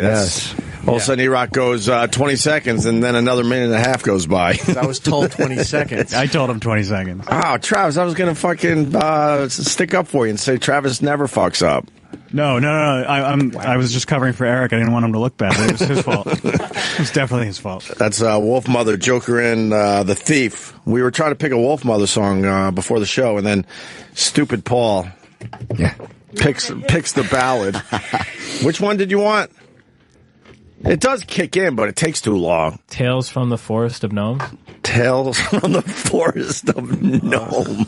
Yes. All of a sudden, E-Rock goes 20 seconds, and then another minute and a half goes by. I was told 20 seconds. I told him 20 seconds. Oh, Travis, I was going to fucking stick up for you and say Travis never fucks up. No. I was just covering for Eric. I didn't want him to look bad. But it was his fault. It was definitely his fault. That's Wolf Mother, Joker, and The Thief. We were trying to pick a Wolf Mother song before the show, and then stupid Paul picks the ballad. Which one did you want? It does kick in, but it takes too long. Tales from the Forest of Gnomes? Tales from the Forest of Gnome.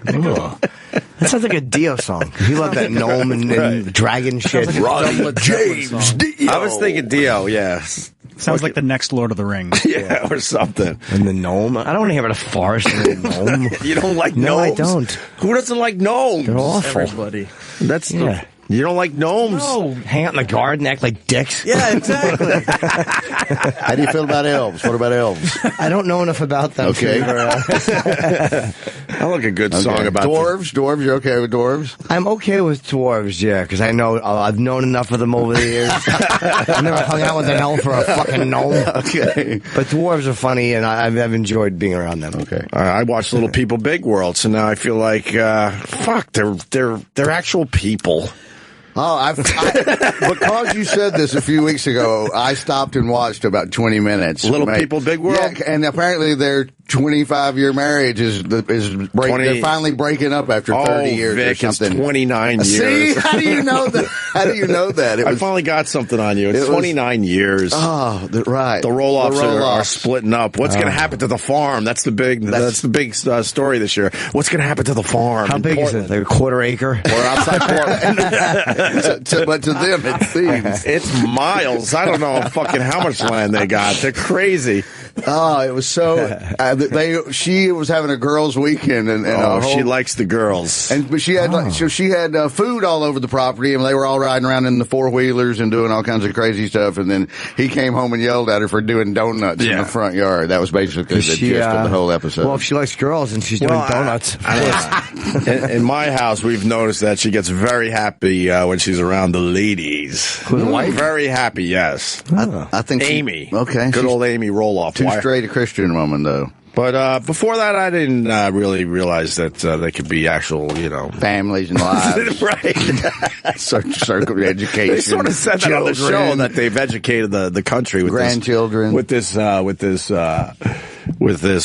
That sounds like a Dio song. You love that gnome and dragon shit. Ronnie James Dio. I was thinking Dio, yes. Sounds like the next Lord of the Rings. Yeah, or something. And the gnome? I don't want to hear about a forest and a gnome. You don't like gnomes? No, I don't. Who doesn't like gnomes? They're awful. Everybody. That's you don't like gnomes? No. Hang out in the garden, act like dicks. Yeah, exactly. How do you feel about elves? What about elves? I don't know enough about them. Okay. I like a good song about dwarves. Dwarves, you're okay with dwarves? I'm okay with dwarves, yeah, because I know I've known enough of them over the years. I've never hung out with an elf or a fucking gnome. Okay. But dwarves are funny, and I've enjoyed being around them. Okay. I watched Little People Big World, so now I feel like fuck, they're actual people. Oh, because you said this a few weeks ago, I stopped and watched about 20 minutes. Little People Big World? Yeah, and apparently their 25-year marriage is they're finally breaking up after 30 years Vic, or something. It's 29 years. See? How do you know that? How do you know that? I finally got something on you. It's 29 years. Oh, right. The Roloffs are splitting up. What's going to happen to the farm? That's the big story this year. What's going to happen to the farm? How big is it? Like a quarter acre? Or outside Portland? But to them, it seems it's miles. I don't know fucking how much land they got. They're crazy. Oh, it was so. She was having a girls' weekend, and she likes the girls. But she had she had food all over the property, and they were all riding around in the 4-wheelers and doing all kinds of crazy stuff. And then he came home and yelled at her for doing donuts in the front yard. That was basically the gist of the whole episode. Well, if she likes girls and she's doing donuts, in my house, we've noticed that she gets very happy when she's around the ladies. Very happy, yes. I think Amy. Okay, good old Amy Roloff. Too straight a Christian woman, though. But before that, I didn't really realize that they could be actual, families and lives. Right. Circle education. They sort of said that on the show that they've educated the country with grandchildren with this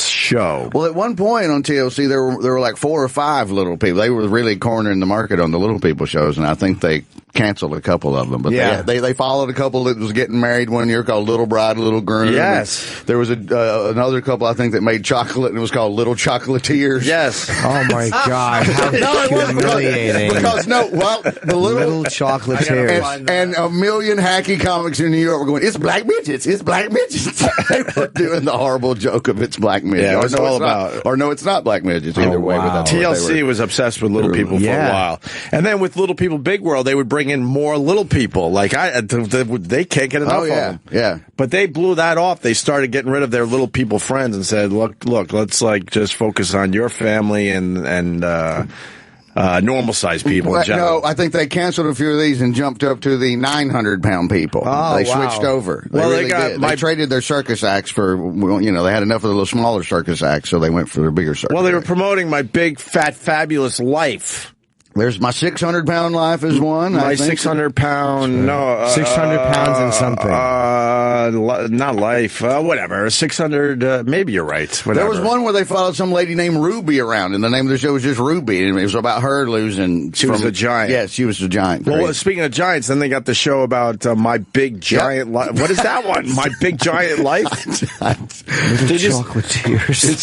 show. Well, at one point on TLC, there were like 4 or 5 little people. They were really cornering the market on the little people shows, and I think they canceled a couple of them. But they followed a couple that was getting married one year called Little Bride, Little Groom. Yes. There was another couple, I think, that made chocolate, and it was called Little Chocolatiers. Yes. Oh, my God. How humiliating. Because, the little chocolatiers. And a million hacky comics in New York were going, it's black midgets. It's black midgets. They were doing the horrible joke of it's black midgets. Yeah, it was all about. Or no, it's not black midgets. Either way. Wow. TLC was obsessed with little people for a while. And then with Little People Big World, they would bring in more little people. Like, they can't get enough of them. Yeah. But they blew that off. They started getting rid of their little people friends and said, look, let's just focus on your family and normal sized people in general. No, I think they canceled a few of these and jumped up to the 900-pound people. Oh, they switched over. They traded their circus acts for, they had enough of the little smaller circus acts, so they went for their bigger circus. Well, they were promoting My Big Fat Fabulous Life. There's My 600-Pound Life is one. My 600-pound, 600 pounds and something. Not life, whatever. 600, maybe you're right. Whatever. There was one where they followed some lady named Ruby around, and the name of the show was just Ruby, and it was about her losing. She was a giant. Yes, she was a giant. Well, speaking of giants, then they got the show about My Big Giant Life. What is that one? My Big Giant Life? Chocolatiers.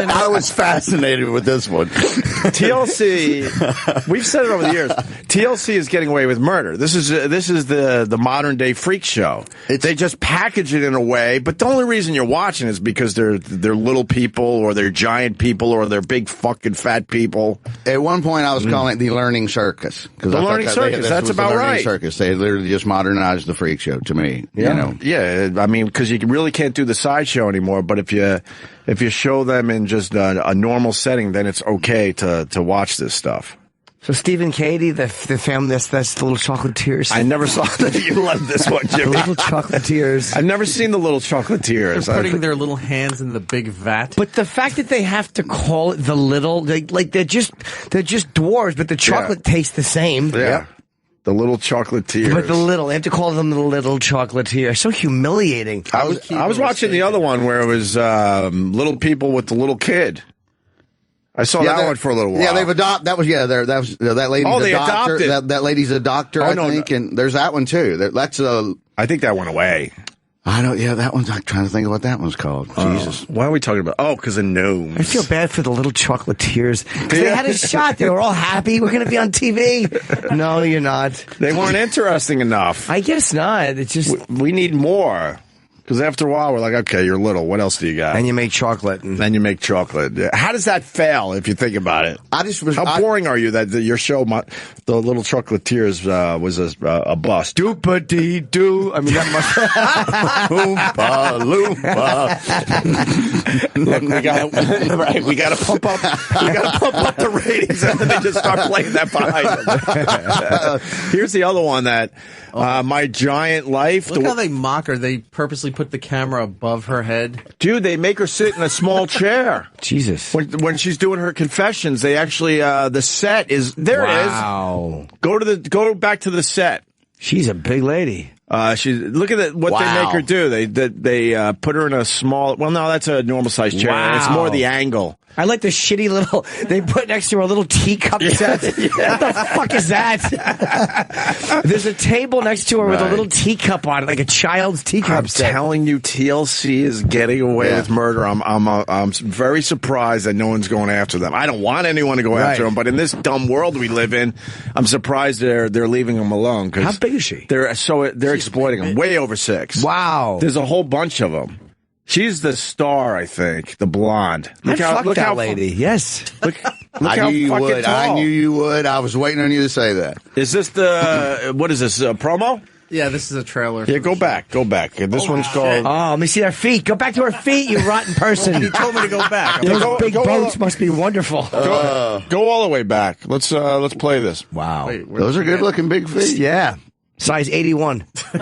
I was fascinated with this one. TLC, we've said it over the years. TLC is getting away with murder. This is the modern day freak show. They just package it in a way, but the only reason you're watching is because they're little people, or they're giant people, or they're big fucking fat people. At one point, I was calling it the Learning Circus. The Learning Circus. That's about right. Circus. They literally just modernized the freak show to me. Yeah. Yeah. I mean, because you really can't do the sideshow anymore. But if you show them in just a normal setting, then it's okay to watch this stuff. So Steve and Katie, the family, that's the Little Chocolatiers. I never saw that. You love this one, Jimmy. The Little Chocolatiers. I've never seen the Little Chocolatiers. They're putting their little hands in the big vat. But the fact that they have to call it the Little, they're just dwarves, but the chocolate tastes the same. Yeah. The Little Chocolatiers. But the Little, they have to call them the Little Chocolatiers. So humiliating. I was watching the other one where it was little people with the little kid. I saw that one for a little while. Yeah, they've adopted. That was that lady's they a doctor. adopted. That lady's a doctor, I think, and there's that one too. That's I think that went away. I don't. Yeah, that one's. I'm trying to think of what that one's called. Jesus, why are we talking about? Oh, because of gnomes. I feel bad for the Little Chocolatiers. They had a shot. They were all happy. We're going to be on TV. No, you're not. They weren't interesting enough. I guess not. It's just we need more. Because after a while, we're like, okay, you're little. What else do you got? And you make chocolate. Then you make chocolate. How does that fail, if you think about it? How boring are you that your show, The Little Chocolatiers, was a bust? Doop-a-dee-doo. I mean, that Oompa loompa. Look, we got to pump up the ratings, and then they just start playing that behind them. Here's the other one that, My Giant Life. Look how they mock her. They purposely put the camera above her head. Dude, they make her sit in a small chair. Jesus. When she's doing her confessions, they actually the set is there. Wow. It is. Go back to the set. She's a big lady. Look at what they make her do. They put her in a small. Well, no, that's a normal sized chair. Wow. It's more the angle. I like the shitty little, they put next to her a little teacup set. What the fuck is that? There's a table next to her with a little teacup on it, like a child's teacup set. I'm telling you, TLC is getting away with murder. I'm very surprised that no one's going after them. I don't want anyone to go after them, but in this dumb world we live in, I'm surprised they're leaving them alone. How big is she? They're exploiting them. Way over 6. Wow. There's a whole bunch of them. She's the star, I think, the blonde. Look how lady. Yes. Look I how knew you fucking would. tall. I knew you would. I was waiting on you to say that. Is this what is this, promo? Yeah, this is a trailer. Yeah, go back. This one's called... Oh, let me see her feet. Go back to her feet, you rotten person. He told me to go back. Those big boats must be wonderful. Go all the way back. Let's play this. Wow. Those are good-looking big feet. Yeah. Size 81. You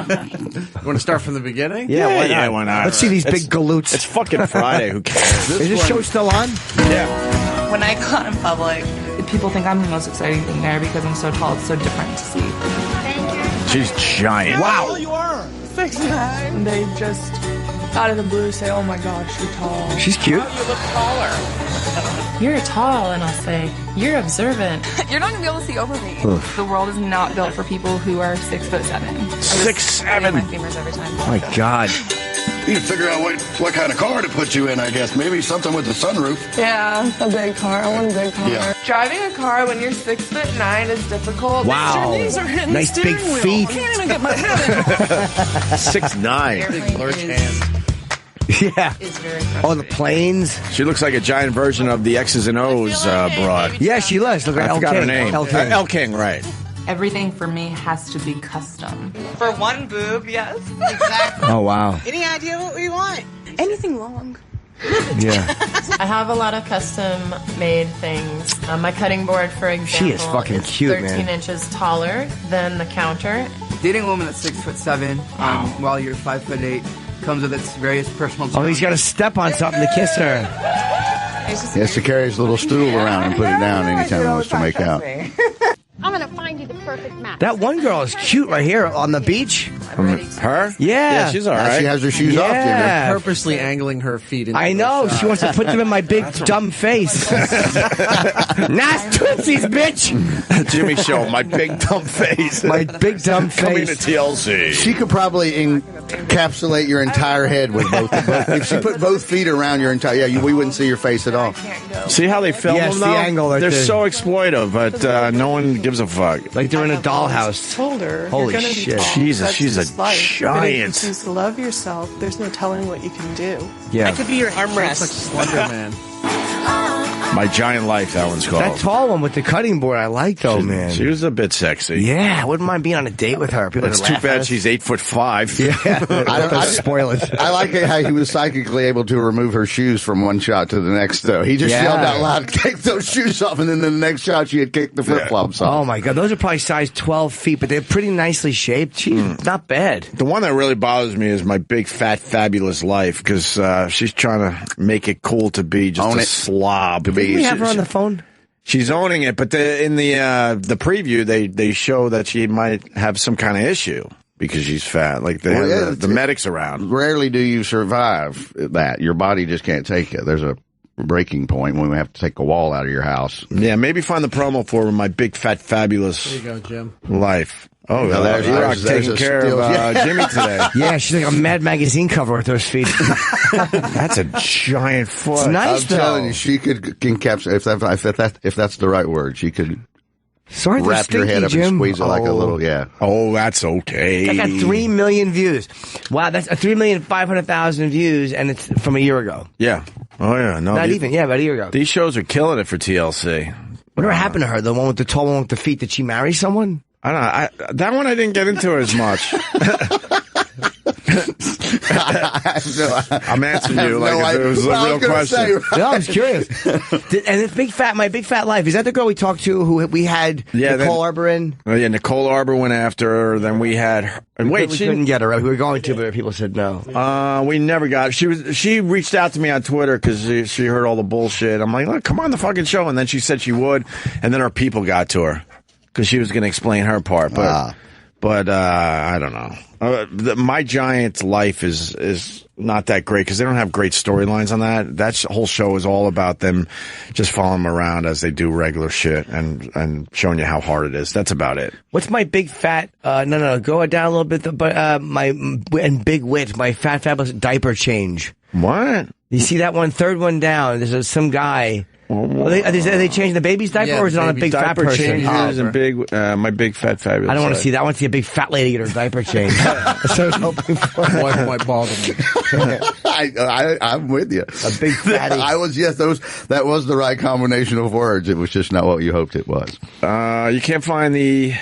want to start from the beginning? Yeah, why not? Yeah, why not? Let's see these big galoots. It's fucking Friday. Who cares? Is this show still on? Yeah. When I go out in public, people think I'm the most exciting thing there because I'm so tall. It's so different to see. She's giant. Wow. You are. 6'9". And they just, out of the blue, say, oh my gosh, you're tall. She's cute. Oh, you look taller. You're tall, and I'll say, you're observant. You're not going to be able to see over me. The world is not built for people who are 6'7". 6'7". My femurs every time. Oh my God. You need to figure out what kind of car to put you in, I guess. Maybe something with a sunroof. Yeah, a big car. I want a big car. Yeah. Driving a car when you're 6'9" is difficult. Wow. Your knees are hitting Nice the big steering feet. wheel. I can't even get my head in. 6'9". Big lurch hands. Yeah. Oh, the planes. She looks like a giant version of the X's and O's broad. Yeah, she does. Look at I El forgot King. her name. El King. El King, right. Everything for me has to be custom. For one boob, yes. Exactly. Oh, wow. Any idea what we want? Anything long. Yeah. I have a lot of custom-made things. My cutting board, for example, She is fucking cute, 13 inches taller than the counter. Dating a woman that's 6'7", while you're 5'8", comes with its various personal. Oh, he's got to step on something to kiss her. He has to carry his little stool around and put it down anytime he wants to make out. I'm going to find you the perfect match. That one girl is cute right here on the beach. Her? Yeah. She's all right. She has her shoes off, Yeah. Jimmy. Purposely angling her feet into I know. the She wants to put them in my big dumb face. Nice tootsies, bitch. Jimmy Show, my big dumb face. My big dumb Coming to face. TLC. She could probably encapsulate your entire head with both. If she put both feet around your entire, we wouldn't see your face at all. See how they film Yes, them, the though? angle right They're there. so exploitive, but no one gives a fuck. Like they're in a dollhouse. Told her, Holy you're gonna shit. Be tall. Jesus, That's she's just a life. But if you giant. choose to love yourself, there's no telling what you can do. Yeah. I could be your Looks like armrest. Slender Man. My Giant Life, that one's called. That tall one with the cutting board, I like though, man. She was a bit sexy. Yeah, I wouldn't mind being on a date with her. People It's would too laugh at bad us. she's 8'5". Yeah, I spoil it. I like how he was psychically able to remove her shoes from one shot to the next, though. He just yelled out loud, take those shoes off, and then the next shot she had kicked the flip-flops off. Oh, my God. Those are probably size 12 feet, but they're pretty nicely shaped. She's not bad. The one that really bothers me is My Big Fat Fabulous Life, because she's trying to make it cool to be just a slob. Did we have her on the phone? She's owning it, but in the preview, they show that she might have some kind of issue because she's fat. Like the medics around. Rarely do you survive that. Your body just can't take it. There's a breaking point when we have to take a wall out of your house. Yeah, maybe find the promo for My Big Fat Fabulous There you go, Jim. Life. Oh, No, there's taking care of Jimmy today. Yeah, she's like a Mad Magazine cover with those feet. That's a giant foot. It's nice, I'm though. telling you, she could encapsulate, if that's the right word, she could Sorry, they're wrap your head stinky, up Jim. and squeeze it like a little, Oh, that's okay. That got 3 million views. Wow, that's 3,500,000 views, and it's from a year ago. Yeah. Oh, yeah. No, Not even, yeah, about a year ago. These shows are killing it for TLC. Whatever happened to her? The one with the tall one with the feet? Did she marry someone? I don't know. That one I didn't get into as much. I'm answering you like it was a real question. No, I was curious. And this My Big Fat Life, is that the girl we talked to who we had Nicole Arbor in? Oh, yeah, Nicole Arbor went after her. Then we had her. And we couldn't get her. Right? We were going to, but people said no. We never got her. She reached out to me on Twitter because she heard all the bullshit. I'm like, look, come on the fucking show. And then she said she would. And then her people got to her because she was going to explain her part. But I don't know. My Giant Life is not that great because they don't have great storylines on that. That whole show is all about them just following them around as they do regular shit and showing you how hard it is. That's about it. What's My Big Fat? No, go down a little bit. But and Big Wit, My Fat Fabulous Diaper Change. What? You see that one? Third one down. There's some guy. Are they changing the baby's diaper, or is it on a big fat person? Changes and My Big Fat Fabulous. I don't want to see that. I want to see a big fat lady get her diaper changed. That's what I was hoping for. Wipe my bottom. I'm with you. A big fatty. That was the right combination of words. It was just not what you hoped it was. You can't find the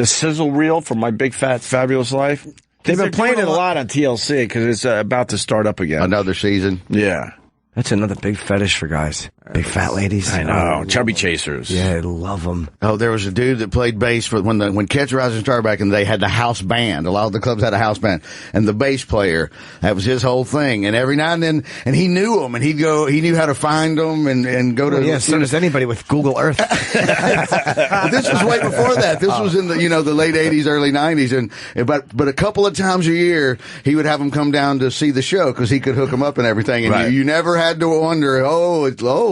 sizzle reel for My Big Fat Fabulous Life. They've been playing it a lot on TLC because it's about to start up again. Another season. Yeah. That's another big fetish for guys. Big fat ladies. I know. Chubby chasers. Yeah, I love them. Oh, there was a dude that played bass for when Catch a Rising Star back in the day had the house band. A lot of the clubs had a house band. And the bass player, that was his whole thing. And every now and then, and he knew them, and he knew how to find them and go to... yeah, so does anybody with Google Earth. But this was way before that. This was in the late 80s, early 90s. But a couple of times a year, he would have them come down to see the show because he could hook them up and everything. And you never had to wonder,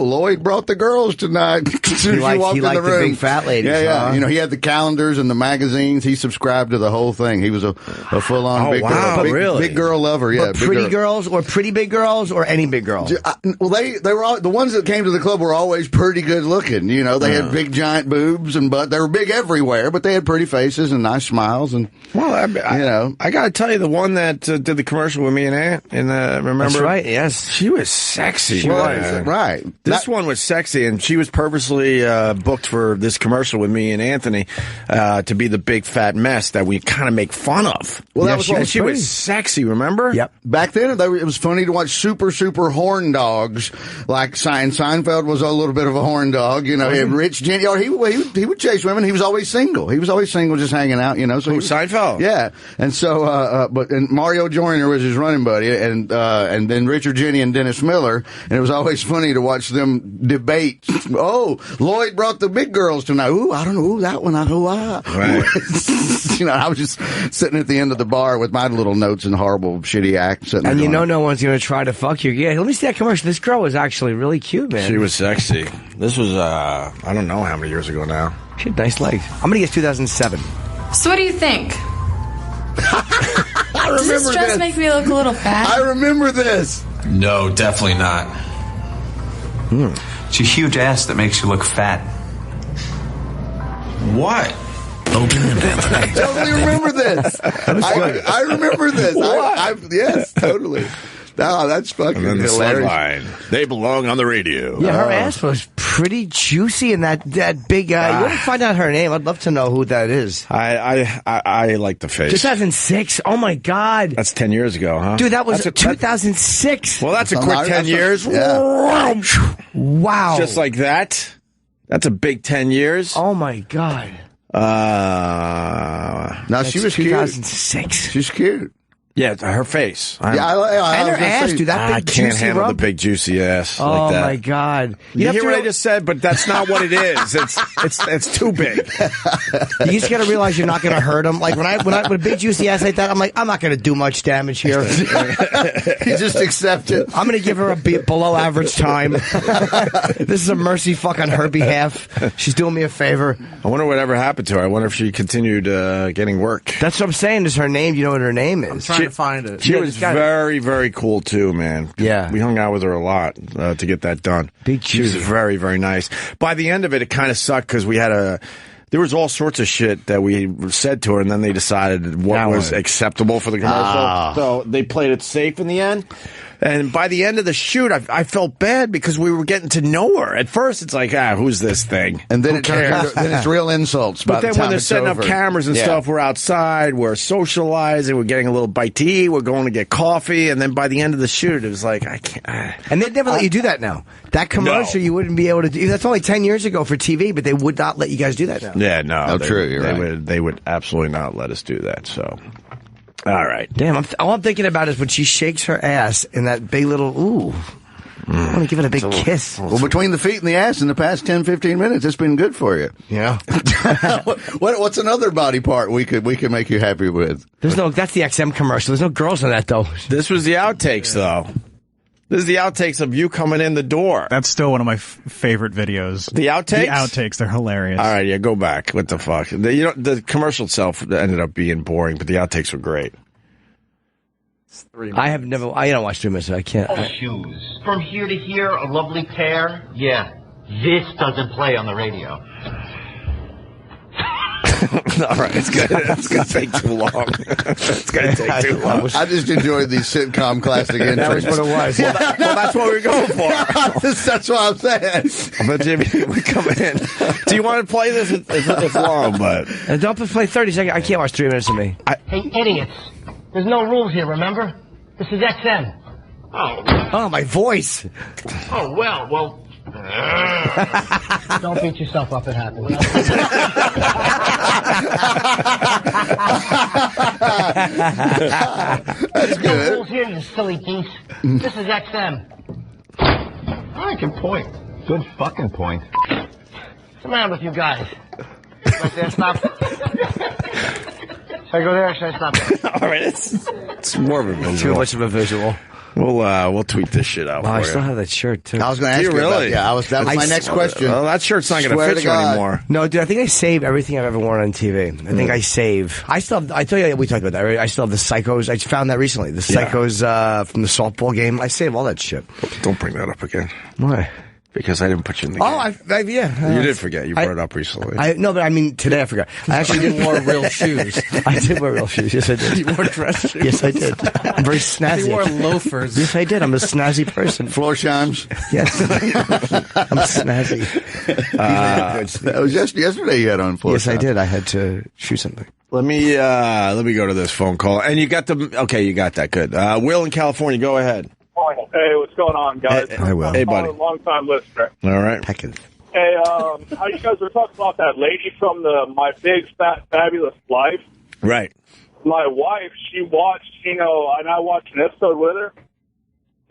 Lloyd brought the girls tonight. As soon as you walked in the room. The big fat ladies. Yeah. Huh? He had the calendars and the magazines. He subscribed to the whole thing. He was a full-on big girl. Big girl lover. Yeah. But pretty girls or pretty big girls or any big girl? Well, they were all, the ones that came to the club were always pretty good looking. They had big giant boobs and butt. They were big everywhere, but they had pretty faces and nice smiles. And I got to tell you, the one that did the commercial with me and Aunt, remember? That's right. Yes, she was sexy. She was right. This one was sexy, and she was purposely booked for this commercial with me and Anthony to be the big fat mess that we kind of make fun of. Well, she was sexy. Remember? Yep. Back then, it was funny to watch super horn dogs. Like Seinfeld was a little bit of a horn dog. He had Rich Jenny. He would chase women. He was always single. Just hanging out. So Seinfeld. Yeah. And so, and Mario Joyner was his running buddy, and then Richard Jenny and Dennis Miller, and it was always funny to watch them debate. Oh, Lloyd brought the big girls tonight. Ooh, I don't know. Ooh, that one. Right. I was just sitting at the end of the bar with my little notes and horrible, shitty act. And no one's going to try to fuck you. Yeah, let me see that commercial. This girl was actually really cute, man. She was sexy. This was, I don't know how many years ago now. She had nice legs. I'm going to guess 2007. So what do you think? Does this dress make me look a little fat? I remember this. No, definitely not. It's a huge ass that makes you look fat. What? Opie and Anthony. I totally remember this. I remember this. Yes, totally. Oh, that's fucking And then the hilarious. slugline. They belong on the radio. Yeah, her ass was pretty juicy and that big. You want to find out her name? I'd love to know who that is. I like the face. 2006. Oh my God. That's 10 years ago, huh? Dude, that was 2006. Well, that's a quick 10 years. Yeah. Wow. Just like that. That's a big 10 years. Oh my God. Now she was 2006. Cute. She's cute. Yeah, her face. And her ass, dude. That big I can't juicy handle rump. the big juicy ass Oh like that. my God. You have hear to what I just said? But that's not what it is. It's too big. You just got to realize you're not going to hurt him. Like when a big juicy ass like that, I'm like, I'm not going to do much damage here. You just accept it. I'm going to give her a below average time. This is a mercy fuck on her behalf. She's doing me a favor. I wonder whatever happened to her. I wonder if she continued getting work. That's what I'm saying. Is her name? You know what her name is? I'm trying to find it. She was very, very cool too, man. Yeah. We hung out with her a lot to get that done. She was very, very nice. By the end of it kind of sucked because we had there was all sorts of shit that we said to her, and then they decided what was acceptable for the commercial. So they played it safe in the end. And by the end of the shoot, I felt bad because we were getting to know her. At first, it's like, who's this thing? And then then it's real insults. But then when they're setting up cameras and stuff, we're outside, we're socializing, we're getting a little bite to eat, we're going to get coffee, and then by the end of the shoot, it was like, I can't. And they'd never let you do that now. That commercial you wouldn't be able to do. That's only 10 years ago for TV, but they would not let you guys do that now. Yeah, no. Oh, true, you're right. They would absolutely not let us do that, so. All right. Damn, all I'm thinking about is when she shakes her ass in that big little, ooh. I want to give it a big kiss. Well, between the feet and the ass in the past 10, 15 minutes, it's been good for you. Yeah. What's another body part we could make you happy with? That's the XM commercial. There's no girls in that, though. This was the outtakes, though. This is the outtakes of you coming in the door. That's still one of my favorite videos. The outtakes? The outtakes. They're hilarious. All right, yeah, go back. What the fuck? The commercial itself ended up being boring, but the outtakes were great. I don't watch 3 minutes. I can't. Shoes. From here to here, a lovely pair. Yeah, this doesn't play on the radio. All right, it's gonna take too long. It's gonna take too long. I just enjoyed these sitcom classic entries. That was what it was. Well, that's what we were going for. That's what I'm saying. But Jimmy, we come in. Do you want to play this? It's long, but don't play 30 seconds. I can't watch 3 minutes of me. Hey, idiots! There's no rules here. Remember? This is XM. Oh, my voice. Oh well. Don't beat yourself up. It happens. That's good. No rules here, you silly geese. This is XM. I can point. Good fucking point. What's the matter with you guys? Right there, stop. Should I go there or should I stop? all right, it's more of a visual. Too much of a visual. We'll tweet this shit out. Wow, for I you. still have that shirt too. I was going to ask you really? that was my next question. Well, that shirt's not going to fit you anymore. No, dude, I think I saved everything I've ever worn on TV. I think I save. I still have, I tell you, we talked about that, right? I still have the Psychos. I found that recently. The Psychos from the softball game. I save all that shit. Don't bring that up again. Why? Because I didn't put you in the game. Yeah. You did forget. You brought it up recently. No, but I mean, today I forgot. I actually did wear real shoes. I did wear real shoes. Yes, I did. You wore dress shoes? Yes, I did. I'm very snazzy. You wore loafers. Yes, I did. I'm a snazzy person. Floor chimes. Yes. I'm snazzy. That was just yesterday you had on floor Yes, chimes. I did. I had to shoot something. Let me go to this phone call. And you got you got that. Good. Will in California, go ahead. Hey, what's going on, guys? Hey, Will. Hey, buddy. Long-time listener. All right. Hey, how you guys were talking about that lady from My Big Fat Fabulous Life? Right. My wife, she watched, and I watched an episode with her.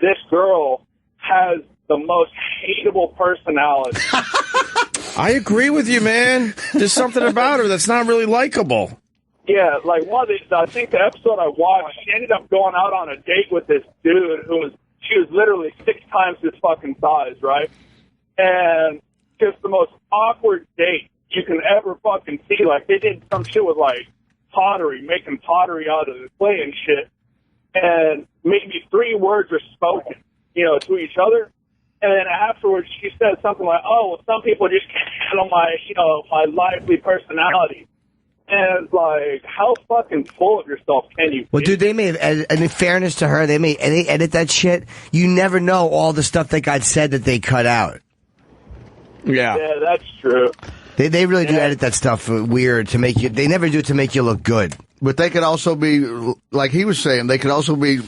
This girl has the most hateable personality. I agree with you, man. There's something about her that's not really likable. Yeah, like I think the episode I watched, she ended up going out on a date with this dude she was literally 6 times his fucking size, right? And just the most awkward date you can ever fucking see. Like, they did some shit with, like, pottery, making pottery out of the clay and shit. And maybe 3 words were spoken, to each other. And then afterwards, she said something like, "Oh, well, some people just can't handle my lively personality." And it's like, how fucking full of yourself can you Well, be? dude, they may have, and in fairness to her, they edit that shit. You never know all the stuff that got said that they cut out. Yeah. Yeah, that's true. They really do edit that stuff weird to make you. They never do it to make you look good. But they could also be, like he was saying, they could also be,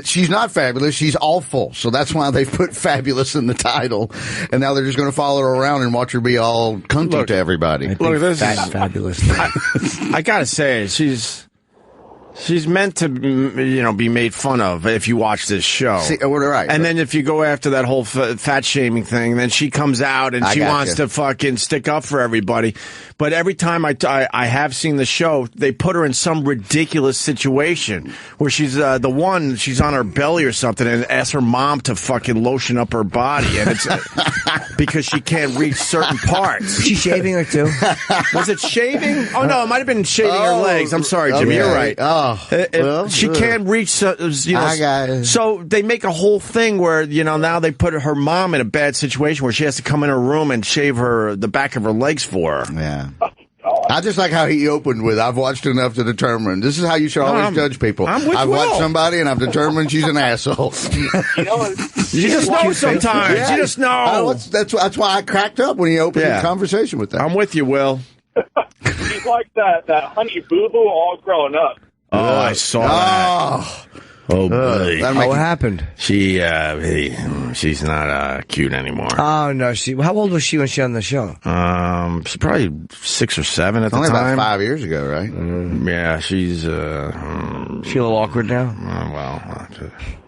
she's not fabulous, she's awful. So that's why they put fabulous in the title. And now they're just going to follow her around and watch her be all cunty to everybody. Look, this That's is fabulous. I gotta say, she's meant to, be made fun of if you watch this show. See, right. And then if you go after that whole fat shaming thing, then she comes out and she wants to fucking stick up for everybody. But every time I have seen the show, they put her in some ridiculous situation where she's she's on her belly or something and asks her mom to fucking lotion up her body, and it's because she can't reach certain parts. Was she shaving her too? Was it shaving? Oh no, it might have been shaving her legs. I'm sorry, Jimmy. You're right. She can't reach. So they make a whole thing where now they put her mom in a bad situation where she has to come in her room and shave the back of her legs for her. Yeah. I just like how he opened with, I've watched enough to determine. This is how you should always judge people. I've watched somebody and I've determined she's an asshole. You just know sometimes. Yeah. You just know. That's why I cracked up when he opened the conversation with that. I'm with you, Will. She's like that Honey Boo Boo all grown up. Oh, I saw that. Oh, boy. What happened? She's not cute anymore. Oh, no. How old was she when she was on the show? She's probably 6 or 7 at the only time. About 5 years ago, right? Yeah, she's... she a little awkward now?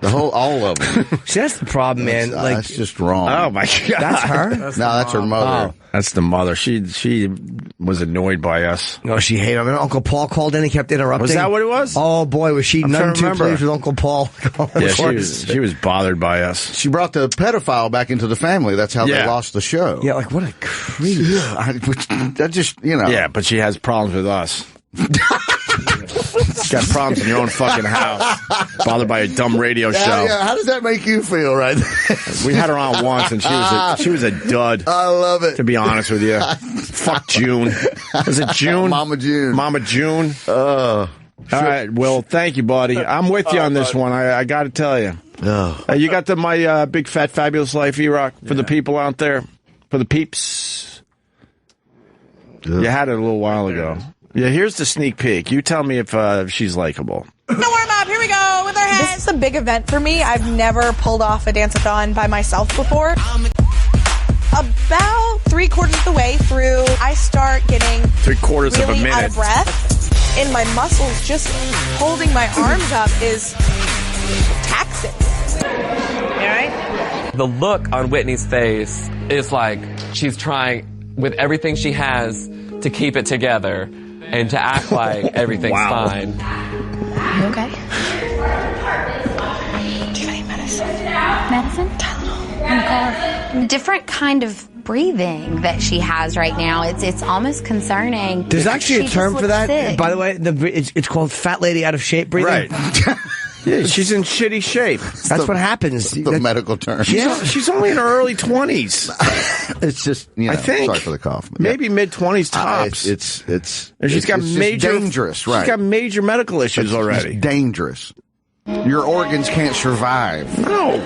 All of them. See, that's the problem, man. That's just wrong. Oh, my God. That's her? That's her mother. Oh. That's the mother. She was annoyed by us. No, she hated him. Uncle Paul called in and kept interrupting. Was that what it was? Oh, boy, was she none too pleased with Uncle Paul. Yeah, she was bothered by us. She brought the pedophile back into the family. That's how they lost the show. Yeah, like, what a creep. That just, Yeah, but she has problems with us. Got problems in your own fucking house. Bothered by a dumb radio show. Yeah, how does that make you feel, right? We had her on once, and she was a dud. I love it. To be honest with you. Fuck June. Was it June? Mama June. Mama June. All right, Will, thank you, buddy. I'm with you on this one. I got to tell you. You got my Big Fat Fabulous Life, E-Rock, for the people out there, for the peeps. You had it a little while ago. Yeah, here's the sneak peek. You tell me if she's likable. No warm up. Here we go with our heads. This is a big event for me. I've never pulled off a dance-a-thon by myself before. About 3/4 of the way through, I start getting 3/4 of a minute out of breath, and my muscles just holding my arms up is taxing. All right. The look on Whitney's face is like she's trying with everything she has to keep it together and to act like everything's fine. You okay? Do you have any medicine? Medicine? Tylenol. In the car. Different kind of breathing that she has right now. It's almost concerning. There's actually a term for that. Sick. By the way, it's called fat lady out of shape breathing. Right. Yeah, she's in shitty shape. That's what happens. The medical term. She's only in her early 20s. It's just, I think. Sorry for the cough. Maybe mid-20s tops. And she's got major dangerous, right? She's got major medical issues already. It's dangerous. Your organs can't survive. No.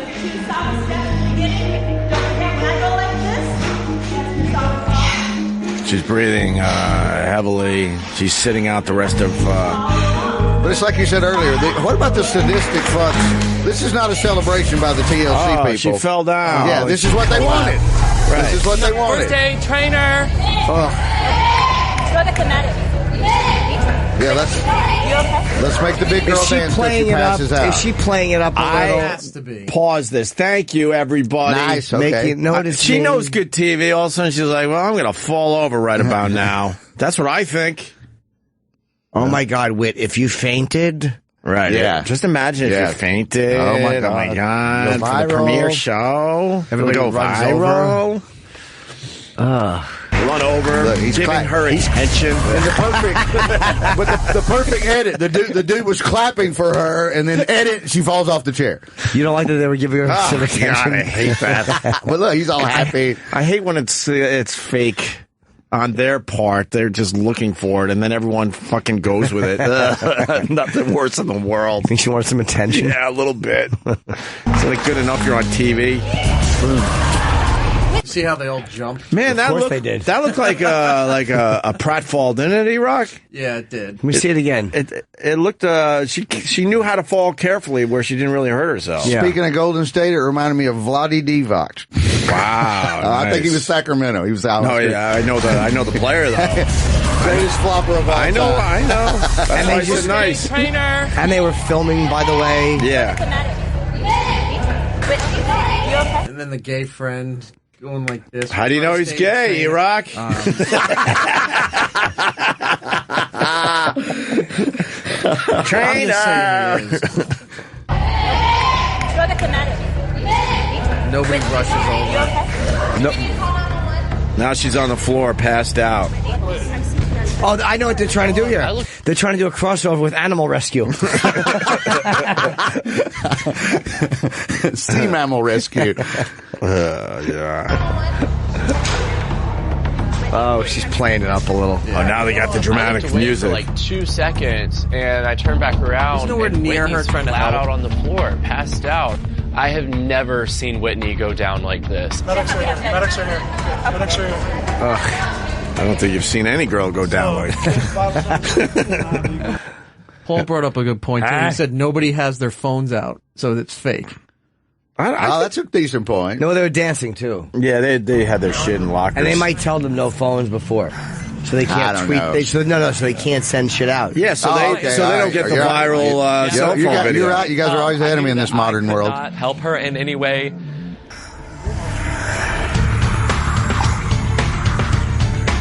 She's breathing heavily. She's sitting out the rest of... But it's like you said earlier, what about the sadistic fucks? This is not a celebration by the TLC people. She fell down. Yeah, this is what they wanted. Right. This is what they wanted. First aid trainer. Go to kinetics. Yeah, let's make the big girl dance till she passes out. Is she playing it up a little? Has to be. Pause this. Thank you, everybody. Nice, okay. She knows good TV. All of a sudden, she's like, well, I'm going to fall over right about now. That's what I think. Oh, my God, Whit, if you fainted... Right. Yeah. Just imagine if you fainted. Oh, my God. Oh, my God. Go For the premiere show. Everybody go runs viral. Run over. Look, he's giving her attention. And the perfect edit. The dude was clapping for her, and then edit, she falls off the chair. You don't like that they were giving her some attention? God, I hate that. But look, he's all happy. I hate when it's fake. on their part. They're just looking for it, and then everyone fucking goes with it. Nothing worse in the world. Think she wants some attention? Yeah, a little bit. It's like good enough you're on TV. See how they all jumped? Man, that looked like a pratfall, didn't it, E-Rock? Yeah, it did. Let me see it again. It looked. She knew how to fall carefully where she didn't really hurt herself. Yeah. Speaking of Golden State, it reminded me of Vlade Divac. Wow, I think he was Sacramento. He was out. Oh yeah, I know the player though. Greatest flopper of all time. I know. That's And why they it's just nice. And they were filming, by the way. Yeah. And then the gay friend going like this. How do you know he's gay, E-Rock? Trainer. Nobody rushes over. No. Now she's on the floor, passed out. Oh, I know what they're trying to do here. They're trying to do a crossover with Animal Rescue. Sea Mammal Rescue. Yeah. Oh, she's playing it up a little. Oh, now they got the dramatic music. For like 2 seconds, and I turned back around. There's nowhere and near Whitney's her trying to flat help. out on the floor, passed out. I have never seen Whitney go down like this. Medics are here. Medics are here. Medics are here. Ugh. I don't think you've seen any girl go down like that. Paul brought up a good point, too. He said nobody has their phones out, so it's fake. That's a decent point. No, they were dancing, too. Yeah, they had their shit in lockers. And they might tell them no phones before. So they can't tweet. So they can't send shit out. Yeah, so they don't get the viral cell phone video. You're right. You guys are always ahead of me in this modern world. Not help her in any way.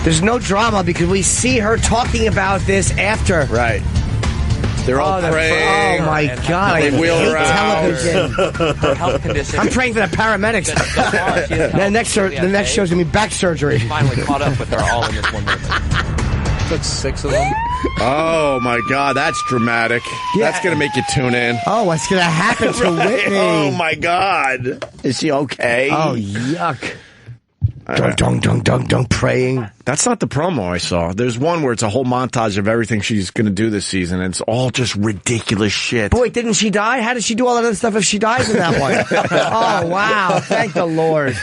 There's no drama because we see her talking about this after. Right. They're all praying. Oh my God! They wheel her out. Her health condition. I'm praying for the paramedics. The next show's gonna be back surgery. Finally caught up with her all in this one moment. Took 6 of them. Oh my God, that's dramatic. Yeah. That's gonna make you tune in. Oh, what's gonna happen to Whitney? Oh my God, is she okay? Oh yuck! Dunk, praying. That's not the promo I saw. There's one where it's a whole montage of everything she's going to do this season, and it's all just ridiculous shit. Boy, didn't she die? How does she do all that other stuff if she dies in that one? Oh, wow. Thank the Lord.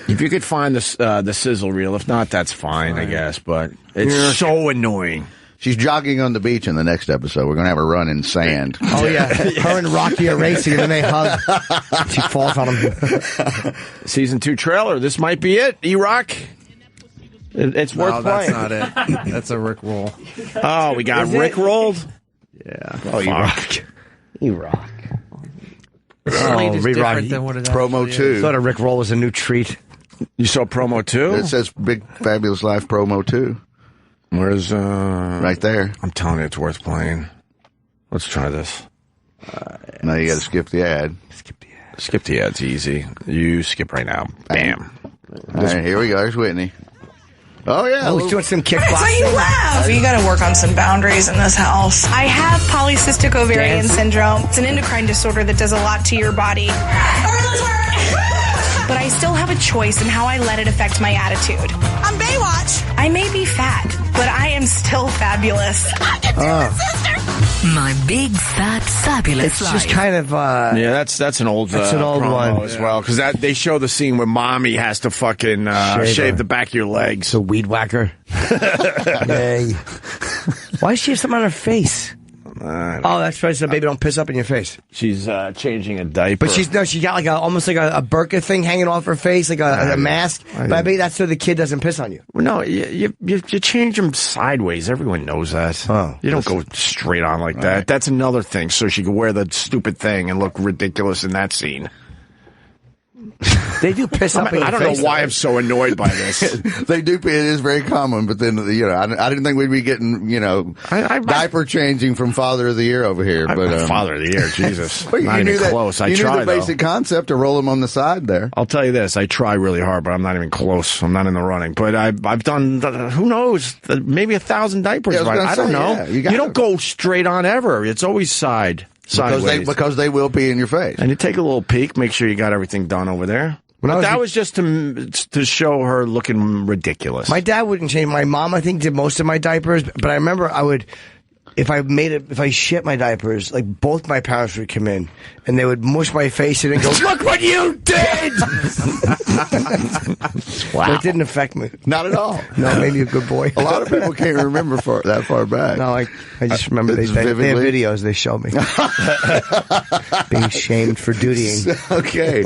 If you could find the sizzle reel, if not, that's fine, I guess, but it's so annoying. She's jogging on the beach in the next episode. We're going to have her run in sand. Oh, yeah. Her and Rocky are racing, and then they hug. She falls on him. Season 2 trailer. This might be it, E-Rock. It's worth playing. No, that's not it. That's a Rick roll. Oh, we got Rick rolled? Yeah. Oh, E-Rock. E-Rock. Slate is different than what it Promo actually 2. is. Thought a Rick roll was a new treat. You saw promo 2? It says Big Fabulous Life Promo 2. Where's right there? I'm telling you, it's worth playing. Let's try this. Now you got to skip the ad. Skip the ad's easy. You skip right now. Bam. All right, here we go. There's Whitney. Oh yeah, he's doing some kickboxing. That's why you laugh. You got to work on some boundaries in this house. I have polycystic ovarian syndrome. It's an endocrine disorder that does a lot to your body. But I still have a choice in how I let it affect my attitude. I'm Baywatch. I may be fat, but I am still fabulous. I can do it, sister. My big fat fabulous It's life. just kind of yeah, that's an old promo one as well, because they show the scene where mommy has to fucking shave the back of your legs. So weed whacker. Yay. Why does she have something on her face? Oh, that's right. So baby don't piss up in your face. She's changing a diaper. But she got like almost like a burqa thing hanging off her face, like a mask. But I bet that's so the kid doesn't piss on you. Well, no, you change them sideways. Everyone knows that. Oh, you don't go straight on like that. That's another thing. So she can wear the stupid thing and look ridiculous in that scene. They do piss up in your I don't face, know why I'm so annoyed by this. They do. It is very common, but then I didn't think we'd be getting diaper changing from Father of the Year over here. But Father of the Year, Jesus, well, not even close. I knew try the basic concept to roll them on the side there. I'll tell you this: I try really hard, but I'm not even close. I'm not in the running. But I've done who knows, maybe 1,000 diapers. Yeah, I don't know. Yeah, you don't go straight on ever. It's always sideways because they will pee in your face. And you take a little peek, make sure you got everything done over there. But that was just to show her looking ridiculous. My dad wouldn't change. My mom, I think, did most of my diapers. But I remember if I shit my diapers, like both my parents would come in and they would mush my face in and go, "Look what you did!" Wow. It didn't affect me. Not at all. No, it made me a good boy. A lot of people can't remember that far back. No, I just remember they have videos they show me. Being shamed for dutying. Okay.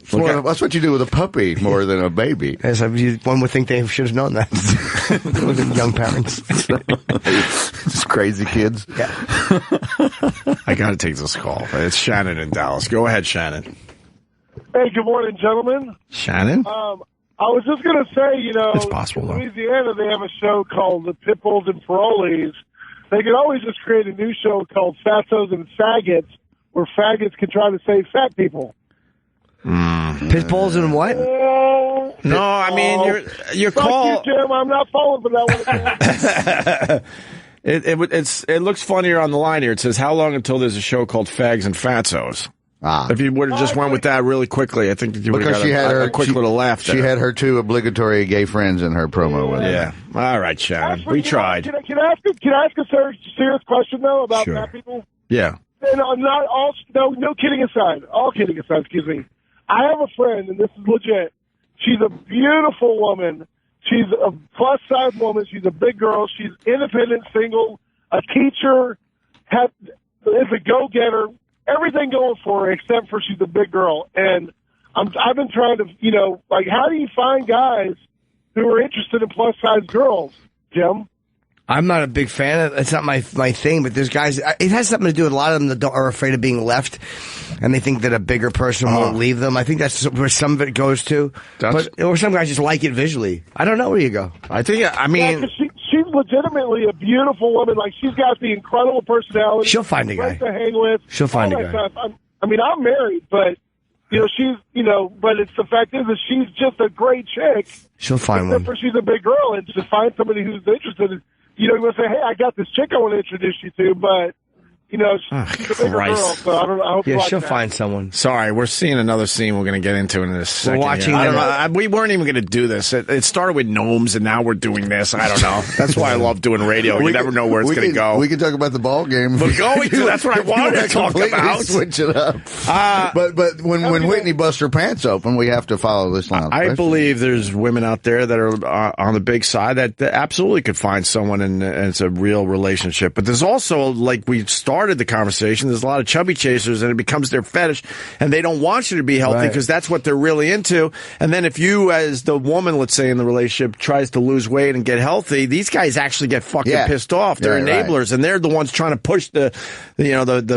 That's what you do with a puppy more than a baby. As one would think they should have known that. Young parents. Just crazy kids. Yeah. I got to take this call. It's Shannon in Dallas. Go ahead, Shannon. Hey, good morning, gentlemen. Shannon? I was just going to say, it's possible, in Louisiana, they have a show called The Pitbulls and Parolees. They could always just create a new show called Fatsos and Faggots, where faggots can try to save fat people. Pitbulls and what? No, I mean your call. You, Jim. I'm not falling for that one. It looks funnier on the line here. It says, "How long until there's a show called Fags and Fatsos?" If you would have just went with that really quickly, I think that you would have got a quick little laugh there. She had her 2 obligatory gay friends in her promo with her. Yeah. All right, Shannon. We tried. Can I ask a serious question though about fat people? Yeah. And no kidding aside. All kidding aside. Excuse me. I have a friend, and this is legit. She's a beautiful woman. She's a plus-size woman. She's a big girl. She's independent, single, a teacher, is a go-getter, everything going for her except for she's a big girl. And I've been trying to, how do you find guys who are interested in plus-size girls, Jim? I'm not a big fan. It's not my thing, but there's guys. It has something to do with a lot of them that are afraid of being left, and they think that a bigger person won't leave them. I think that's where some of it goes to. Or some guys just like it visually. I don't know where you go. She's legitimately a beautiful woman. Like, she's got the incredible personality. She'll find a guy to hang with. She'll find a guy. I'm married, but but it's the fact is that she's just a great chick. She'll find one. She's a big girl, and to find somebody who's interested. You want to say, hey, I got this chick I want to introduce you to, but, she's a bigger girl, so I hope you like she'll that. find someone. Sorry, we're seeing another scene we're going to get into in a second. We're watching we weren't even going to do this. It started with gnomes, and now we're doing this. I don't know. That's why I love doing radio. You never know where it's going to go. We can talk about the ball game. We're going to. That's what I wanted to talk about. Switch it up. But when Whitney busts her pants open, we have to follow this line. I believe there's women out there that are on the big side that absolutely could find someone, and it's a real relationship. But there's also, like we started the conversation, there's a lot of chubby chasers, and it becomes their fetish, and they don't want you to be healthy because that's what they're really into. And then if you, as the woman, let's say in the relationship, tries to lose weight and get healthy, these guys actually get fucking pissed off. They're enablers, and they're the ones trying to push the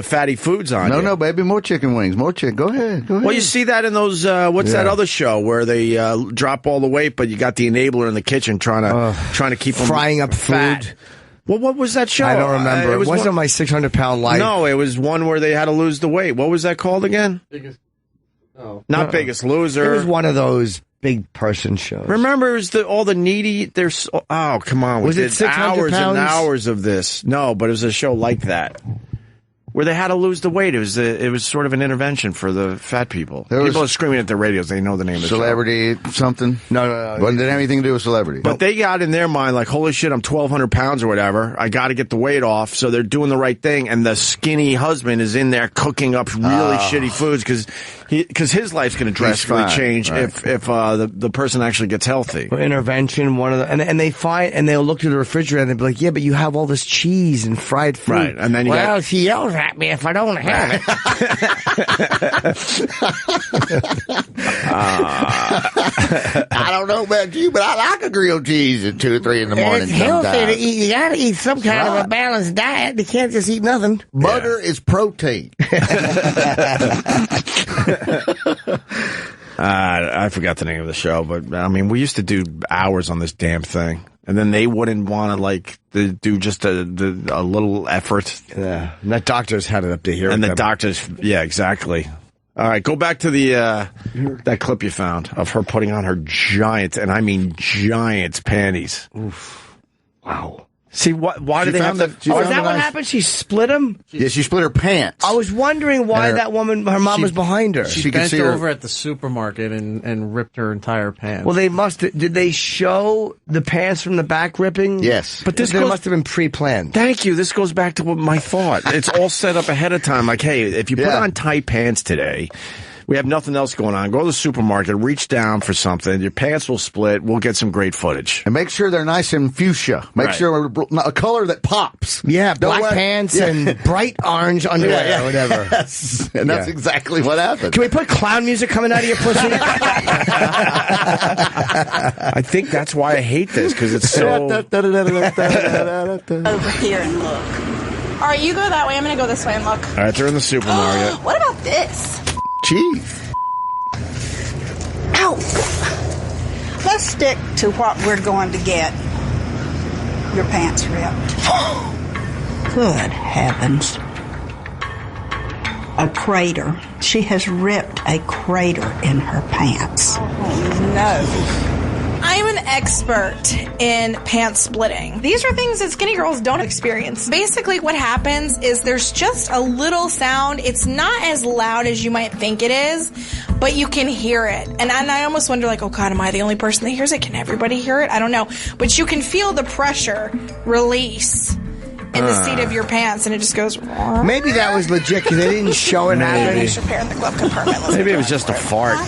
fatty foods on you. No, baby, more chicken wings, more chicken. Go ahead. Well, you see that in those, what's that other show where they drop all the weight, but you got the enabler in the kitchen trying to keep them frying up fat. food. Well, what was that show? I don't remember. It wasn't my 600-pound life. No, it was one where they had to lose the weight. What was that called again? Not Biggest Loser. It was one of those big person shows. Remember, it was all the needy. Come on. Was it 600 hours pounds? and hours of this? No, but it was a show like that. Where they had to lose the weight. It was sort of an intervention for the fat people. People are screaming at their radios. They know the name of the show. Celebrity something? No. Well, it didn't have anything to do with celebrity. But they got in their mind like, holy shit, I'm 1,200 pounds or whatever. I got to get the weight off. So they're doing the right thing. And the skinny husband is in there cooking up really shitty foods because his life's going to drastically change if the person actually gets healthy. Or intervention, and they find, and they'll look through the refrigerator and they'll be like, yeah, but you have all this cheese and fried food. Right. And then she yells at me if I don't have it. I don't know about you, but I like a grilled cheese at 2 or 3 in the morning. It's healthy to eat. You got to eat some kind of a balanced diet. You can't just eat nothing. Butter is protein. I forgot the name of the show, but I mean, we used to do hours on this damn thing. And then they wouldn't want to do just a little effort. Yeah, and that doctor's had it up to here. And the doctors, yeah, exactly. All right, go back to that clip you found of her putting on her giant, and I mean giant panties. Oof! Wow. See, why do they have to? Oh, is that what happened? She split them? Yeah, she split her pants. I was wondering why that woman, her mom was behind her. She bent over at the supermarket and ripped her entire pants. Well, did they show the pants from the back ripping? Yes. But this must have been pre-planned. Thank you. This goes back to my thought. It's all set up ahead of time. Like, hey, if you put on tight pants today, we have nothing else going on. Go to the supermarket, reach down for something. Your pants will split. We'll get some great footage. And make sure they're nice and fuchsia. Make sure a color that pops. Yeah, black pants and bright orange underwear or whatever. Yes. And that's exactly what happened. Can we put clown music coming out of your pussy? I think that's why I hate this, because it's so... Over here and look. All right, you go that way. I'm going to go this way and look. All right, they're in the supermarket. What about this? Cheese. Ow! Let's stick to what we're going to get. Your pants ripped. Good heavens. A crater. She has ripped a crater in her pants. Oh, no. I'm an expert in pants splitting. These are things that skinny girls don't experience. Basically, what happens is there's just a little sound. It's not as loud as you might think it is, but you can hear it. And I almost wonder, like, oh God, am I the only person that hears it? Can everybody hear it? I don't know. But you can feel the pressure release in the seat of your pants, and it just goes... Maybe that was legit, because they didn't show it happening. An extra pair in the glove compartment. Maybe it was just a fart.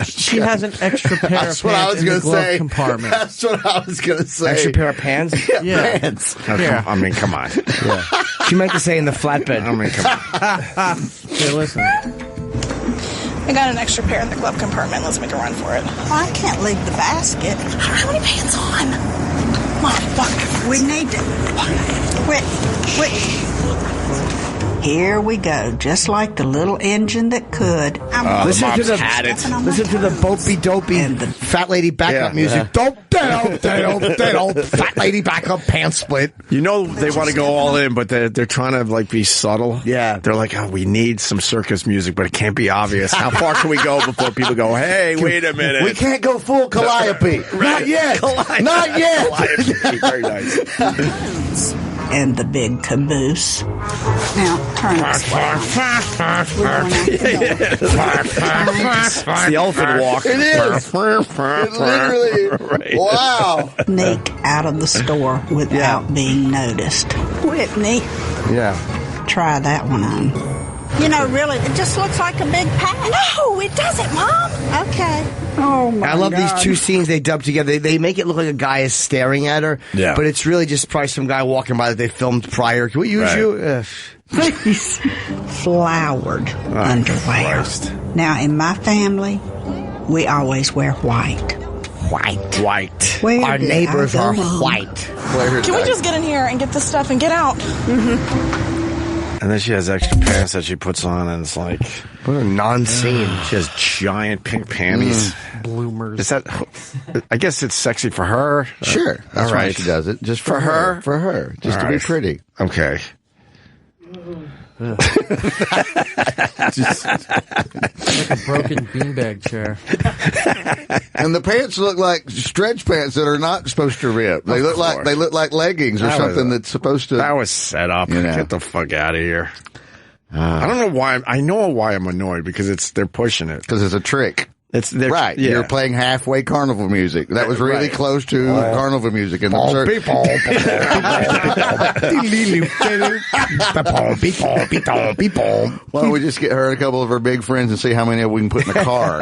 She has an extra pair of pants in the glove compartment. That's what I was going to say. Extra pair of pants? Yeah, pants. I mean, come on. She meant to say in the flatbed. I mean, come on. Hey, listen. I got an extra pair in the glove compartment. Let's make a run for it. Well, I can't leave the basket. I don't have any pants on. Motherfucker. We need to... Whitney. Here we go, just like the little engine that could. Listen to the bopey dopey and the fat lady backup music. Fat lady backup pants split. You know they want to go all in, but they're trying to like be subtle. Yeah, they're like, oh, we need some circus music, but it can't be obvious. How far can we go before people go, hey, wait a minute? We can't go full Calliope. Not yet. Not yet. Calliope. Very nice. And the big caboose. Now, turn this way. It's the elephant walk. It is. It literally. Right. Wow. Sneak out of the store without being noticed. Whitney. Yeah. Try that one on. You know, really, it just looks like a big pack. No, it doesn't, Mom. Okay. Oh, my God. I love these two scenes they dubbed together. They make it look like a guy is staring at her, but it's really just probably some guy walking by that they filmed prior. Can we use you? Please. Flowered underwear. Christ. Now, in my family, we always wear white. White. Our neighbors are white. Can we just get in here and get this stuff and get out? Mm-hmm. And then she has extra pants that she puts on, and it's like... What a non-scene. She has giant pink panties. Bloomers. Is that... I guess it's sexy for her. Sure. That's why she does it. Just for her. For her. Just to be pretty. Okay. Just like a broken beanbag chair. And the pants look like stretch pants that are not supposed to rip. They look like leggings or something that's supposed to. That was set up. Get the fuck out of here. I don't know why. I know why I'm annoyed, because they're pushing it. Because it's a trick. Right. Yeah. You're playing halfway carnival music. That was really close to carnival music in the circus. Well, we just get her and a couple of her big friends and see how many we can put in the car.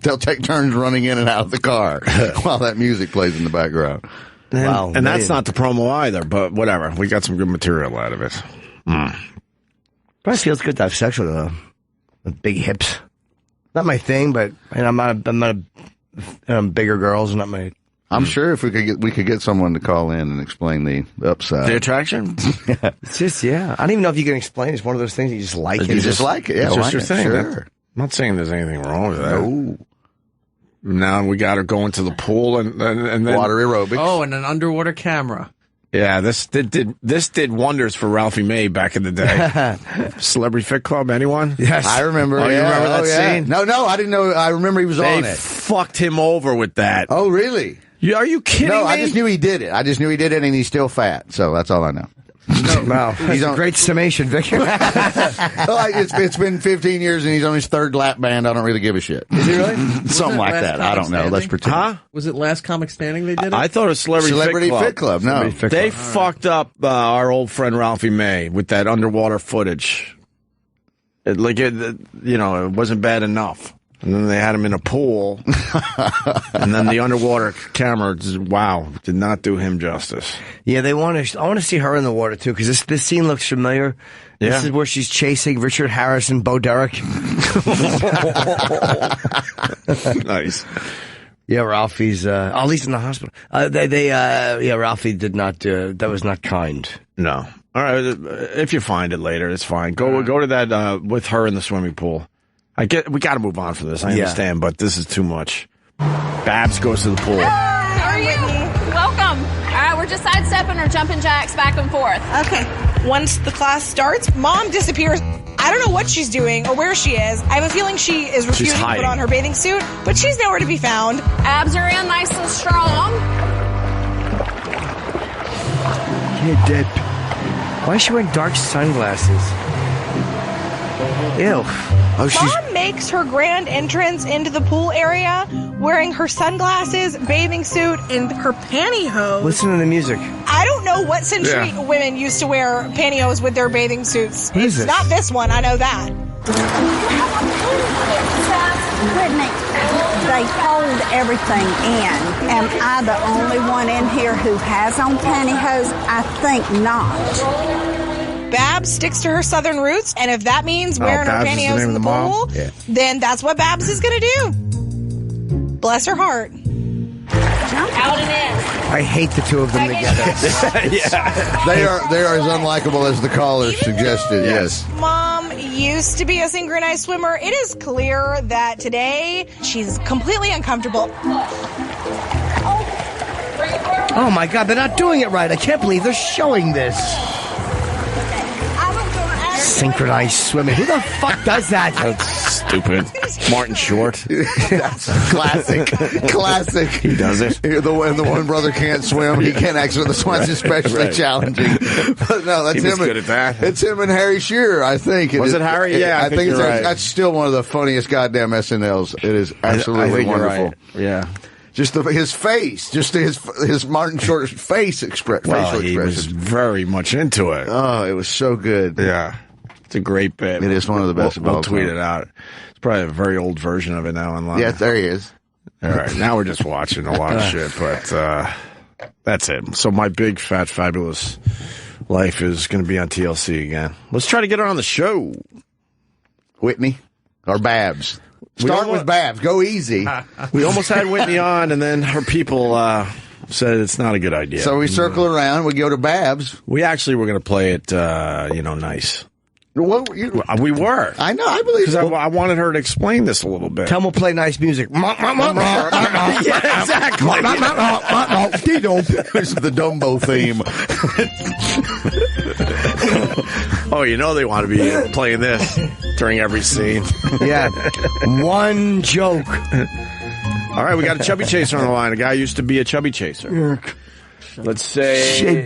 They'll take turns running in and out of the car while that music plays in the background. And that's not the promo either, but whatever. We got some good material out of it. But it feels good to have sex with big hips. Not my thing, but I'm not bigger girls. Not my. I'm sure if we could get someone to call in and explain the upside, the attraction. It's just I don't even know if you can explain. It's one of those things you just like. You just like it. Yeah, it's just your thing. Sure. I'm not saying there's anything wrong with that. No. Now we got her going to the pool and then water aerobics. Oh, and an underwater camera. Yeah, this did wonders for Ralphie May back in the day. Celebrity Fit Club, anyone? Yes. I remember. Oh, you remember that scene? No, I didn't know. I remember he was on it. They fucked him over with that. Oh, really? Are you kidding me? No, I just knew he did it. And he's still fat. So that's all I know. Wow, he's a great summation, Vic. It's been 15 years and he's on his third lap band. I don't really give a shit. Is he really? Something like that. I don't know. Let's pretend. Huh? Was it Last Comic Standing they did it? I thought it was Celebrity Fit Club. No. They fucked up our old friend Ralphie May with that underwater footage. It wasn't bad enough. And then they had him in a pool. And then the underwater camera, did not do him justice. Yeah, I want to see her in the water, too, because this scene looks familiar. Yeah. This is where she's chasing Richard Harris and Bo Derek. Nice. Yeah, Ralphie's, at least in the hospital. Ralphie did not, that was not kind. No. All right, if you find it later, it's fine. Go to that, with her in the swimming pool. We got to move on from this. I understand, but this is too much. Babs goes to the pool. How are you? Welcome. All right, we're just sidestepping or jumping jacks back and forth. Okay. Once the class starts, Mom disappears. I don't know what she's doing or where she is. I have a feeling she is refusing to put on her bathing suit, but she's nowhere to be found. Abs are in nice and strong. Yeah, dead. Why is she wearing dark sunglasses? Ew. Mom makes her grand entrance into the pool area wearing her sunglasses, bathing suit, and her pantyhose. Listen to the music. I don't know what century women used to wear pantyhose with their bathing suits. What is this? Not this one, I know that. Whitney, they hold everything in. Am I the only one in here who has on pantyhose? I think not. Babs sticks to her southern roots, and if that means wearing her pantyhose in the pool, then that's what Babs is going to do. Bless her heart. Out and in. I hate the two of them together. They are as unlikable as the caller suggested. Yes. Mom used to be a synchronized swimmer. It is clear that today she's completely uncomfortable. Oh my God, they're not doing it right. I can't believe they're showing this. Synchronized swimming. Who the fuck does that? That's stupid. Martin Short. That's classic. Classic. He does it. The one brother can't swim. He can't actually. This one's especially challenging. But no, that's he was him. Good at that. It's him and Harry Shearer, I think. Was it Harry? Yeah, I think it's right. That's still one of the funniest goddamn SNLs. It is absolutely wonderful. Right. Yeah. Just his face, just his Martin Short's facial expression. He was very much into it. Oh, it was so good. Yeah. It's a great bit. It is one of the best. We'll tweet it out. It's probably a very old version of it now online. Yeah, there he is. All right, now we're just watching a lot of shit, but that's it. So my big, fat, fabulous life is going to be on TLC again. Let's try to get her on the show. Whitney or Babs? Start with Babs. Go easy. We almost had Whitney on, and then her people said it's not a good idea. So we circle around. We go to Babs. We actually were going to play it, nice. Well, we were. I know. I believe because I wanted her to explain this a little bit. Tell them we'll play nice music. Yeah, exactly. This is the Dumbo theme. Oh, they want to be playing this during every scene. Yeah. One joke. All right, we got a chubby chaser on the line. A guy used to be a chubby chaser. Let's say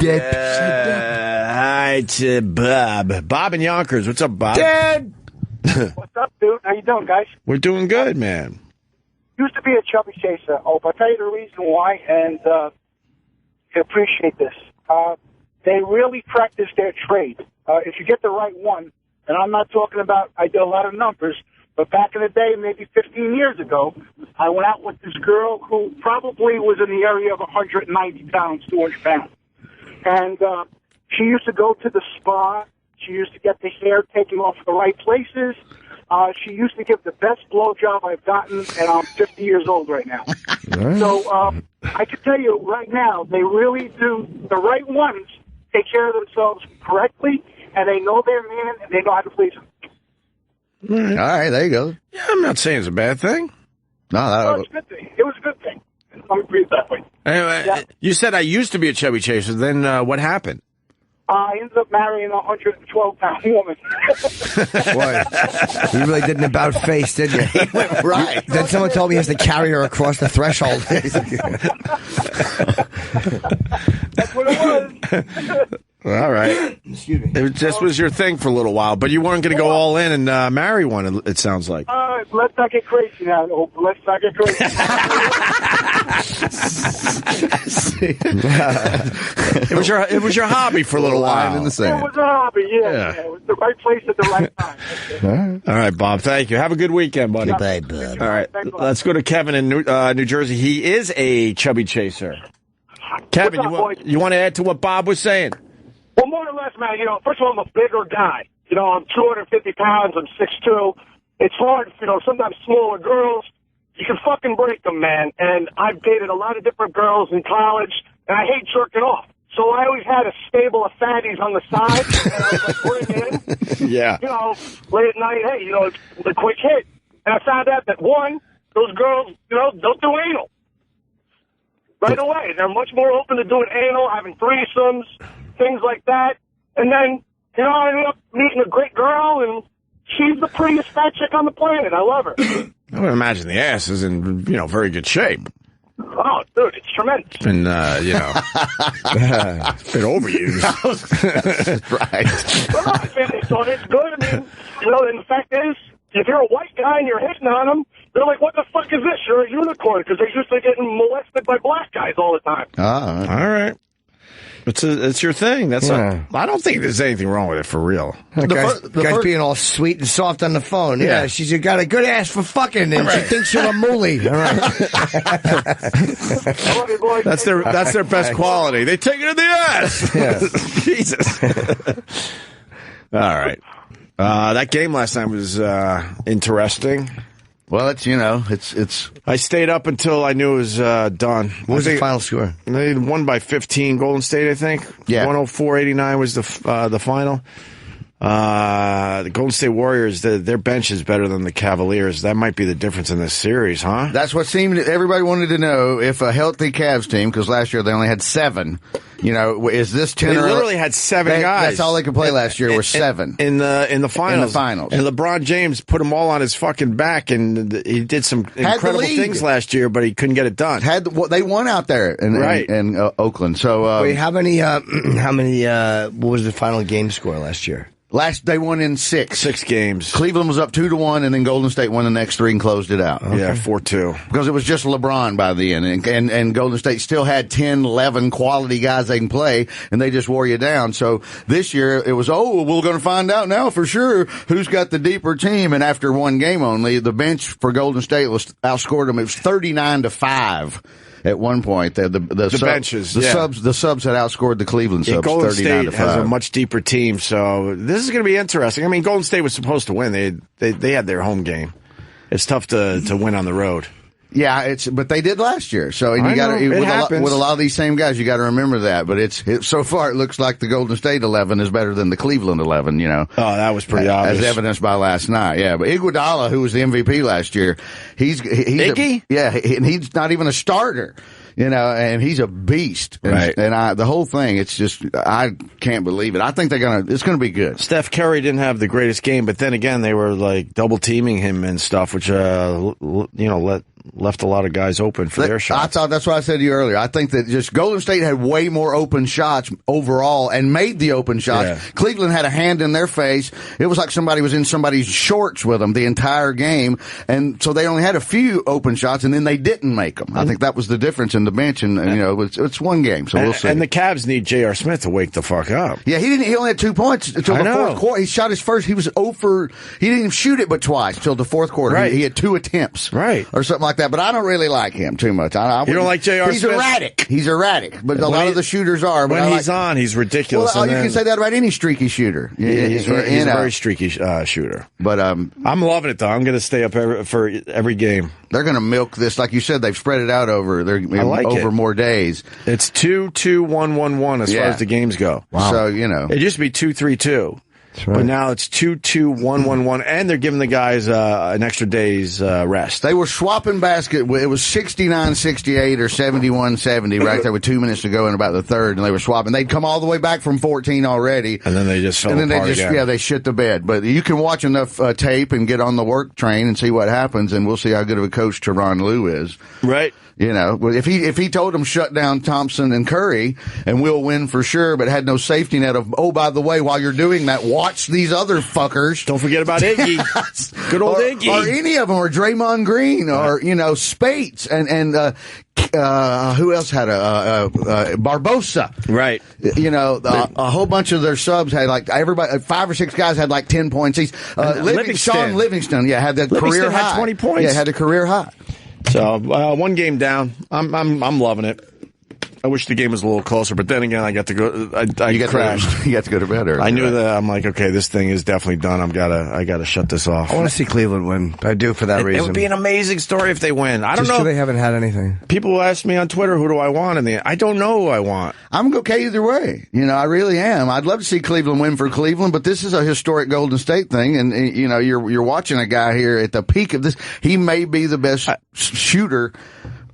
hi to Bob. Bob in Yonkers. What's up, Bob? Dad. What's up, dude? How you doing, guys? We're doing good, man. Used to be a chubby chaser. Oh, but I'll tell you the reason why, and you appreciate this. They really practice their trade. If you get the right one, and I'm not talking about, I did a lot of numbers, but back in the day, maybe 15 years ago, I went out with this girl who probably was in the area of 190 pounds, 200 pounds. And she used to go to the spa. She used to get the hair taken off the right places. She used to give the best blowjob I've gotten, and I'm 50 years old right now. So I can tell you right now, they really do, the right ones take care of themselves correctly, and they know their man, and they know how to please him. All right, there you go. Yeah, I'm not saying it's a bad thing. No, it's a good thing. It was a good thing. Let me breathe that way. Anyway, You said I used to be a chubby chaser. Then what happened? I ended up marrying a 112-pound woman. Boy, you really did an about face, didn't you? Right. Then someone told me he has to carry her across the threshold. That's what it was. All right. Excuse me. It just was your thing for a little while, but you weren't going to go all in and marry one, it sounds like. Let's not get crazy now. Let's not get crazy. It was your hobby for a little while. In the sand. It was a hobby, yeah. It was the right place at the right time. All right, Bob. Thank you. Have a good weekend, buddy. Bye, Bob. All right. Let's go to Kevin in New Jersey. He is a chubby chaser. Kevin, you want to add to what Bob was saying? Well, more or less, man, first of all, I'm a bigger guy. I'm 250 pounds, I'm 6'2". It's hard, sometimes smaller girls, you can fucking break them, man. And I've dated a lot of different girls in college, and I hate jerking off. So I always had a stable of fatties on the side, and I was like, bring it in. Yeah. Late at night, hey, it's a quick hit. And I found out that, one, those girls, don't do anal. Right away. They're much more open to doing anal, having threesomes, things like that. And then, I ended up meeting a great girl, and she's the prettiest fat chick on the planet. I love her. I would imagine the ass is in, very good shape. Oh, dude, it's tremendous. And, it's been overused. Right. Well, so it's good. I mean, and the fact is, if you're a white guy and you're hitting on them, they're like, what the fuck is this? You're a unicorn, because they're usually getting molested by black guys all the time. All right. It's your thing. I don't think there's anything wrong with it for real. The guy's being all sweet and soft on the phone. Yeah, she's got a good ass for fucking, and she thinks you're a moolie. All right. That's their best quality. They take it in the ass. Yeah. Jesus. All right. That game last night was interesting. Well, it's. I stayed up until I knew it was done. What was the final score? They won by 15. Golden State, I think. Yeah. 104-89 was the final. The Golden State Warriors, their bench is better than the Cavaliers. That might be the difference in this series, huh? That's what seemed. Everybody wanted to know if a healthy Cavs team, because last year they only had 7. Is this 10? They literally had 7 guys. That's all they could play last year. Were 7 in the finals. And LeBron James put them all on his fucking back, and he did some incredible things last year, but he couldn't get it done. They won out there in Oakland. So wait, how many? What was the final game score last year? They won in 6. 6 games. Cleveland was up 2-1, and then Golden State won the next 3 and closed it out. Okay. Yeah, 4-2. Because it was just LeBron by the end, and Golden State still had 10, 11 quality guys they can play, and they just wore you down. So this year it was, we're going to find out now for sure who's got the deeper team. And after one game only, the bench for Golden State outscored them. It was 39-5. At one point, the benches, the subs had outscored the Cleveland subs. Golden 39-5. State has a much deeper team, so this is going to be interesting. I mean, Golden State was supposed to win; they had their home game. It's tough to win on the road. Yeah, but they did last year. So and you got with a lot of these same guys, you got to remember that. But so far it looks like the Golden State 11 is better than the Cleveland 11. Oh, that was pretty obvious, as evidenced by last night. Yeah, but Iguodala, who was the MVP last year, he's Iggy. And he's not even a starter. And he's a beast. Right. And the whole thing, it's just, I can't believe it. I think it's gonna be good. Steph Curry didn't have the greatest game, but then again, they were like double teaming him and stuff, which, left a lot of guys open for their shots. That's what I said to you earlier. I think that just Golden State had way more open shots overall and made the open shots. Yeah. Cleveland had a hand in their face. It was like somebody was in somebody's shorts with them the entire game. And so they only had a few open shots and then they didn't make them. I think that was the difference in the bench. And, it's one game. So we'll see. And the Cavs need J.R. Smith to wake the fuck up. Yeah, he only had 2 points until the fourth quarter. He shot his first. He was over. He didn't even shoot it but twice till the fourth quarter. Right. He had 2 attempts. Right. Or something like that. But I don't really like him too much. You don't like J.R. He's Smith? He's erratic. But a lot of the shooters are. But when he's on, he's ridiculous. Well, you can say that about any streaky shooter. He's a very streaky shooter. But I'm loving it, though. I'm going to stay up for every game. They're going to milk this. Like you said, they've spread it out over more days. It's 2-2-1-1-1 as far as the games go. Wow. So, it used to be 2-3-2. right. But now it's 2-2-1-1-1, and they're giving the guys an extra day's rest. They were swapping basket. It was 69-68 or 71-70 right there with 2 minutes to go in about the third, and they were swapping. They'd come all the way back from 14 already. And then they just fell apart again. Yeah, they shit the bed. But you can watch enough tape and get on the work train and see what happens, and we'll see how good of a coach Tyronn Lue is. Right. You know, if he told them shut down Thompson and Curry and we'll win for sure, but had no safety net of, oh, by the way, while you're doing that, watch these other fuckers. Don't forget about Iggy. Good old Iggy. Or any of them, or Draymond Green, or, you know, Spates, and who else had Barbosa? Right. You know, a whole bunch of their subs had like everybody, 5 or 6 guys had like 10 points each. Sean Livingston, had the career high. Had 20 points. Yeah, had a career high. So, 1 game down. I'm loving it. I wish the game was a little closer, but then again, I got to go. I crashed. You got to go to bed early. I knew that. I'm like, okay, this thing is definitely done. I gotta shut this off. I want to see Cleveland win. I do for that reason. It would be an amazing story if they win. I don't know. They haven't had anything. People ask me on Twitter, who do I want? And I don't know who I want. I'm okay either way. You know, I really am. I'd love to see Cleveland win for Cleveland, but this is a historic Golden State thing, and you know, you're watching a guy here at the peak of this. He may be the best shooter.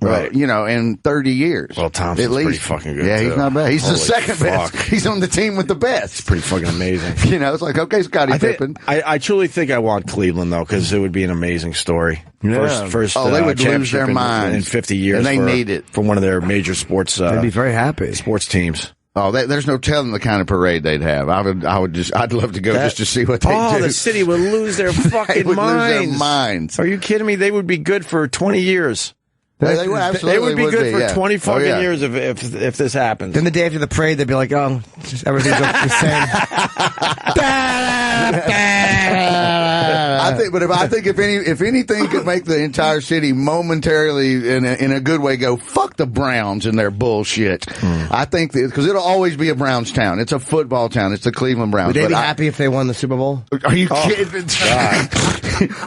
Right. You know, in 30 years. Well, Thompson's at least. Pretty fucking good. Yeah, too. He's not bad. He's Holy the second fuck. best. He's on the team with the best. It's pretty fucking amazing. You know, it's like, okay, Scottie Pippen. I truly think I want Cleveland, though, because it would be an amazing story. Yeah. First they would lose their championship minds in 50 years. And they need it. For one of their major sports. They'd be very happy. Sports teams. Oh, there's no telling the kind of parade they'd have. I'd love to go just to see what they do. Oh, the city would lose their fucking they would minds. lose their minds. Are you kidding me? They would be good for 20 years. They would absolutely be good for yeah. 20 fucking years if this happens. Then the day after the parade, they'd be like, oh, just everything's the same. I think if anything could make the entire city momentarily in a good way go, fuck the Browns and their bullshit. I think because it'll always be a Browns town. It's a football town. It's the Cleveland Browns. Would they be happy if they won the Super Bowl? Are you kidding?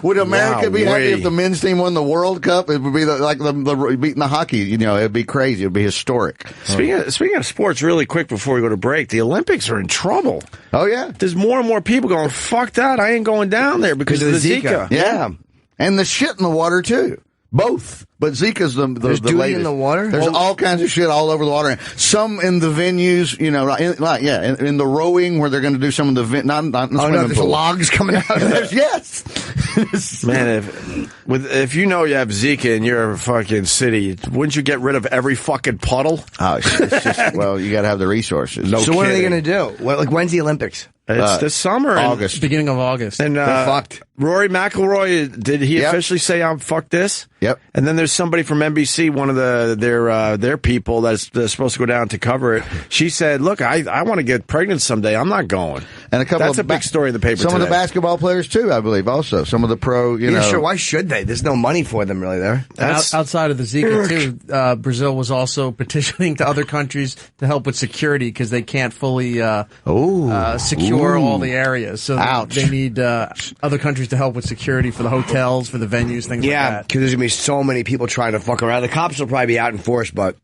Would America be happy if the men's team won the World Cup? It would be like the beating the hockey. You know, it'd be crazy. It'd be historic. Speaking of sports, really quick before we go to break, the Olympics are in trouble. Oh yeah, there's more and more people going, fuck that, I ain't going down there because of the Zika. Yeah, and the shit in the water too. Both. But Zika's the latest. In the water? There's all kinds of shit all over the water. Some in the venues, you know, in the rowing where they're going to do some of the not there's logs coming out. Yes. Man, if you know you have Zika in your fucking city, wouldn't you get rid of every fucking puddle? Oh, it's just, well, you got to have the resources. So what are they going to do? When's the Olympics? It's this summer. August. Beginning of August. And they're fucked. Rory McIlroy, did he officially say, I'm fuck this? Yep. And then there's somebody from NBC, one of their people that's supposed to go down to cover it. She said, look, I want to get pregnant someday. I'm not going. And that's a big story in the paper Some today. of the basketball players, too, I believe, also. Some of the pro, you know. Sure. Why should they? There's no money for them really there. Outside of the Zika, too, Brazil was also petitioning to other countries to help with security because they can't fully secure all the areas. So they need other countries to help with security for the hotels, for the venues, things like that. Yeah, because there's going to be so many people trying to fuck around. The cops will probably be out in force, but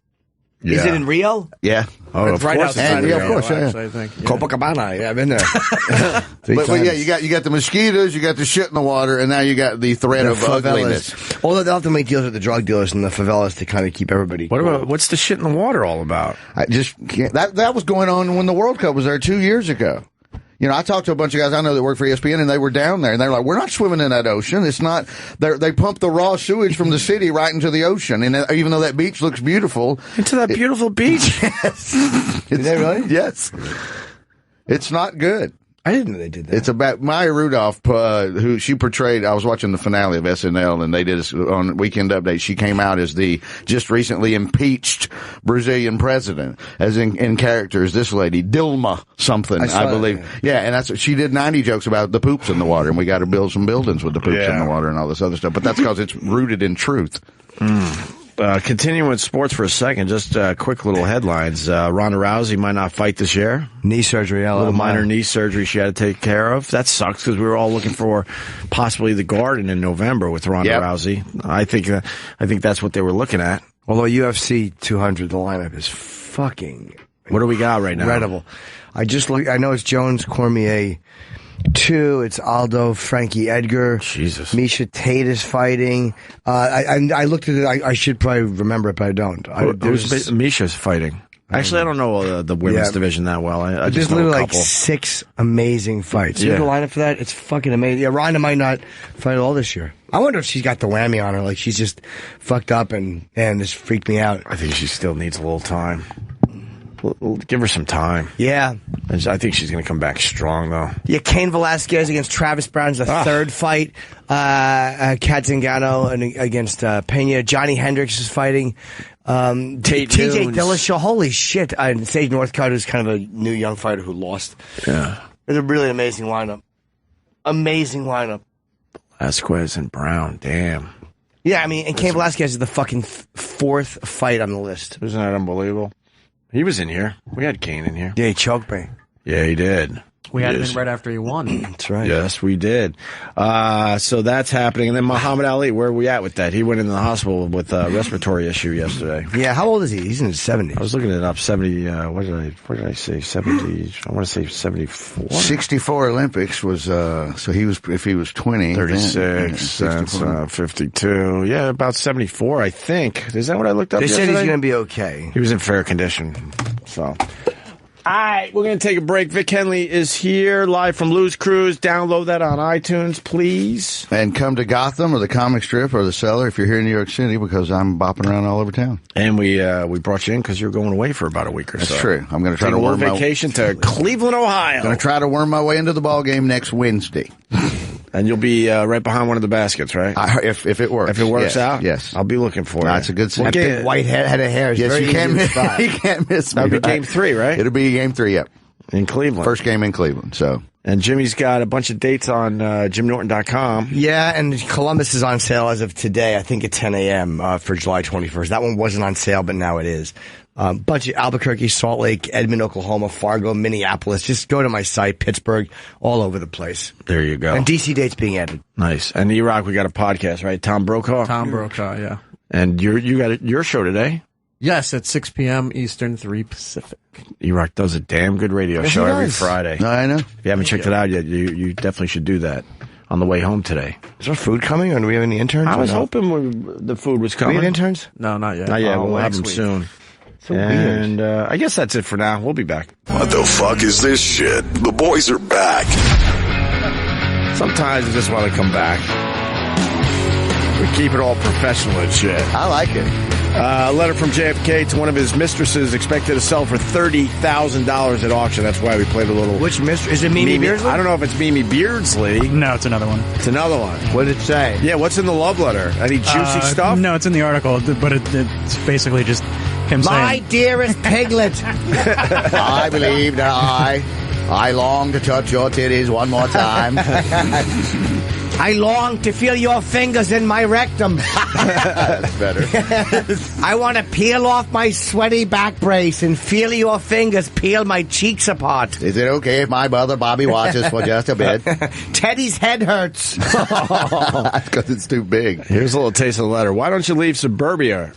is it in Rio? Yeah. Oh, it's right outside of course. Actually, I think. Yeah. Copacabana. Yeah, I've been there. but yeah, you got the mosquitoes, you got the shit in the water, and now you got the threat of ugliness. Although they'll have to make deals with the drug dealers and the favelas to kind of keep everybody. What's the shit in the water all about? I just can't. That was going on when the World Cup was there 2 years ago. You know, I talked to a bunch of guys I know that work for ESPN, and they were down there, and they're like, we're not swimming in that ocean. It's not, they pump the raw sewage from the city right into the ocean. And even though that beach looks beautiful. Into that beautiful beach? Yes. Is that really? Yes. It's not good. I didn't know they did that. It's about Meyer Rudolph, who she portrayed. I was watching the finale of SNL, and they did this on Weekend Update. She came out as the just recently impeached Brazilian president, as in character as this lady, Dilma something, I believe. That. Yeah, and that's what she did 90 jokes about the poops in the water, and we got to build some buildings with the poops in the water and all this other stuff. But that's because it's rooted in truth. Continuing with sports for a second, just quick little headlines. Ronda Rousey might not fight this year. Knee surgery. A little minor knee surgery she had to take care of. That sucks because we were all looking for possibly the Garden in November with Ronda Rousey. I think that's what they were looking at. Although UFC 200, the lineup is fucking What do we got right now? Incredible. I just look. I know it's Jones Cormier 2. It's Aldo Frankie Edgar. Jesus. Misha Tate is fighting. I looked at it. I should probably remember it, but I don't. Misha's fighting. Actually, I don't know the women's division that well. I just know literally a couple. like 6 amazing fights. You have the lineup for that? It's fucking amazing. Yeah, Ronda might not fight at all this year. I wonder if she's got the whammy on her. Like she's just fucked up and this freaked me out. I think she still needs a little time. We'll give her some time. Yeah. I think she's going to come back strong, though. Yeah, Cain Velasquez against Travis Brown's the third fight. Kat Zingano against Pena. Johnny Hendricks is fighting. TJ Dillashaw. Holy shit. And Sage Northcutt is kind of a new young fighter who lost. Yeah. It's a really amazing lineup. Amazing lineup. Velasquez and Brown. Damn. Yeah, I mean, and Cain Velasquez is the fucking 4th fight on the list. Isn't that unbelievable? He was in here. We had Kane in here. Yeah, he choked me. Yeah, he did. We had him right after he won. That's right. Yes, we did. So that's happening. And then Muhammad Ali, where are we at with that? He went into the hospital with a respiratory issue yesterday. Yeah, how old is he? He's in his 70s. I was looking it up. 70, what did I say? 70, I want to say 74. 64 Olympics was, so he was, if he was 20. 36, that's 52. Yeah, about 74, I think. Is that what I looked up yesterday? They said he's going to be okay. He was in fair condition, so... All right, we're going to take a break. Vic Henley is here, live from Lou's Cruise. Download that on iTunes, please. And come to Gotham or the comic strip or the Cellar if you're here in New York City, because I'm bopping around all over town. And we brought you in because you're going away for about a week or so. That's true. I'm going to try to worm my vacation to Cleveland, Ohio. Going to try to worm my way into the ball game next Wednesday. And you'll be right behind one of the baskets, right? If it works. If it works out? Yes. I'll be looking for it. That's a good sign. That big white head of hair is very you can't miss. You can't miss me. That'll be game 3, right? It'll be game 3, yep. In Cleveland. First game in Cleveland, so. And Jimmy's got a bunch of dates on JimNorton.com. Yeah, and Columbus is on sale as of today, I think at 10 a.m. For July 21st. That one wasn't on sale, but now it is. Bunch of Albuquerque, Salt Lake, Edmond, Oklahoma, Fargo, Minneapolis. Just go to my site, Pittsburgh, all over the place. There you go. And DC dates being added. Nice. And E-Rock, we got a podcast, right? Tom Brokaw? Tom Brokaw, yeah. And you got your show today? Yes, at 6 p.m. Eastern, 3 Pacific. E-Rock does a damn good radio show every Friday. No, I know. If you haven't checked it out yet, you definitely should do that on the way home today. Is there food coming, or do we have any interns? I was hoping the food was coming. Do we have interns? No, not yet. Not yet. We'll have them soon. So and weird. I guess that's it for now. We'll be back. What the fuck is this shit? The boys are back. Sometimes I just want to come back. We keep it all professional and shit. I like it. A letter from JFK to one of his mistresses expected to sell for $30,000 at auction. That's why we played a little... Which mistress? Is it Mimi Beardsley? I don't know if it's Mimi Beardsley. No, it's another one. It's another one. What did it say? Yeah, what's in the love letter? Any juicy stuff? No, it's in the article, but it's basically just him saying... My dearest piglet. I believe that I long to touch your titties one more time. I long to feel your fingers in my rectum. That's better. I want to peel off my sweaty back brace and feel your fingers peel my cheeks apart. Is it okay if my brother Bobby watches for just a bit? Teddy's head hurts. That's because it's too big. Here's a little taste of the letter. Why don't you leave suburbia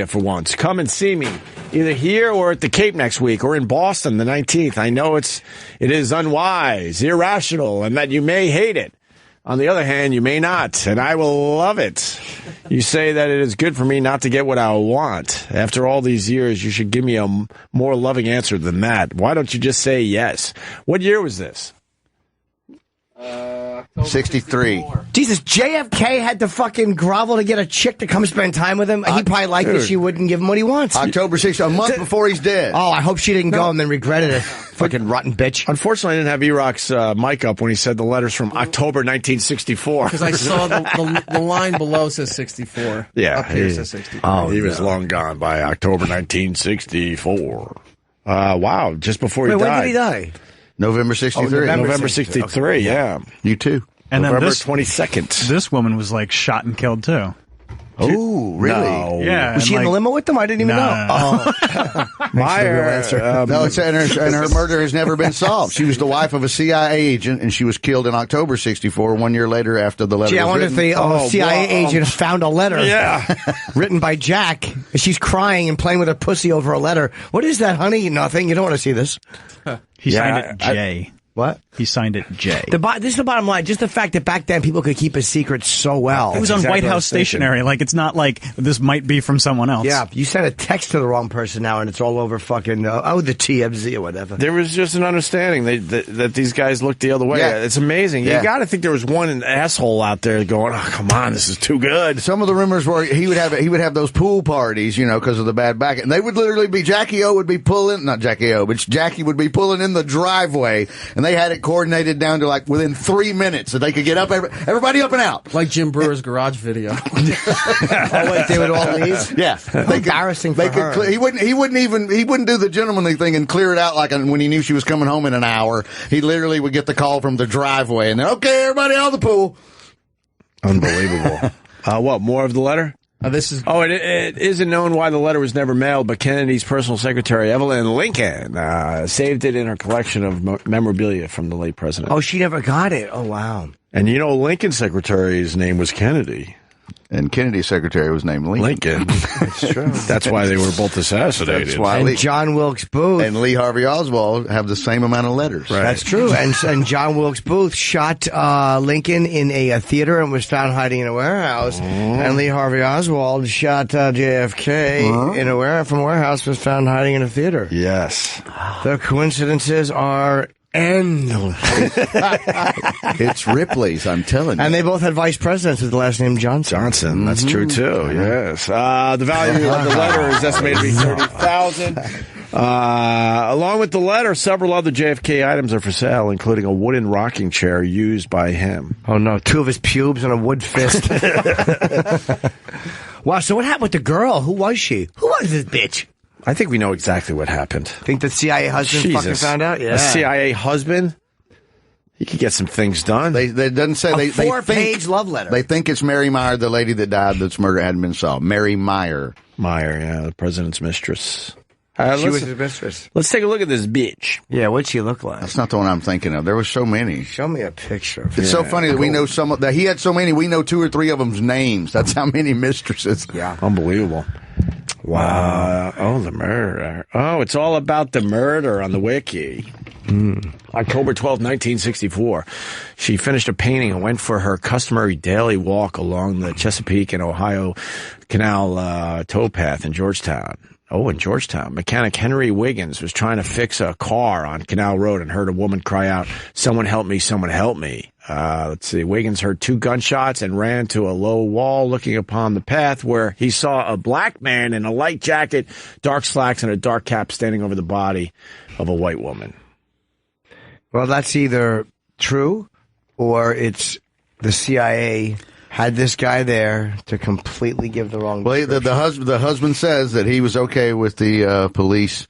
for once? Come and see me, either here or at the Cape next week, or in Boston the 19th. I know it is unwise, irrational, and that you may hate it. On the other hand, you may not, and I will love it. You say that it is good for me not to get what I want. After all these years, you should give me a more loving answer than that. Why don't you just say yes? What year was this? 63. Jesus, JFK had to fucking grovel to get a chick to come spend time with him. He probably liked that she wouldn't give him what he wants. October 6th, a month before he's dead. Oh, I hope she didn't go and then regretted it. Fucking rotten bitch. Unfortunately, I didn't have E-Rock's mic up when he said the letters from October 1964. Because I saw the line below says 64. Yeah. Up here says 64. Oh, he was long gone by October 1964. Wow, just before he died. When did he die? November 63. November 63, okay. Yeah. You too. And November then 22nd. This woman was like shot and killed too. Oh, really? No. Yeah. Was she in the limo with them? I didn't even know. Oh. Meyer. No, it's, and her murder has never been solved. She was the wife of a CIA agent, and she was killed in October '64, 1 year later after the letter Gee, I was wonder written. if the CIA agent found a letter written by Jack. She's crying and playing with her pussy over a letter. What is that, honey? Nothing. You don't want to see this. He signed it J. What? He signed it J. This is the bottom line. Just the fact that back then people could keep a secret so well. It was on White House stationery. Like, it's not like this might be from someone else. Yeah, you sent a text to the wrong person now, and it's all over fucking, the TMZ or whatever. There was just an understanding that these guys looked the other way. Yeah. It's amazing. Yeah. You got to think there was one asshole out there going, "Oh, come on, this is too good." Some of the rumors were he would have those pool parties, because of the bad back, and they would literally be Jackie would be pulling, not Jackie O, but Jackie would be pulling in the driveway, and they had it coordinated down to like within 3 minutes that they could get up, everybody up and out, like Jim Brewer's garage video. Oh wait, they would all leave. Yeah, embarrassing for her. He wouldn't do the gentlemanly thing and clear it out like when he knew she was coming home in an hour. He literally would get the call from the driveway, and then okay, everybody out of the pool. Unbelievable. What more of the letter? This is. Oh, it isn't known why the letter was never mailed, but Kennedy's personal secretary, Evelyn Lincoln, saved it in her collection of memorabilia from the late president. Oh, she never got it. Oh, wow. And Lincoln's secretary's name was Kennedy. And Kennedy's secretary was named Lincoln. That's true. That's why they were both assassinated. That's why and John Wilkes Booth and Lee Harvey Oswald have the same amount of letters. Right. That's true. And John Wilkes Booth shot Lincoln in a theater and was found hiding in a warehouse. And Lee Harvey Oswald shot JFK in a warehouse, was found hiding in a theater. Yes. The coincidences are endless. It's Ripley's, I'm telling you. And they both had vice presidents with the last name Johnson. That's true too. Yes. The value of the letter is estimated to be $30,000. Along with the letter, several other JFK items are for sale, including a wooden rocking chair used by him. Oh no, 2 of his pubes and a wood fist. Wow, so what happened with the girl? Who was she? Who was this bitch? I think we know exactly what happened. Think the CIA husband fucking found out? Yeah. A CIA husband? He could get some things done. They doesn't say a 4-page love letter. They think it's Mary Meyer, the lady that died, that's murder hadn't been solved. Mary Meyer. Meyer, yeah, the president's mistress. She was his mistress. Let's take a look at this bitch. Yeah, what'd she look like? That's not the one I'm thinking of. There were so many. Show me a picture. It's so funny that we know that he had so many. We know 2 or 3 of them's names. That's how many mistresses. Yeah, unbelievable. Wow. The murder. Oh, it's all about the murder on the wiki. October 12, 1964. She finished a painting and went for her customary daily walk along the Chesapeake and Ohio Canal towpath in Georgetown. Oh, in Georgetown. Mechanic Henry Wiggins was trying to fix a car on Canal Road and heard a woman cry out, "Someone help me, someone help me." Let's see. Wiggins heard 2 gunshots and ran to a low wall looking upon the path where he saw a black man in a light jacket, dark slacks, and a dark cap standing over the body of a white woman. Well, that's either true or it's the CIA had this guy there to completely give the wrong description. Well, the husband says that he was okay with the police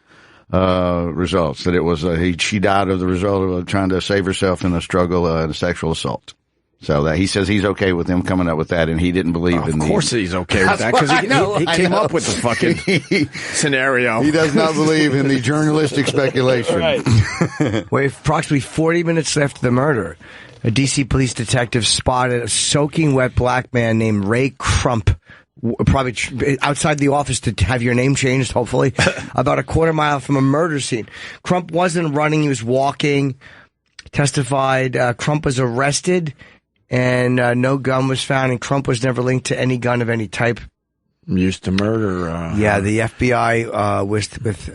results, that it was she died of the result of trying to save herself in a struggle and a sexual assault. So that he says he's okay with them coming up with that, and he didn't believe in the... Of course he's okay with that, because he came up with the fucking scenario. He does not believe in the journalistic speculation. Right. With approximately 40 minutes after the murder, a D.C. police detective spotted a soaking wet black man named Ray Crump, probably outside the office to have your name changed, hopefully, about a quarter mile from a murder scene. Crump wasn't running, he was walking. Testified Crump was arrested, and no gun was found, and Crump was never linked to any gun of any type. Used to murder. Yeah, the FBI was with.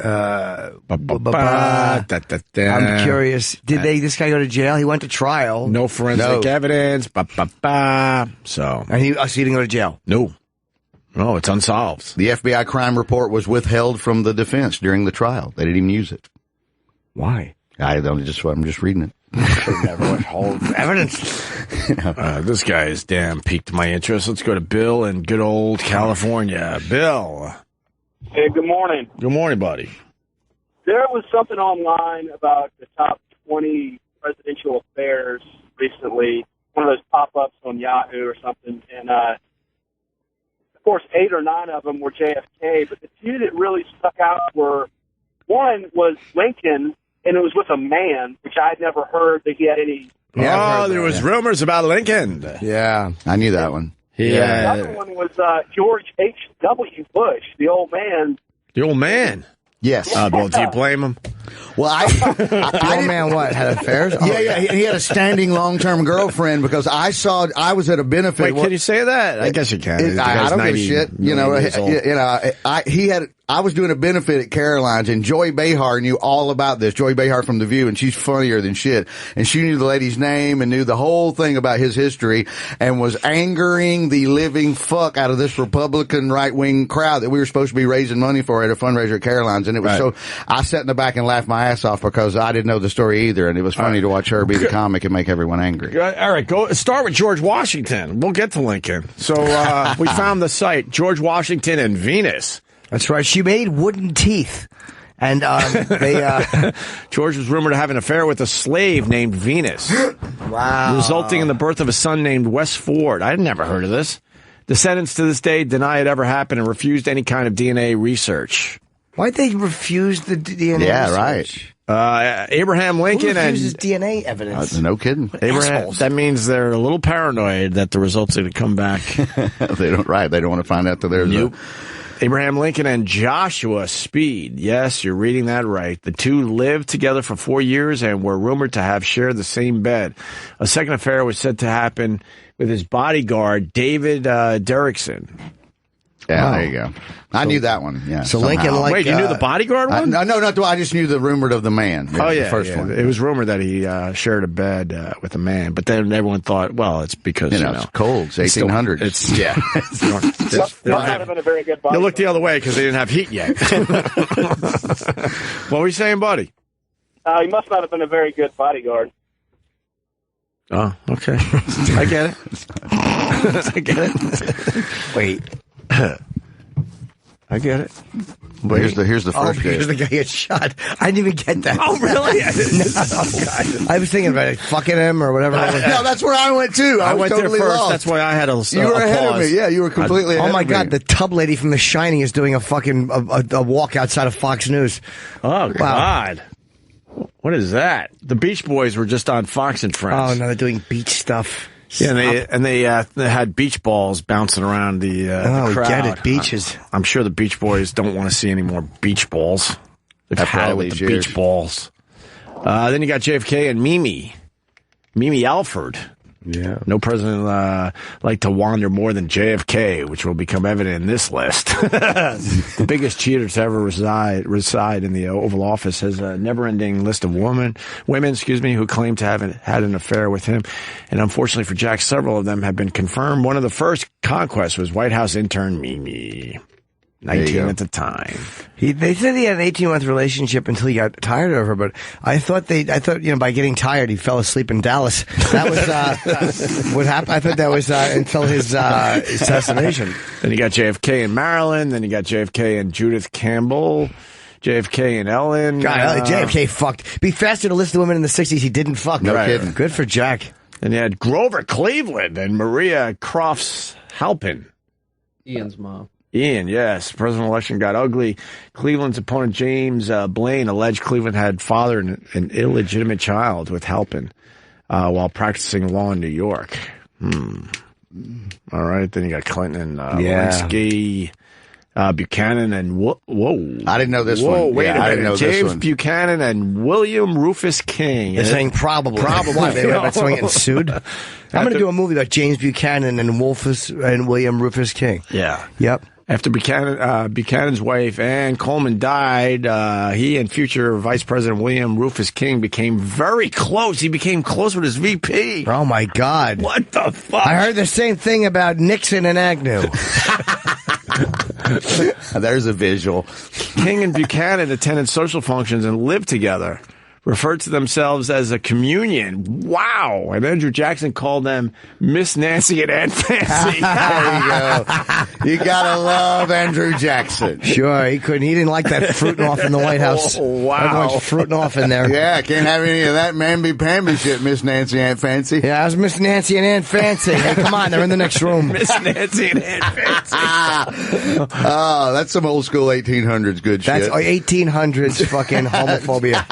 I'm curious. Did this guy go to jail? He went to trial. No forensic evidence. So. And he didn't go to jail? No. No, it's unsolved. The FBI crime report was withheld from the defense during the trial. They didn't even use it. Why? I'm just reading it. Never withhold evidence. This guy has damn piqued my interest. Let's go to Bill in good old California. Bill. Hey, good morning. Good morning, buddy. There was something online about the top 20 presidential affairs recently, one of those pop-ups on Yahoo or something, and course, 8 or 9 of them were JFK, but the two that really stuck out were, one was Lincoln, and it was with a man, which I'd never heard that he had any... Yeah, there was rumors about Lincoln. Yeah, I knew that one. Yeah. The other one was George H.W. Bush, the old man. The old man? Yes. Well, do you blame him? Well, the old man what, had affairs? Yeah, he had a standing long-term girlfriend because I was at a benefit. Wait, can you say that? I guess you can. I don't give a shit. I was doing a benefit at Caroline's, and Joy Behar knew all about this. Joy Behar from The View, and she's funnier than shit. And she knew the lady's name and knew the whole thing about his history and was angering the living fuck out of this Republican right-wing crowd that we were supposed to be raising money for at a fundraiser at Caroline's. And it was so, I sat in the back and laughed my ass off because I didn't know the story either. And it was funny to watch her be the comic and make everyone angry. All right, go start with George Washington. We'll get to Lincoln. So, we found the site, George Washington and Venus. That's right. She made wooden teeth. And George was rumored to have an affair with a slave named Venus. Wow. Resulting in the birth of a son named Wes Ford. I had never heard of this. Descendants to this day deny it ever happened and refused any kind of DNA research. Why'd they refuse the DNA research? Right. Abraham Lincoln Who refuses DNA evidence? No kidding. Abraham, that means they're a little paranoid that the results are going to come back. They don't want to find out that there's Abraham Lincoln and Joshua Speed. Yes, you're reading that right. The two lived together for 4 years and were rumored to have shared the same bed. A second affair was said to happen with his bodyguard, David Derrickson. Yeah, there you go. I knew that one. Yeah. So Lincoln, wait, you knew the bodyguard one? No, I just knew the rumored of the man. The first one. It was rumored that he shared a bed with a man, but then everyone thought, well, it's because it's cold. It's 1800s. Must not have been a very good bodyguard. You look the other way because they didn't have heat yet. What were you saying, buddy? He must not have been a very good bodyguard. Oh, okay. I get it. I get it. Wait. I get it. But here's the first. Here's the guy gets shot. I didn't even get that. Oh, really? I was thinking about it, fucking him or whatever. No, that's where I went too. I was went totally there first. lost. That's why I had a You were ahead of me. Yeah, you were completely ahead of me. Oh my God, the tub lady from The Shining is doing a fucking a walk outside of Fox News. Oh, God. What is that? The Beach Boys were just on Fox and Friends. Oh, no, they're doing beach stuff. Yeah, and they had beach balls bouncing around the crowd. Get it, beaches. I'm sure the Beach Boys don't want to see any more beach balls. They've had it with the beach balls. Then you got JFK and Mimi Alford. Yeah. No president liked to wander more than JFK, which will become evident in this list. The biggest cheater to ever reside in the Oval Office has a never-ending list of women, who claim to have had an affair with him. And unfortunately for Jack, several of them have been confirmed. One of the first conquests was White House intern Mimi. 19 at the time. They said he had an 18-month relationship until he got tired of her, but I thought by getting tired he fell asleep in Dallas. That was what happened. I thought that was until his assassination. Then you got JFK in Maryland. Then you got JFK and Judith Campbell. JFK and Ellen. God, JFK fucked. Be faster to list the women in the 60s he didn't fuck. No kidding. Good for Jack. Then you had Grover Cleveland and Maria Crofts Halpin. Ian's mom. Ian, yes. Presidential election got ugly. Cleveland's opponent, James Blaine, alleged Cleveland had fathered an illegitimate child with Halpin while practicing law in New York. All right. Then you got Clinton and Lewinsky, Buchanan and whoa. I didn't know this one. Wait a minute. I didn't know James this one. Buchanan and William Rufus King. They're saying probably. Why, they were about someone getting sued? I'm going to do a movie about James Buchanan and William Rufus King. Yeah. Yep. After Buchanan's wife, Ann Coleman, died, he and future Vice President William Rufus King became very close. He became close with his VP. Oh, my God. What the fuck? I heard the same thing about Nixon and Agnew. There's a visual. King and Buchanan attended social functions and lived together referred to themselves as a communion. Wow. And Andrew Jackson called them Miss Nancy and Aunt Fancy. There you go. You gotta love Andrew Jackson. Sure, he didn't like that fruiting off in the White House. Oh, wow. Everyone's fruiting off in there. Yeah, can't have any of that mamby-pamby shit, Miss Nancy, Aunt Fancy. Yeah, I was Miss Nancy and Aunt Fancy. Hey, come on, they're in the next room. Miss Nancy and Aunt Fancy. That's some old school 1800s good shit. That's 1800s fucking homophobia.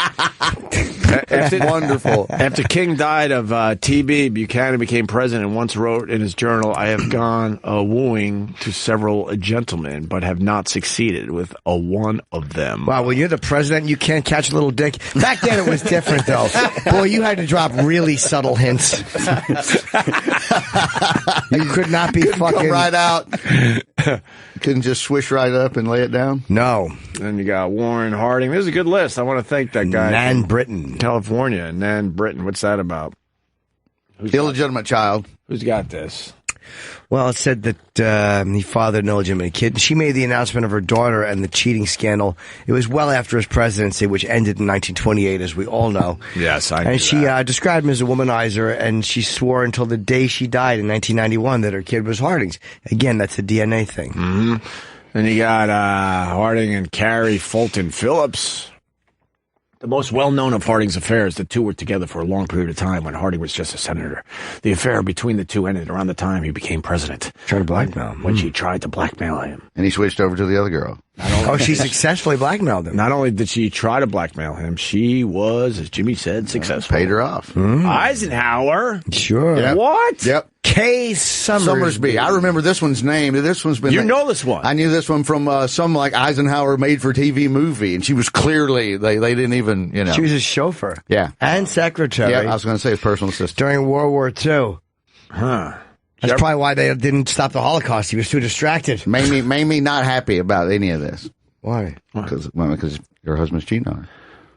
That's wonderful. After King died of TB, Buchanan became president and once wrote in his journal, I have gone wooing to several gentlemen, but have not succeeded with a one of them. Wow, well, you're the president. You can't catch a little dick. Back then it was different, though. Boy, you had to drop really subtle hints. You could not be fucking... Come right out. Couldn't just swish right up and lay it down? No. Then you got Warren Harding. This is a good list. I want to thank that guy. Nan Britton. California. Nan Britton. What's that about? Illegitimate child. Who's got this? Well, it said that he fathered an illegitimate kid. She made the announcement of her daughter and the cheating scandal. It was well after his presidency, which ended in 1928, as we all know. Yes, I know. And she described him as a womanizer, and she swore until the day she died in 1991 that her kid was Harding's. Again, that's a DNA thing. Mm-hmm. Then you got Harding and Carrie Fulton Phillips. The most well-known of Harding's affairs, the two were together for a long period of time when Harding was just a senator. The affair between the two ended around the time he became president. Tried to blackmail him. When she tried to blackmail him. And he switched over to the other girl. Oh, she successfully blackmailed him. Not only did she try to blackmail him, she was, as Jimmy said, successful. Paid her off. Eisenhower. Sure. Yep. What? Yep. K. Summersby. I remember this one's name. This one's been... You know this one. I knew this one from some like Eisenhower made-for-TV movie, and she was clearly... They didn't even, you know... She was his chauffeur. Yeah. And secretary. Yeah, I was going to say his personal assistant. During World War II. Huh. That's probably why they didn't stop the Holocaust. He was too distracted. Made me not happy about any of this. Why? Because your husband's cheating on her.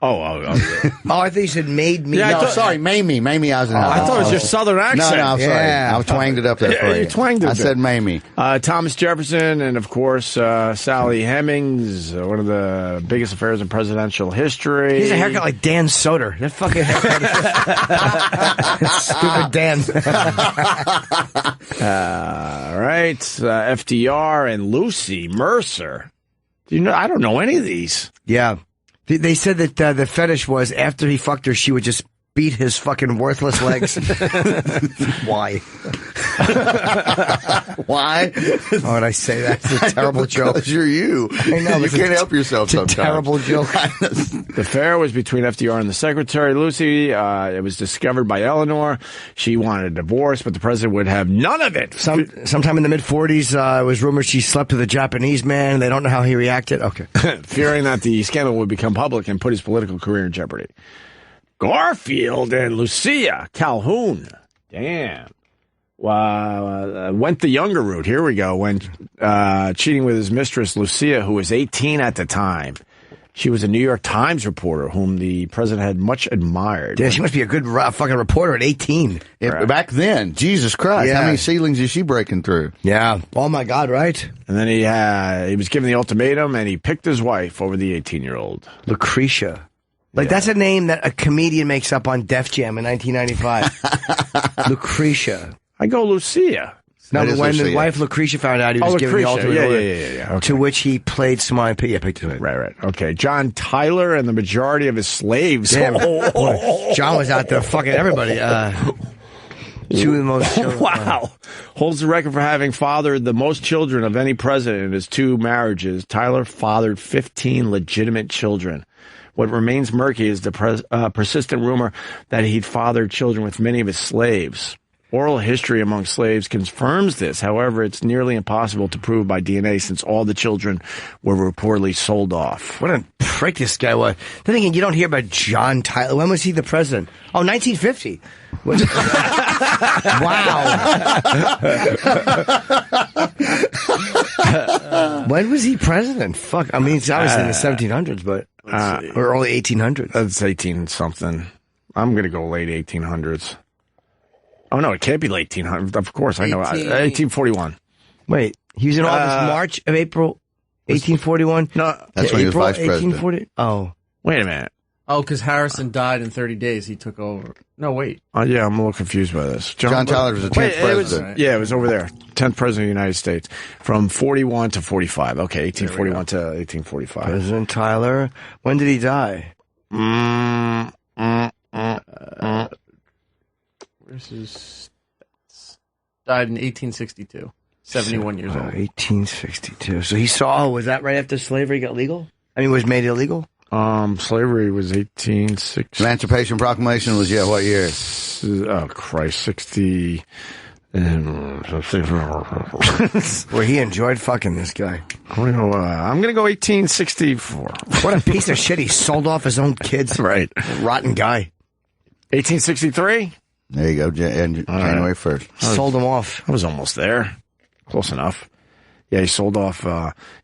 Oh, I thought you said made me. Yeah, no, sorry, Mamie Eisenhower. I thought it was your southern accent. No, I'm sorry. I twanged it up there for you. You twanged it. I said Mamie. Thomas Jefferson and, of course, Sally Hemings, one of the biggest affairs in presidential history. He has a haircut like Dan Soder. That fucking haircut. Stupid Dan. All right. FDR and Lucy Mercer. Do you know? I don't know any of these. Yeah. They said that the fetish was after he fucked her, she would just beat his fucking worthless legs. Why? Why? Why would I say that? It's a terrible joke. Because you're you. I know. You can't help yourself sometimes. It's a terrible joke. The affair was between FDR and the secretary, Lucy. It was discovered by Eleanor. She wanted a divorce, but the president would have none of it. Sometime in the mid-40s, it was rumored she slept with a Japanese man. They don't know how he reacted. Okay. Fearing that the scandal would become public and put his political career in jeopardy. Garfield and Lucia Calhoun. Damn. Went the younger route. Here we go. When cheating with his mistress, Lucia, who was 18 at the time. She was a New York Times reporter whom the president had much admired. Yeah, she must be a good fucking reporter at 18. Right. Back then, Jesus Christ, how many ceilings is she breaking through? Yeah. Oh, my God, right? And then he was given the ultimatum, and he picked his wife over the 18-year-old. Lucretia. That's a name that a comedian makes up on Def Jam in 1995. Lucretia. I go Lucia. No, but when the wife Lucretia found out he was giving the ultimate order, okay. to which he played Smiley Pete. Yeah, picked it. Right. Okay. John Tyler and the majority of his slaves. Damn. Boy, John was out there fucking everybody. Two of the most children. Wow. Holds the record for having fathered the most children of any president in his 2 marriages. Tyler fathered 15 legitimate children. What remains murky is the persistent rumor that he'd fathered children with many of his slaves. Oral history among slaves confirms this. However, it's nearly impossible to prove by DNA since all the children were reportedly sold off. What a prick this guy was. Then again, you don't hear about John Tyler. When was he the president? Oh, 1950. Wow. When was he president? Fuck. I mean, it's obviously in the 1700s, but or early 1800s. That's 18-something. I'm going to go late 1800s. Oh, no, it can't be late 1800s. Of course, I know. 1841. Wait, he was in office March of April 1841? No. That's when he was vice president. Oh. Wait a minute. Oh, because Harrison died in 30 days. He took over. No, wait. Yeah, I'm a little confused by this. John Tyler was the 10th president. It was over there. 10th president of the United States. From 41 to 45. Okay, 1841 to 1845. President Tyler. When did he die? This is died in 1862. 71 years old. 1862. So he saw, was that right after slavery got legal? I mean, was made illegal? Slavery was 1860. Emancipation Proclamation was, what year? Oh, Christ, 60. Where he enjoyed fucking this guy. I'm going to go 1864. What a piece of shit. He sold off his own kids. Right. Rotten guy. 1863? There you go, January 1st. Sold him off. I was almost there. Close enough. Yeah, he sold off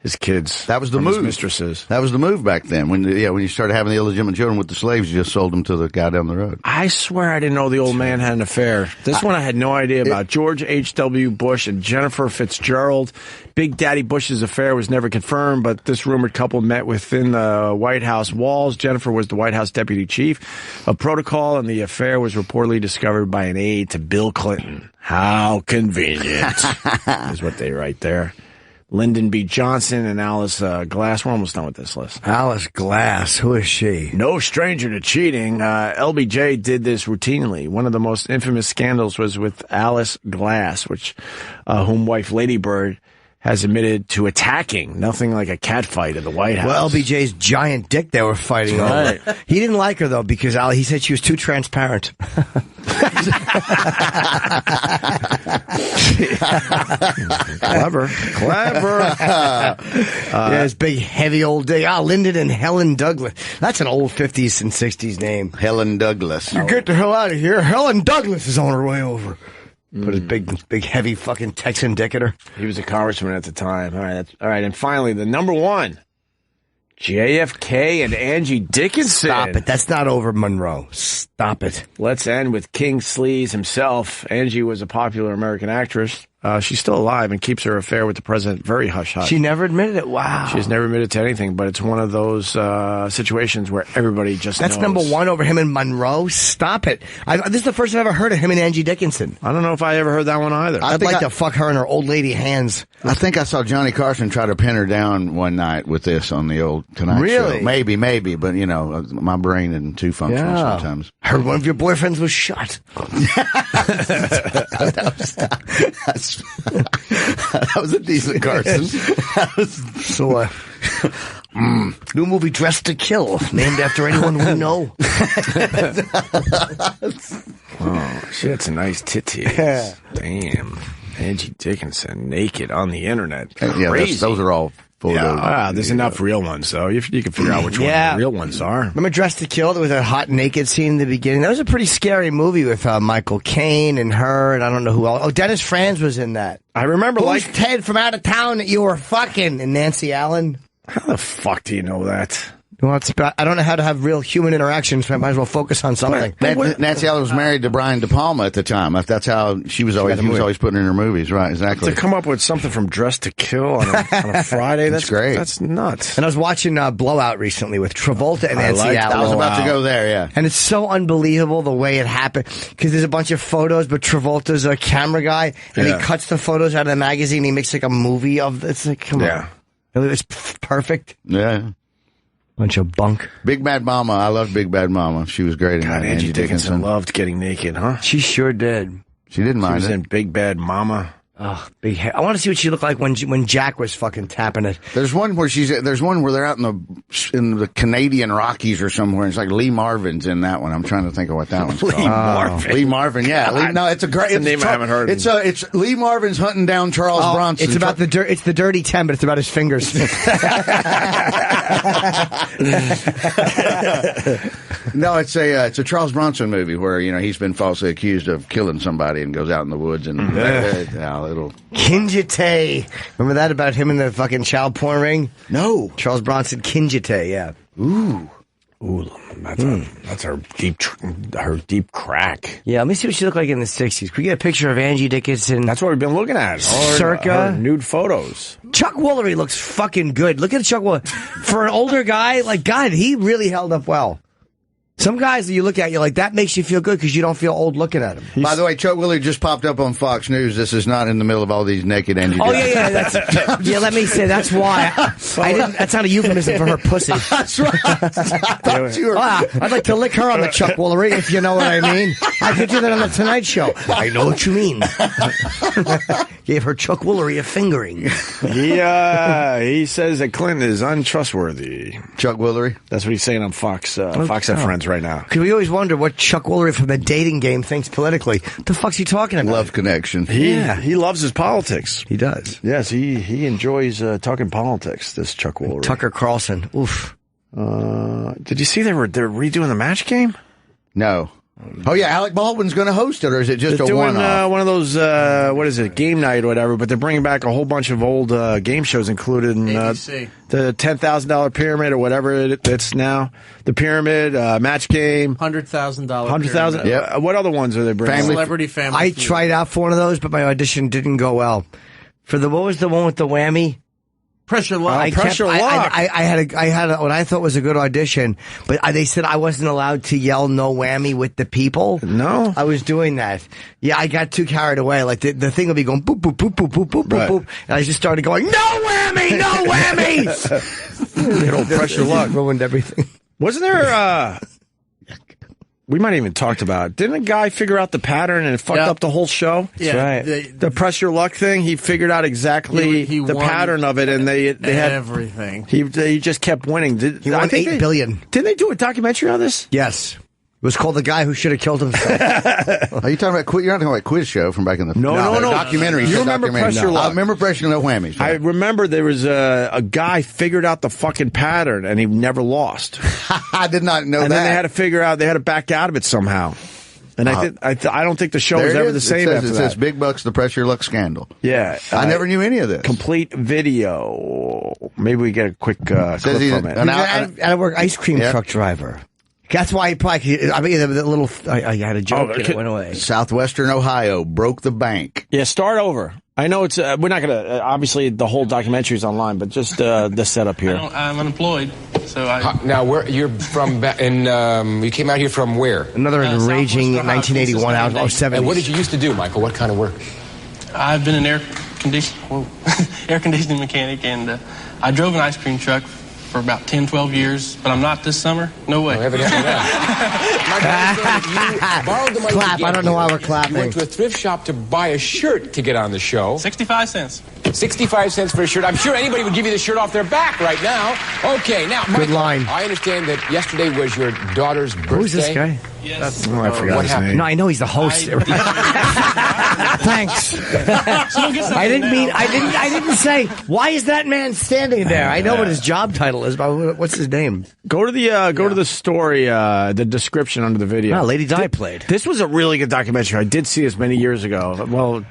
his kids. That was the move. His mistresses. That was the move back then. When you started having the illegitimate children with the slaves, you just sold them to the guy down the road. I swear I didn't know the old man had an affair. This one I had no idea about. George H.W. Bush and Jennifer Fitzgerald. Big Daddy Bush's affair was never confirmed, but this rumored couple met within the White House walls. Jennifer was the White House deputy chief of protocol, and the affair was reportedly discovered by an aide to Bill Clinton. How convenient is what they write there. Lyndon B. Johnson and Alice Glass. We're almost done with this list. Alice Glass. Who is she? No stranger to cheating. LBJ did this routinely. One of the most infamous scandals was with Alice Glass, whom wife Lady Bird has admitted to attacking. Nothing like a cat fight at the White House. Well, LBJ's giant dick they were fighting over. He didn't like her, though, because he said she was too transparent. Clever. His big, heavy old dick. Lyndon and Helen Douglas. That's an old 50s and 60s name. Helen Douglas. You get the hell out of here. Helen Douglas is on her way over. Put his big, heavy fucking Texan dick in her. He was a congressman at the time. All right. And finally, the number one. JFK and Angie Dickinson. Stop it. That's not over Monroe. Stop it. Let's end with King Sleaze himself. Angie was a popular American actress. She's still alive and keeps her affair with the president very hush-hush. She never admitted it? Wow. She's never admitted to anything, but it's one of those situations where everybody just knows. That's number one over him and Monroe? Stop it. This is the first I've ever heard of him and Angie Dickinson. I don't know if I ever heard that one either. I'd like to fuck her in her old lady hands. I think I saw Johnny Carson try to pin her down one night with this on the old Tonight Show. Maybe, but, my brain isn't too functional sometimes. Heard one of your boyfriends was shot. That was a decent Carson. So, new movie Dressed to Kill, named after anyone we know. Oh, she had some nice titties. Damn. Angie Dickinson, naked on the internet. Crazy. Yeah, those are all photos. There's enough real ones, though. You can figure out which one the real ones are. Remember Dressed to Kill? There was a hot naked scene in the beginning. That was a pretty scary movie with Michael Caine and her, and I don't know who else. Oh, Dennis Franz was in that. I remember, Who's Ted from out of town that you were fucking? And Nancy Allen. How the fuck do you know that? Well, I don't know how to have real human interactions, so I might as well focus on something. Nancy Allen was married to Brian De Palma at the time. That's how she was always. He was always putting in her movies, right? Exactly. To come up with something from Dressed to Kill on a Friday, that's great. That's nuts. And I was watching Blowout recently with Travolta and Nancy Allen. I was about to go there, yeah. And it's so unbelievable the way it happened because there's a bunch of photos, but Travolta's a camera guy, and he cuts the photos out of the magazine. He makes like a movie of it. It's like, come on, it's perfect. Yeah. Bunch of bunk. Big Bad Mama. I loved Big Bad Mama. She was great in that. Angie Dickinson loved getting naked, huh? She sure did. She didn't mind it. She was in Big Bad Mama. Oh, big hair. I want to see what she looked like when Jack was fucking tapping it. There's one where they're out in the Canadian Rockies or somewhere. It's like Lee Marvin's in that one. I'm trying to think of what that one's called. Marvin. Lee Marvin, yeah. It's a great name I haven't heard. It's Lee Marvin's hunting down Charles Bronson. It's about it's the Dirty 10, but it's about his fingers. No, it's a Charles Bronson movie where he's been falsely accused of killing somebody and goes out in the woods and little Kinjite. Remember that about him in the fucking child porn ring? No, Charles Bronson Kinjite. Yeah. Ooh, that's her deep crack. Yeah, let me see what she looked like in the 60s. Can we get a picture of Angie Dickinson? That's what we've been looking at. Circa her nude photos. Chuck Woolery looks fucking good. Look at Chuck Woolery. For an older guy, like, God, he really held up well. Some guys that you look at, you're like, that makes you feel good because you don't feel old looking at him. By the way, Chuck Woolery just popped up on Fox News. This is not in the middle of all these naked Angie. Oh, yeah. Yeah, let me say, that's why. That's not a euphemism for her pussy. That's right. I'd like to lick her on the Chuck Woolery, if you know what I mean. I could do that on the Tonight Show. I know what you mean. Gave her Chuck Woolery a fingering. He says that Clinton is untrustworthy. Chuck Woolery? That's what he's saying on Fox and Friends right now. Because we always wonder what Chuck Woolery from the dating game thinks politically. What the fuck's he talking about? Love connection. He loves his politics. He does. Yes, he enjoys talking politics, this Chuck Woolery. Tucker Carlson. Oof. Did you see they're redoing the match game? No. Oh, yeah, Alec Baldwin's going to host it, or is it just they're a one-off? One of those, what is it, game night or whatever, but they're bringing back a whole bunch of old game shows, including the $10,000 Pyramid or whatever it's now. The Pyramid, Match Game. $100,000. $100,000? Yeah. What other ones are they bringing? Celebrity Family. I tried out for one of those, but my audition didn't go well. What was the one with the whammy? Pressure Lock. I had what I thought was a good audition, but they said I wasn't allowed to yell "no whammy" with the people. No, I was doing that. Yeah, I got too carried away. Like the thing would be going boop boop boop boop boop boop boop boop, and I just started going "no whammy, no whammy." Good old Pressure Lock ruined everything. Wasn't there? We might have even talked about it. Didn't a guy figure out the pattern and it fucked up the whole show? That's right. The Pressure Luck thing, he figured out exactly the pattern of it, and they had everything. He just kept winning. He won $8 billion. Didn't they do a documentary on this? Yes. It was called The Guy Who Should Have Killed Himself. Are you talking about you're not talking about Quiz Show from back in the No. documentary? You remember Pressure Luck? I remember Pressure No Whammies. Right? I remember there was a guy figured out the fucking pattern and he never lost. I did not know that. And then they had to figure out, they had to back out of it somehow. And I don't think the show was ever the same after that. It says Big Bucks, the Pressure Luck Scandal. Yeah. I never knew any of this. Complete video. Maybe we get a quick clip from it. Out of work ice cream truck driver. That's why he probably. I mean, the little. I had a joke and it went away. Southwestern Ohio broke the bank. Yeah, start over. I know it's. We're not going to. Obviously, the whole documentary is online, but just the setup here. I'm unemployed, so I. Now, you're from? And you came out here from where? Another enraging 1981 out of 70s. And what did you used to do, Michael? What kind of work? I've been an air conditioning mechanic, and I drove an ice cream truck for about 10, 12 years, but I'm not this summer. No way. Oh, evidently not. You borrowed the money Clap. I don't know why we're clapping. You went to a thrift shop to buy a shirt to get on the show. 65 cents. 65 cents for a shirt. I'm sure anybody would give you the shirt off their back right now. Okay, now, Michael, good line. I understand that yesterday was your daughter's birthday. Who's this guy? Yes. I forgot his name. No, I know he's the host. Thanks. I didn't say, why is that man standing there? I know what his job title is, but what's his name? Go to the story, the description under the video. Oh, Lady Di played. This was a really good documentary. I did see this many years ago. Well,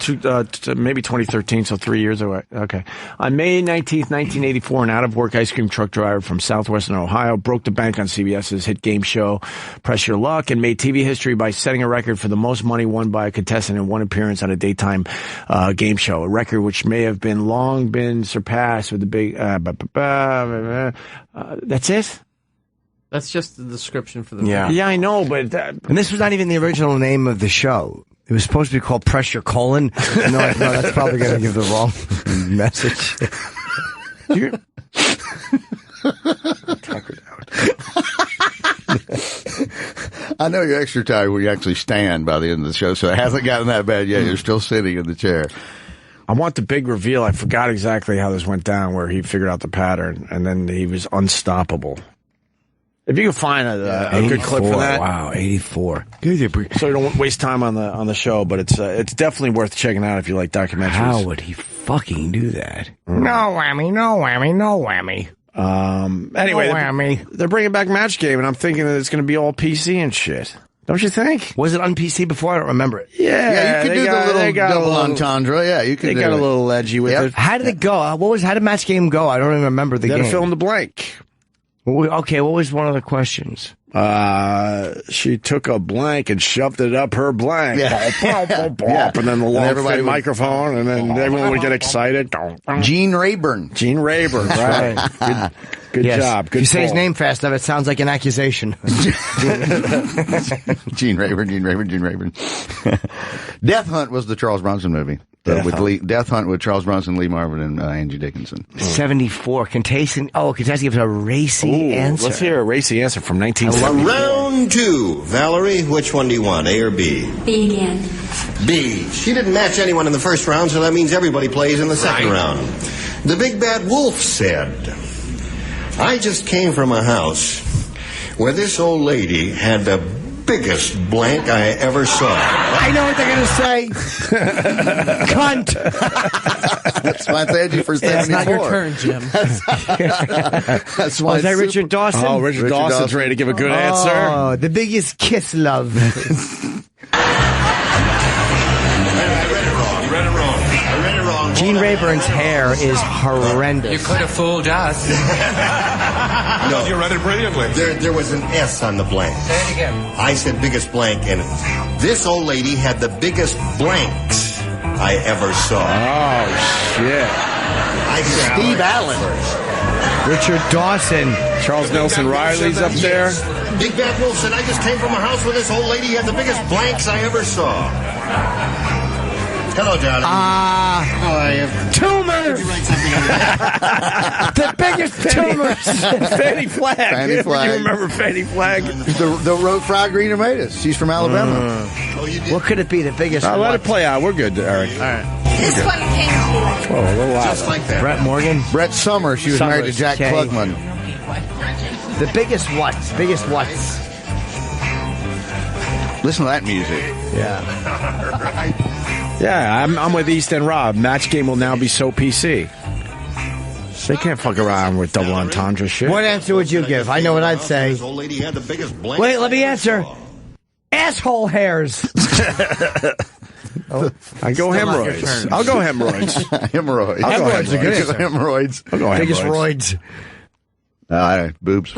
maybe 2013, so 3 years ago. Okay. On May 19th, 1984, an out-of-work ice cream truck driver from southwestern Ohio broke the bank on CBS's hit game show, Pressure Luck, and made TV history by setting a record for the most money won by a contestant in one appearance on a daytime game show, a record which may have long been surpassed with the big... that's it? That's just the description for the movie. Yeah, I know, but... And this was not even the original name of the show. It was supposed to be called Pressure Colon. No, that's probably going to give the wrong message. I know you're extra tired when you actually stand by the end of the show, so it hasn't gotten that bad yet. You're still sitting in the chair. I want the big reveal. I forgot exactly how this went down, where he figured out the pattern, and then he was unstoppable. If you can find a good clip for that. Wow, 84. So you don't waste time on the show, but it's definitely worth checking out if you like documentaries. How would he fucking do that? Mm. No whammy, no whammy, no whammy. Anyway, no whammy. They're bringing back Match Game, and I'm thinking that it's going to be all PC and shit. Don't you think? Was it on PC before? I don't remember it. Yeah, you could do the little double entendre. Yeah, you could. They got a little edgy with it. How did it go? How did Match Game go? I don't even remember the game. Fill in the blank. Okay, what was one of the questions? She took a blank and shoved it up her blank. Yeah. And then the long microphone, and then everyone would get excited. Gene Rayburn. Gene Rayburn, right. Good job. Good you say his name fast enough, it sounds like an accusation. Gene Rayburn. Death Hunt was the Charles Bronson movie. Death Hunt with Charles Bronson, Lee Marvin, and Angie Dickinson. 74. Contestant gives a racy answer. Let's hear a racy answer from 1970. Round 2. Valerie, which one do you want, A or B? B again. B. She didn't match anyone in the first round, so that means everybody plays in the second round. The big bad wolf said, I just came from a house where this old lady had the biggest blank I ever saw. I know what they're going to say. Cunt. That's why I said you for 74. It's not your turn, Jim. That's why is that Richard Dawson? Oh, Richard Dawson's ready to give a good answer. Oh, the biggest kiss love. Gene Rayburn's hair is horrendous. You could have fooled us. No, you read it brilliantly. There was an S on the blank. Say it again. I said biggest blank, and this old lady had the biggest blanks I ever saw. Oh, shit. Steve Allen. Richard Dawson. Charles Nelson Riley's up there. Big Bad Wolf said, I just came from a house where this old lady had the biggest blanks I ever saw. Hello, darling. How are you? Tumors! The biggest tumors! Fanny Flagg. Fanny Flagg. You remember Fanny Flagg? The wrote Fried Green Tomatoes. She's from Alabama. What could it be? The biggest one? Let it play out. We're good, Eric. All right. This one came to me like Whoa, a little louder. Just like that. Brett Morgan? Brett Summers. She was married to Jack Okay. Klugman. The biggest what? Biggest what? Listen to that music. Yeah. Yeah, I'm with East End Rob. Match game will now be so PC. They can't fuck around with double entendre shit. What answer would you give? I know what I'd say. This old lady had the biggest blank. Wait, let me answer. Asshole hairs. I go hemorrhoids. I'll go hemorrhoids. Hemorrhoids. Hemorrhoids are good answer. Hemorrhoids. I'll go Biggest hemorrhoids. roids. Boobs.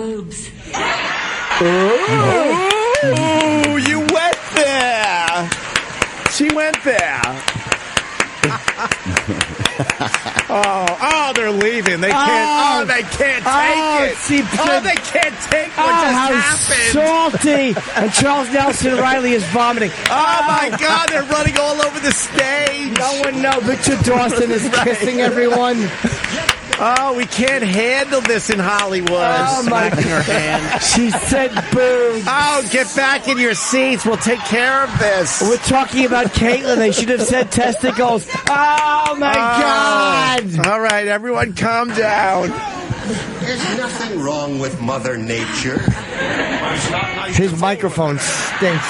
Oh, you went there. She went there. They're leaving. They can't. They can't take it. See, they can't take what just how happened. salty! And Charles Nelson Riley is vomiting. Oh my God! They're running all over the stage. No one knows. Richard Dawson is kissing everyone. Oh, we can't handle this in Hollywood. Oh my God! Her hand. She said boo. Oh, get back in your seats. We'll take care of this. We're talking about Caitlyn. They should have said testicles. Oh my God! All right, everyone, calm down. There's nothing wrong with Mother Nature. His microphone stinks.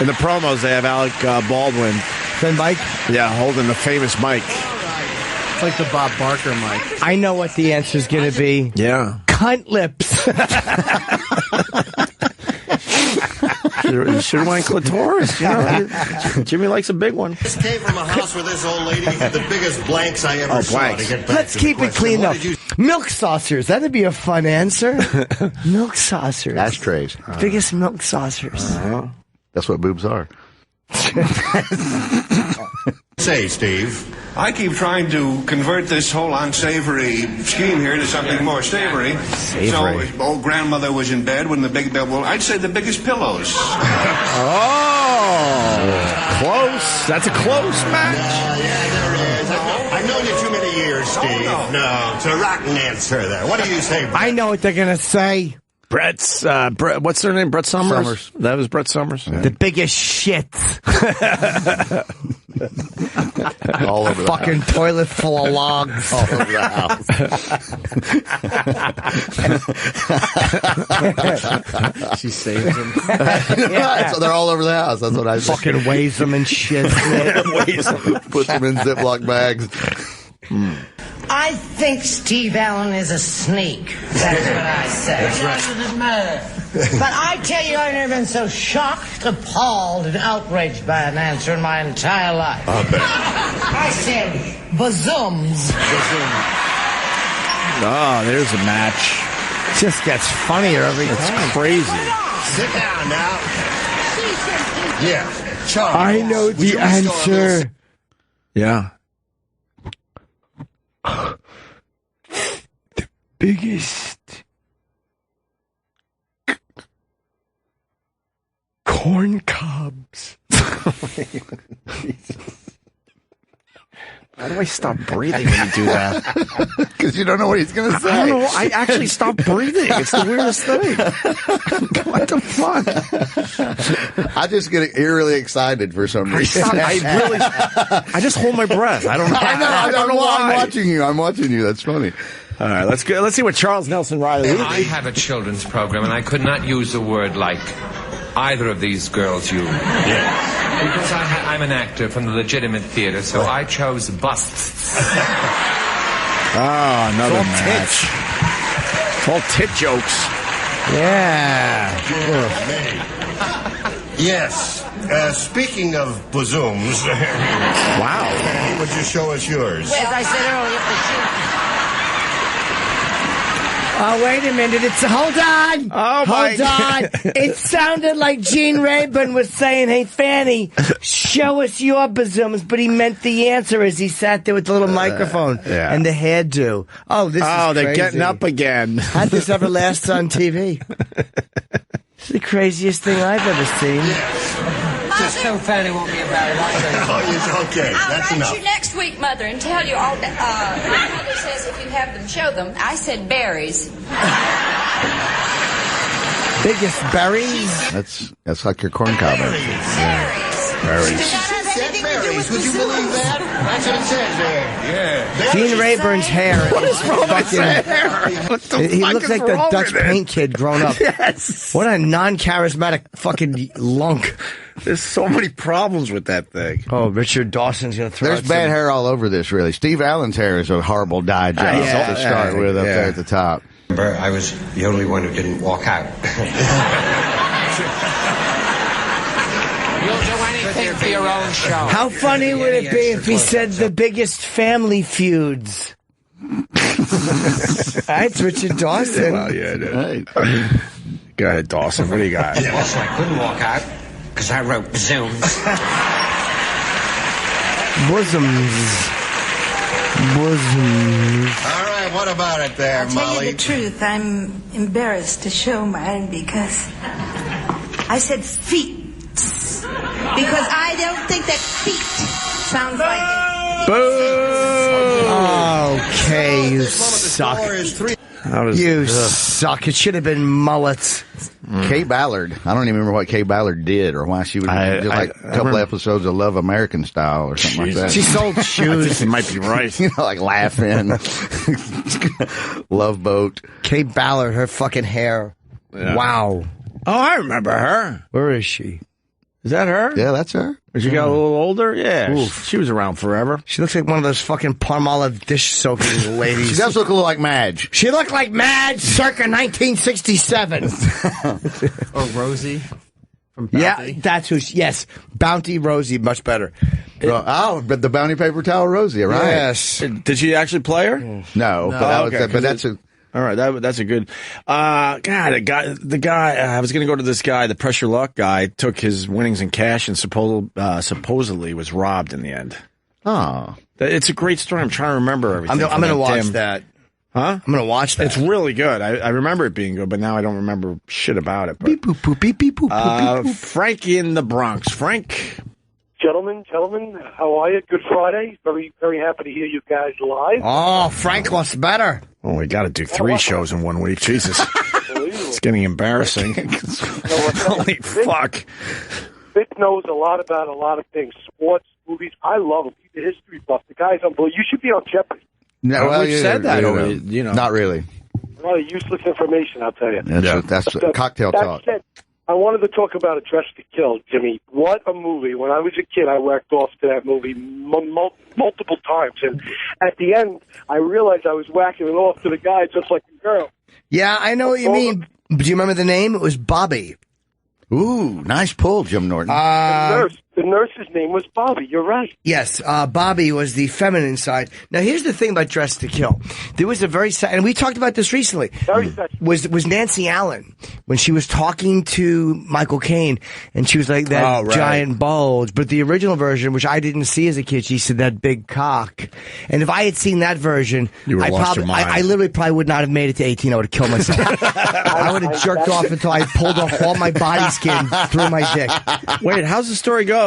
In the promos, they have Alec Baldwin. Then Mike? Yeah, holding the famous mic. It's like the Bob Barker mic. I know what the answer's going to be. Yeah. Cunt lips. Should have went clitoris. You know, Jimmy likes a big one. Just came from a house where this old lady had the biggest blanks I ever saw. Blanks. To get back Let's to keep the it clean, though. question, Milk saucers. That'd be a fun answer. Milk saucers. Ashtrays. Biggest milk saucers. That's what boobs are. Say, Steve. I keep trying to convert this whole unsavory scheme here to something more savory. Savory. So, old grandmother was in bed when the big bed. Well, I'd say the biggest pillows. Oh, close. That's a close match. Yeah, there is. I've known you too many years, Steve. No, it's a rotten answer there. What do you say, Brett? I know what they're going to say. Brett's, what's their name? Brett Summers? That was Brett Summers? Yeah. The biggest shit. All over the fucking house. Toilet full of logs. All over the house. She saves them. Yeah. So they're all over the house. That's what I say. Fucking weighs them and shit. Puts them in Ziploc bags. I think Steve Allen is a sneak. That's what I say. That's right. But I tell you, I've never been so shocked, appalled, and outraged by an answer in my entire life. I bet. I said, bazooms. Oh, there's a match. Just gets funnier every time. It's crazy. Sit down now. Yeah, Charlie. I know the answer. Yeah. The biggest corn cobs. How do I stop breathing when you do that? Because you don't know what he's going to say. I don't know. I actually stopped breathing. It's the weirdest thing. What the fuck? I just get eerily excited for some reason. I just hold my breath. I don't know. I don't know why. I'm watching you. That's funny. All right, let's go. Let's see what Charles Nelson Riley. I have a children's program, and I could not use a word like either of these girls use. Yeah. Because I'm an actor from the legitimate theater, so I chose busts. Oh, another match. It's all tit jokes. Yeah. Yes. Speaking of bazooms. Wow. Would you show us yours? As I said earlier, Oh, wait a minute. Hold on. Oh, Hold on. It sounded like Gene Rayburn was saying, hey, Fanny, show us your bazooms. But he meant the answer as he sat there with the little microphone and the hairdo. Oh, this is crazy. They're getting up again. How'd this ever last on TV? It's the craziest thing I've ever seen. just so Fanny won't be embarrassed. Oh, okay. That's I'll enough. write you next week, Mother, and tell you all that. My mother says if you have them, show them. I said berries. Biggest berries? That's like your corn cob. Berries. Berries. Would you believe that? That's what it says there. Yeah. Gene Rayburn's hair. What is wrong with his hair? What the He fuck looks is like the wrong Dutch with it? paint kid grown up. Yes. What a non-charismatic fucking lunk. There's so many problems with that thing. Oh, Richard Dawson's going to throw There's bad hair all over this, really. Steve Allen's hair is a horrible dye job to start with up there at the top. Remember, I was the only one who didn't walk out. You'll do anything for your own show. How funny would it be if he said the biggest family feuds? That's Richard Dawson. Well, yeah, it is. Go ahead, Dawson. What do you got? Also, I couldn't walk out because I wrote bazooms. Bosoms. All right, what about it there, I'll tell Molly? you the truth. I'm embarrassed to show mine because I said feet. Because I don't think that feet sounds like it. Boo! Okay, you suck. You suck. It should have been mullets. Kay Ballard. I don't even remember what Kay Ballard did or why she was did like a couple episodes of Love American Style or something like that. She sold shoes. I think you might be right. You know, like laughing. Love Boat. Kay Ballard, her fucking hair. Yeah. Wow. Oh, I remember her. Where is she? Is that her? Yeah, that's her. She got a little older? Yeah. She was around forever. She looks like one of those fucking Palmolive dish soaking ladies. She does look a little like Madge. She looked like Madge circa 1967. Or Rosie from Bounty. Yeah, that's who. Yes, Bounty Rosie, much better. But the Bounty Paper Towel Rosie, right? Yes. Did she actually play her? No, but that's a. All right, that's a good. God, the guy. I was going to go to this guy, the Pressure Luck guy, took his winnings in cash and supposedly was robbed in the end. Oh, it's a great story. I'm trying to remember everything. I'm going to watch that. Huh? I'm going to watch that. It's really good. I remember it being good, but now I don't remember shit about it. But, beep boop boop beep beep boop boop beep boop. Frank in the Bronx. Frank. Gentlemen, how are you? Good Friday. Very, very happy to hear you guys live. Oh, Frank wants better. Oh, we got to do 3 shows in 1 week. Jesus. It's getting embarrassing. Holy fuck. Vic knows a lot about a lot of things. Sports, movies. I love him. He's a history buff. The guy's unbelievable. You should be on Jeopardy. No, well, we've said that already. You know. Not really. A lot of useless information, I'll tell you. That's cocktail talk. Said, I wanted to talk about A Dress to Kill, Jimmy. What a movie. When I was a kid, I whacked off to that movie multiple times. And at the end, I realized I was whacking it off to the guy just like a girl. Yeah, I know what you mean. Do you remember the name? It was Bobby. Ooh, nice pull, Jim Norton. the nurse's name was Bobby. You're right. Yes, Bobby was the feminine side. Now, here's the thing about Dress to Kill. There was a very and we talked about this recently. Was Nancy Allen when she was talking to Michael Caine, and she was like that giant bulge. But the original version, which I didn't see as a kid, she said that big cock. And if I had seen that version, I literally probably would not have made it to 18. I would have killed myself. I would have jerked off until I pulled off all my body skin through my dick. Wait, how's the story go?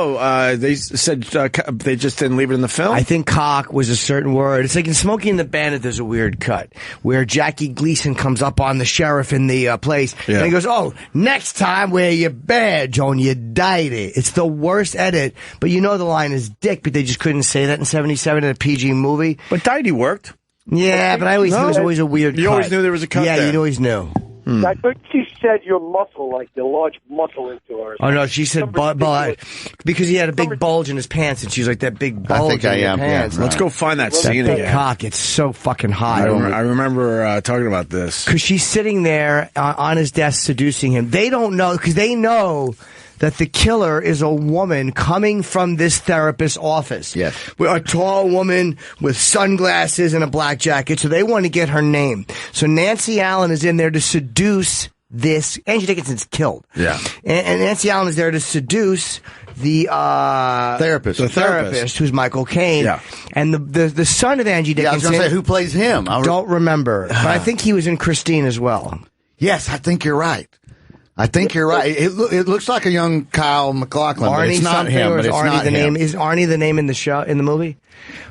They said they just didn't leave it in the film? I think cock was a certain word. It's like in Smokey and the Bandit, there's a weird cut where Jackie Gleason comes up on the sheriff in the place, and he goes, "Oh, next time wear your badge on your diety." It's the worst edit, but you know the line is dick, but they just couldn't say that in 77 in a PG movie. But diety worked. Yeah, but I always knew it was always a weird cut. You always knew there was a cut there. Yeah, you always knew. I think she said your muscle, like the large muscle into her. Oh, no, she said because he had a big bulge in his pants, and she's like, that big bulge in your pants. Let's go find that scene big again. Cock, it's so fucking hot. I remember talking about this. Because she's sitting there on his desk seducing him. They don't know, because they know that the killer is a woman coming from this therapist's office. Yes. A tall woman with sunglasses and a black jacket, so they want to get her name. So Nancy Allen is in there to seduce this. Angie Dickinson's killed. Yeah. And Nancy Allen is there to seduce the therapist. The therapist, who's Michael Caine. Yeah. And the son of Angie Dickinson. I was going to say, who plays him? Don't remember. But I think he was in Christine as well. Yes, I think you're right. You're right. It looks like a young Kyle MacLachlan, but it's not him. But it's not him. Is Arnie the name in the movie?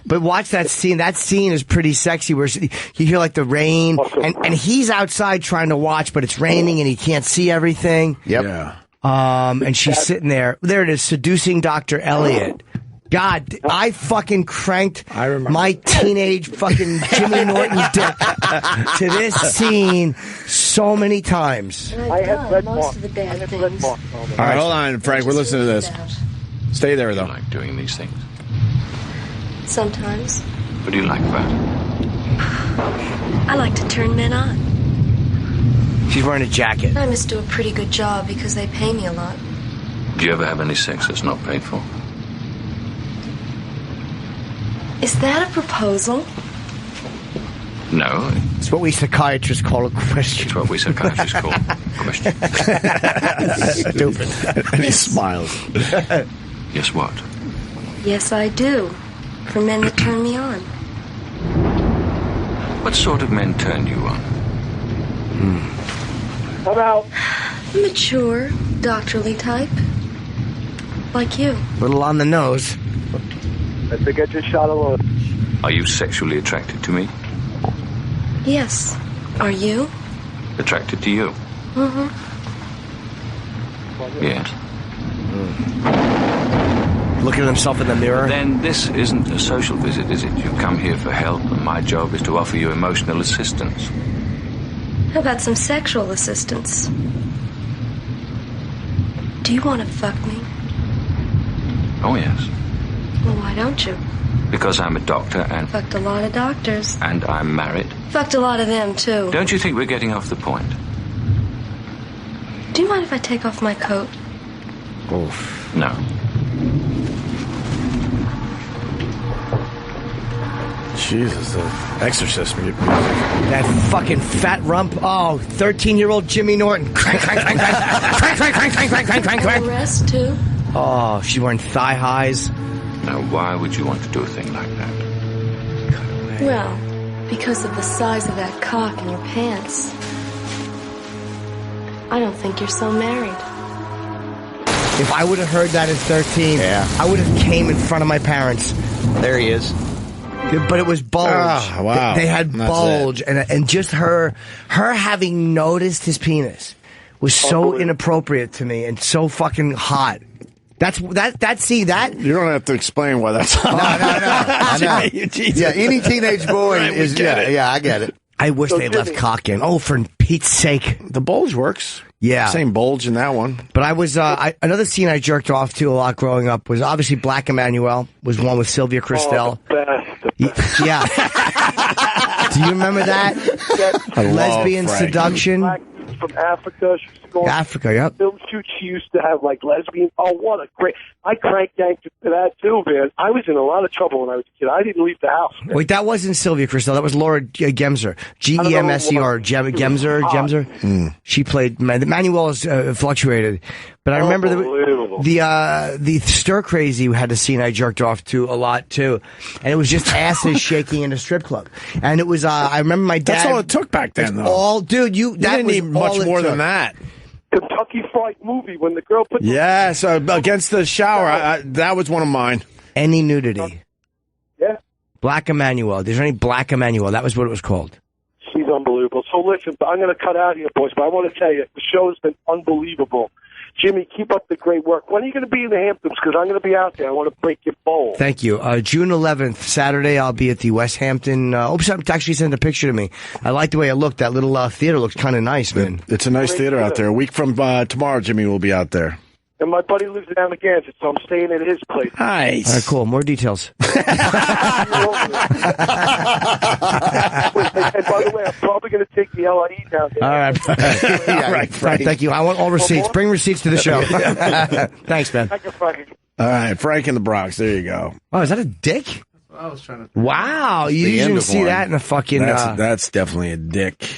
But watch that scene. That scene is pretty sexy, where you hear like the rain, and he's outside trying to watch, but it's raining and he can't see everything. Yep. Yeah. And she's sitting there. There it is, seducing Dr. Elliot. God, I fucking cranked my teenage fucking Jimmy Norton dick to this scene so many times. I had red marks. All right, hold on, Frank. We're listening to this. Stay there, though. Do you like doing these things? Sometimes. What do you like about it? I like to turn men on. She's wearing a jacket. I must do a pretty good job because they pay me a lot. Do you ever have any sex that's not paid for? Is that a proposal? No. It's what we psychiatrists call a question. It's what we psychiatrists call a question. Stupid. And he smiles. Yes, what? Yes, I do. For men that turn me on. What sort of men turn you on? How about Mature, doctorly type. Like you. Little on the nose. I think I just shot a load. Are you sexually attracted to me? Yes. Are you? Attracted to you? Mm-hmm. Yes. Looking at himself in the mirror. Then this isn't a social visit, is it? You come here for help, and my job is to offer you emotional assistance. How about some sexual assistance? Do you want to fuck me? Oh, yes. Well, why don't you? Because I'm a doctor and... Fucked a lot of doctors. And I'm married. Fucked a lot of them, too. Don't you think we're getting off the point? Do you mind if I take off my coat? Oof. No. Jesus, the Exorcist music. That fucking fat rump. Oh, 13-year-old Jimmy Norton. Crank, crank, crank, crank, crank, crank, crank, crank, crank, crank, crank. The rest, too? Oh, she's wearing thigh highs. Now, why would you want to do a thing like that? Well, because of the size of that cock in your pants. I don't think you're so married. If I would have heard that at 13, I would have came in front of my parents. There he is. But it was bulge. Oh, wow. They had bulge, and just her having noticed his penis was so inappropriate to me and so fucking hot. See that? You don't have to explain why that's hot. No. I know. Yeah, any teenage boy is. Yeah, I get it. I wish they left cock in. Oh, for Pete's sake. The bulge works. Yeah. Same bulge in that one. But I was, another scene I jerked off to a lot growing up was obviously Black Emmanuel, was one with Sylvia Christel. Oh, the best. Yeah. Do you remember that? Lesbian seduction? Black from Africa. She used going. Africa, yep. Film shoots she used to have, like, lesbian. Oh, what a great... I crank yanked to that, too, man. I was in a lot of trouble when I was a kid. I didn't leave the house. Man. Wait, that wasn't Sylvia Christel. That was Laura Gemser. Gemser. Gemser. She played... Manuel has fluctuated. But I remember the Stir Crazy had a scene I jerked off to a lot, too. And it was just asses shaking in a strip club. And it was... I remember my dad... That's all it took back then, though. Dude, you didn't need much more than that. Kentucky Fried Movie, when the girl put... Yes, against the shower. That was one of mine. Any nudity. Yeah. Black Emmanuel. There's any Black Emmanuel. That was what it was called. She's unbelievable. So listen, I'm going to cut out here, boys, but I want to tell you, the show has been unbelievable. Jimmy, keep up the great work. When are you going to be in the Hamptons? Because I'm going to be out there. I want to break your bowl. Thank you. June 11th, Saturday, I'll be at the West Hampton. Someone actually sent a picture to me. I like the way it looked. That little theater looks kind of nice, man. It's a nice theater out there. A week from tomorrow, Jimmy will be out there. And my buddy lives in Alligator, so I'm staying at his place. Nice. All right, cool. More details. And by the way, I'm probably going to take the LIE down there. All right. All right, Frank. Thank you. I want all receipts. Bring receipts to the show. Thanks, man. Thank you, Frank. All right, Frank in the Bronx. There you go. Oh, is that a dick? I was trying to... Wow. You didn't see that in a fucking... That's definitely a dick.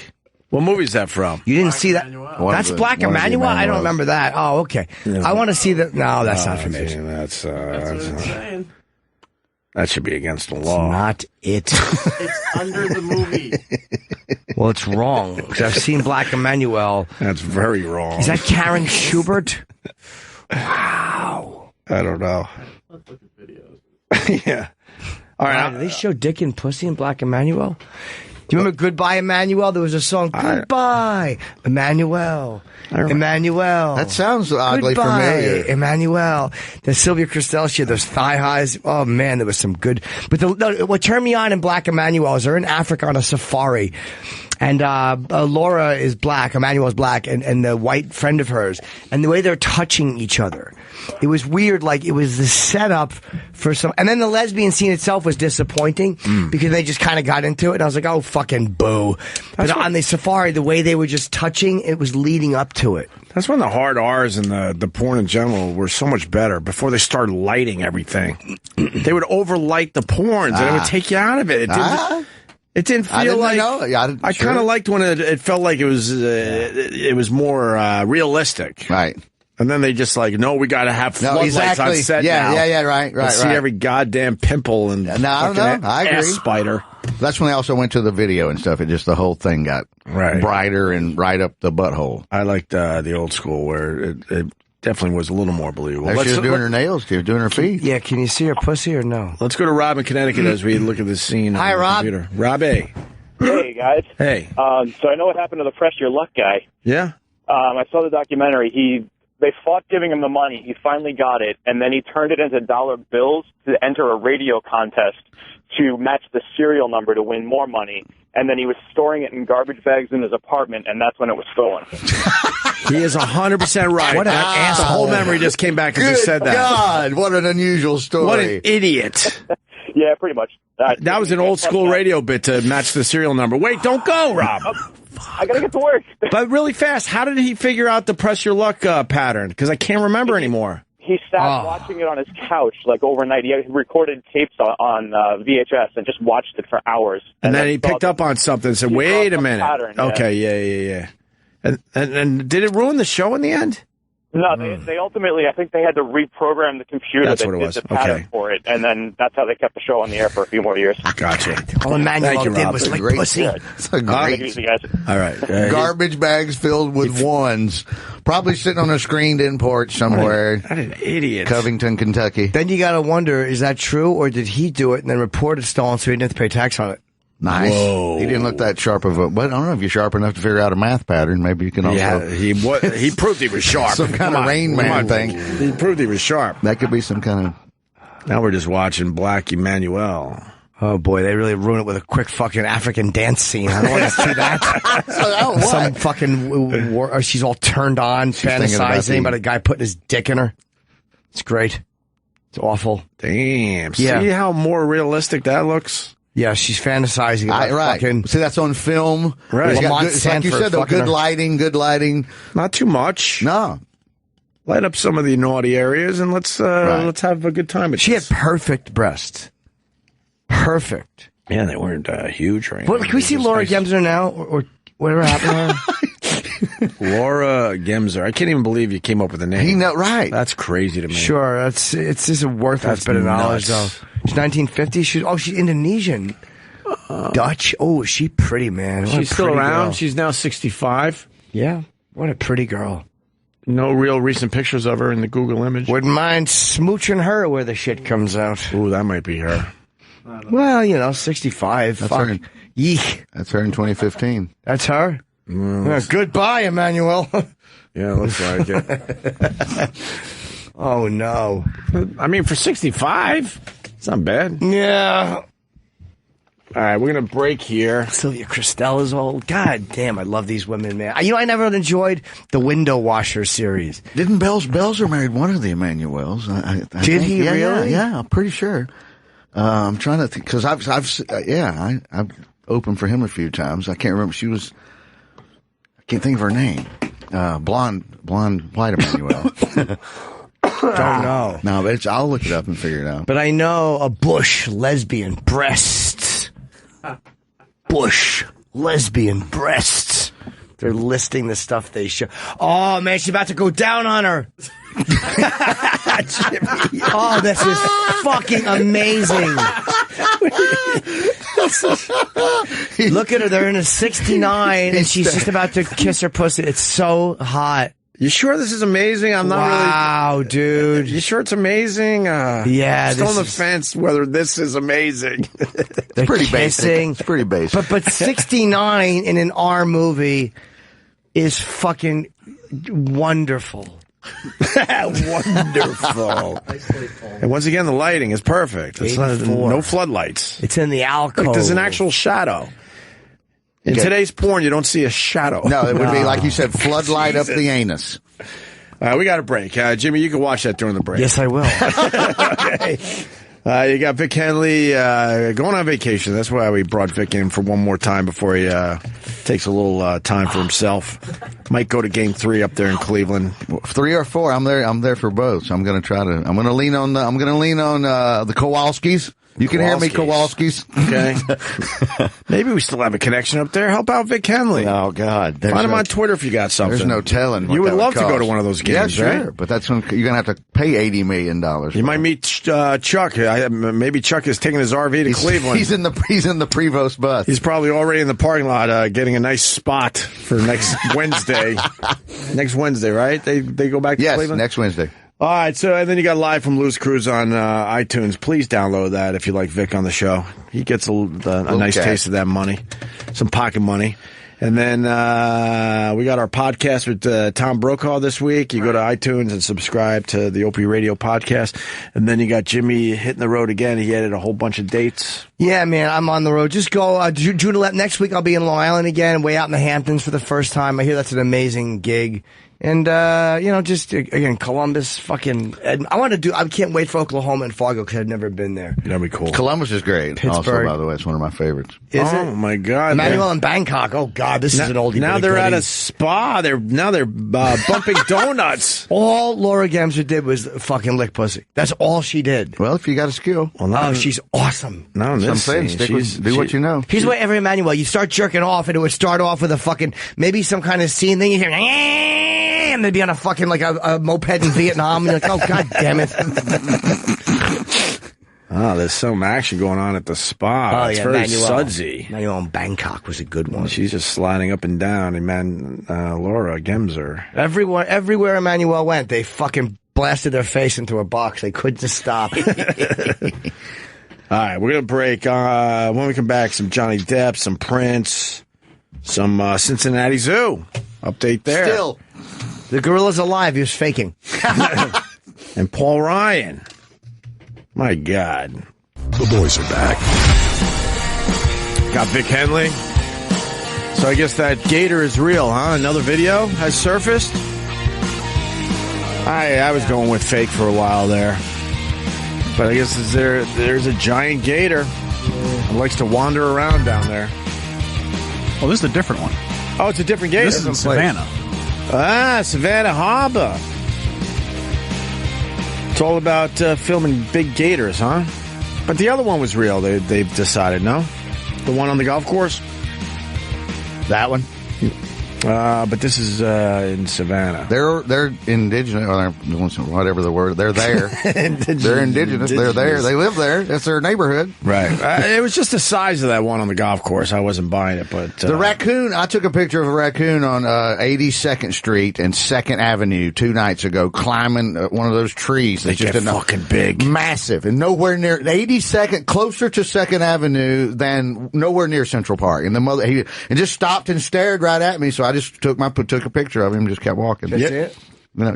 What movie is that from? You didn't see that? That's Black Emmanuel? I don't remember that. Oh, okay. Yeah. I want to see that. No, that's not for me. That's insane. That should be against the law. It's not it. It's under the movie. Well, it's wrong, because I've seen Black Emmanuel. That's very wrong. Is that Karen Schubert? Wow. I don't know. Let's look at videos. Yeah. All right. Wow, did they show dick and pussy in Black Emmanuel? Do you remember Goodbye, Emmanuel? There was a song, Goodbye, Emmanuel. Emmanuel. That sounds oddly familiar. Emmanuel. The Sylvia Christel, she had those thigh highs. Oh, man, there was some good. But what turned me on in Black Emmanuel is they're in Africa on a safari. And Laura is black, Emmanuel is black, and the white friend of hers. And the way they're touching each other. It was weird, like it was the setup for some... And then the lesbian scene itself was disappointing because they just kind of got into it. And I was like, oh, fucking boo. But on the safari, the way they were just touching, it was leading up to it. That's when the hard R's and the porn in general were so much better before they started lighting everything. They would overlight the porns and it would take you out of it. It didn't feel like... I kind of liked when it felt like it was more realistic. Right. And then they just like, no, we got to have floodlights on set now. Yeah, right. See every goddamn pimple and I agree. Spider. That's when they also went to the video and stuff. It just, the whole thing got brighter and right up the butthole. I liked the old school where it definitely was a little more believable. She was doing her nails, she was doing her feet. Yeah, can you see her pussy or no? Let's go to Rob in Connecticut as we look at this scene. Hi, Rob. Robbie. Hey, guys. Hey. So I know what happened to the Press Your Luck guy. Yeah? I saw the documentary. They fought giving him the money. He finally got it, and then he turned it into dollar bills to enter a radio contest to match the serial number to win more money. And then he was storing it in garbage bags in his apartment, and that's when it was stolen. He is 100% right. What an asshole. The whole memory just came back and just said that. God, what an unusual story. What an idiot. Yeah, pretty much. That was an old school radio bit to match the serial number. Wait, don't go, Rob. I gotta get to work. But really fast, how did he figure out the Press Your Luck pattern? Because I can't remember anymore. He sat watching it on his couch like overnight. He recorded tapes on VHS and just watched it for hours. And then he picked up on something and said, wait a minute. Pattern, okay, yeah. And did it ruin the show in the end? No, they ultimately, I think they had to reprogram the computer That's that what it did was. the pattern for it, and then that's how they kept the show on the air for a few more years. Gotcha. All Emmanuel did was like pussy. It's a great. Easy, guys. All right. Garbage bags filled with ones. Probably sitting on a screened-in porch somewhere. What an idiot. Covington, Kentucky. Then you got to wonder, is that true, or did he do it and then report it stolen so he didn't have to pay tax on it? Nice. Whoa. He didn't look that sharp of a... But I don't know if you're sharp enough to figure out a math pattern. Maybe you can also... Yeah, he proved he was sharp. Some kind of Rain Man thing. He proved he was sharp. That could be some kind of... Now we're just watching Black Emmanuel. Oh, boy, they really ruined it with a quick fucking African dance scene. I don't want to see that. Some fucking... she's all turned on, fantasizing about a guy putting his dick in her. It's great. It's awful. Damn. Yeah. See how more realistic that looks? Yeah, she's fantasizing about fucking... See, that's on film. Right. It's like you said, though, good lighting. Not too much. No. Light up some of the naughty areas, and let's have a good time. She had perfect breasts. Perfect. Yeah, they weren't huge right now. Can we see Laura Gemser now, or whatever happened to her? Laura Gemser. I can't even believe you came up with a name. Right. That's crazy to me. Sure, it's just a worthless bit of knowledge, though. She's 1950. She's Indonesian. Dutch. Oh, is she pretty, man? She's still around. Girl. She's now 65. Yeah. What a pretty girl. No real recent pictures of her in the Google image. Wouldn't mind smooching her where the shit comes out. Ooh, that might be her. Well, 65. That's Fuck. her. Yeek. That's her in 2015. That's her? Goodbye, Emmanuel. Yeah, looks like it. Oh, no. I mean, for 65, it's not bad. Yeah. All right, we're going to break here. Sylvia Christel is old. God damn, I love these women, man. I never enjoyed the Window Washer series. Didn't Belzer married one of the Emmanuels? I Did think. he really? Yeah, I'm pretty sure. I'm trying to think, because I've opened for him a few times. I can't remember. I can't think of her name. Blonde, white Emmanuel. Don't know. No, but I'll look it up and figure it out. But I know a Bush lesbian breasts. Bush lesbian breasts. They're listing the stuff they show. Oh, man, she's about to go down on her. Oh, this is fucking amazing. Look at her. They're in a 69, and she's just about to kiss her pussy. It's so hot. You sure this is amazing? I'm not really... Wow, dude. You sure it's amazing? Yeah. Still on the fence whether this is amazing. They're pretty kissing. Basic. It's pretty basic. But 69 in an R movie is fucking wonderful. Wonderful. And once again, the lighting is perfect. It's no floodlights. It's in the alcove. Look, there's an actual shadow. In today's porn, you don't see a shadow. No, it would be, like you said, floodlight up the anus. We got a break. Jimmy, you can watch that during the break. Yes, I will. Okay. You got Vic Henley going on vacation. That's why we brought Vic in for one more time before he takes a little time for himself. Might go to Game 3 up there in Cleveland. 3 or 4. I'm there for both. So I'm going to lean on the Kowalskis. You can hear me, Kowalskis. Okay. Maybe we still have a connection up there. Help out Vic Henley. Oh, God. Find him on Twitter if you got something. There's no telling what you would that love would to go cost. to one of those games, yeah, sure. right? But that's when you're going to have to pay $80 million. You might meet Chuck. Maybe Chuck is taking his RV to Cleveland. He's in the Prevost bus. He's probably already in the parking lot getting a nice spot for next Wednesday. Next Wednesday, right? They go back to Cleveland? Yes, next Wednesday. All right, and then you got Live from Lou's Cruise on iTunes. Please download that if you like Vic on the show. He gets a nice taste of that money, some pocket money. And then we got our podcast with Tom Brokaw this week. You go to iTunes and subscribe to the Opie Radio podcast. And then you got Jimmy hitting the road again. He added a whole bunch of dates. Yeah, man, I'm on the road. Just go June 11th. Next week I'll be in Long Island again, way out in the Hamptons for the first time. I hear that's an amazing gig. And, just, again, Columbus, fucking, I can't wait for Oklahoma and Fargo because I've never been there. That'd be cool. Columbus is great. Pittsburgh. Also, by the way, it's one of my favorites. Is it? Oh, my God. Emmanuel and Bangkok. Oh, God, this is an oldie. Now they're at a spa. They're bumping donuts. All Laura Gemser did was fucking lick pussy. That's all she did. Well, if you got a skill. Well, she's awesome. No, I'm saying, do what you know. Here's what every Emmanuel, you start jerking off and it would start off with a fucking, maybe some kind of scene, then you hear, and they'd be on a fucking, like a moped in Vietnam, and you're like, oh, God damn it. Oh, there's some action going on at the spa. It's very sudsy. Emmanuel in Bangkok was a good one. She's just sliding up and down. And Laura Gemser. Everywhere Emmanuel went, they fucking blasted their face into a box. They couldn't stop. All right, we're going to break. When we come back, some Johnny Depp, some Prince, some Cincinnati Zoo. Update there. Still. The gorilla's alive. He was faking. And Paul Ryan. My God. The boys are back. Got Vic Henley. So I guess that gator is real, huh? Another video has surfaced. I was going with fake for a while there. But I guess there's a giant gator. He likes to wander around down there. Well, this is a different one. Oh, it's a different gator. This is in Savannah. Savannah Harbor. It's all about filming big gators, huh? But the other one was real. They've decided, no? The one on the golf course? That one? But this is in Savannah. They're indigenous, or whatever the word. They're there. They're indigenous. They're there. They live there. That's their neighborhood. Right. It was just the size of that one on the golf course. I wasn't buying it, but the raccoon. I took a picture of a raccoon on 82nd Street and 2nd Avenue 2 nights ago, climbing one of those trees. They get fucking big, massive, and nowhere near 82nd, closer to 2nd Avenue than nowhere near Central Park. And he just stopped and stared right at me. So I just took a picture of him and just kept walking. That's it?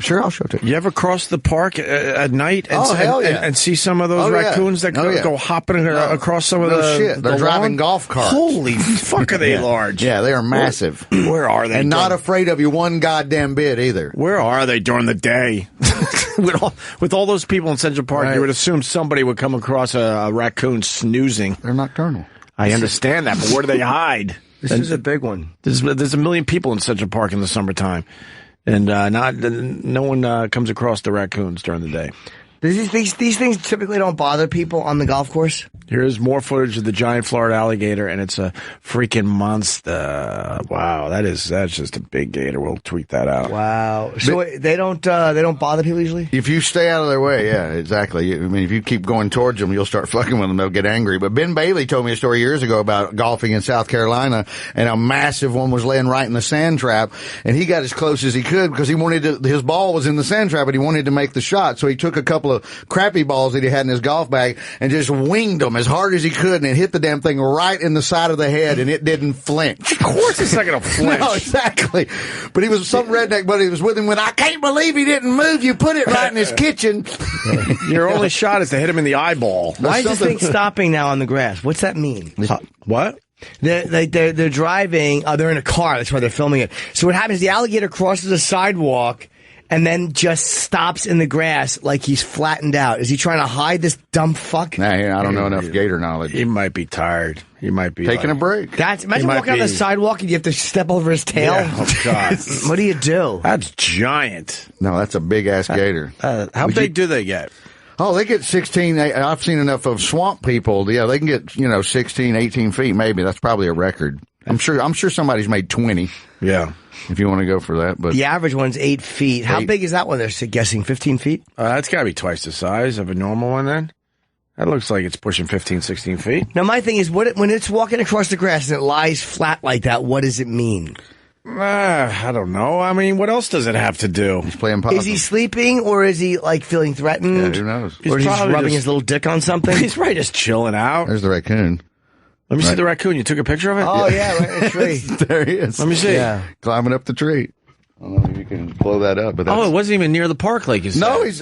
Sure, I'll show it to you. You ever cross the park at night and see some of those raccoons that go hopping across some of shit. They're driving golf carts. Holy fuck, are they large? Yeah, they are massive. Where are they? And not afraid of you one goddamn bit either. Where are they during the day? With all those people in Central Park, you would assume somebody would come across a raccoon snoozing. They're nocturnal. I understand that, but where do they hide? This is a big one. There's a million people in Central Park in the summertime, and no one comes across the raccoons during the day. These things typically don't bother people on the golf course? Here's more footage of the giant Florida alligator, and it's a freaking monster. Wow, that's just a big gator. We'll tweet that out. Wow. So they don't bother people usually? If you stay out of their way, yeah, exactly. I mean, if you keep going towards them, you'll start fucking with them. They'll get angry. But Ben Bailey told me a story years ago about golfing in South Carolina, and a massive one was laying right in the sand trap, and he got as close as he could because he wanted to. His ball was in the sand trap, but he wanted to make the shot, so he took a couple of crappy balls that he had in his golf bag and just winged them as hard as he could, and it hit the damn thing right in the side of the head, and it didn't flinch. Of course it's not going to flinch. No, exactly. But he was some redneck buddy was with him when I can't believe he didn't move. You put it right in his kitchen. Your only shot is to hit him in the eyeball. Why is this thing stopping now on the grass? What's that mean? What? They're driving. They're in a car. That's why they're filming it. So what happens? The alligator crosses a sidewalk and then just stops in the grass like he's flattened out. Is he trying to hide this dumb fuck? Nah, I don't know enough gator knowledge. He might be tired. He might be taking a break. Imagine walking on the sidewalk and you have to step over his tail. Yeah. Oh, God. What do you do? That's giant. No, that's a big-ass gator. How big do they get? Oh, they get 16. I've seen enough of swamp people. Yeah, they can get, 16, 18 feet maybe. That's probably a record. I'm sure somebody's made 20. Yeah. If you want to go for that. But the average one's 8 feet. How big is that one? They're guessing 15 feet? That's got to be twice the size of a normal one then. That looks like it's pushing 15, 16 feet. Now, my thing is, when it's walking across the grass and it lies flat like that, what does it mean? I don't know. I mean, what else does it have to do? He's playing possum. Is he sleeping, or is he, feeling threatened? Yeah, who knows? Or is he just rubbing his little dick on something? He's probably just chilling out. There's the raccoon. Let me see the raccoon. You took a picture of it? Oh, yeah, right in the tree. There he is. Let me see. Yeah. Climbing up the tree. I don't know if you can blow that up. But it wasn't even near the park like you said. No, he's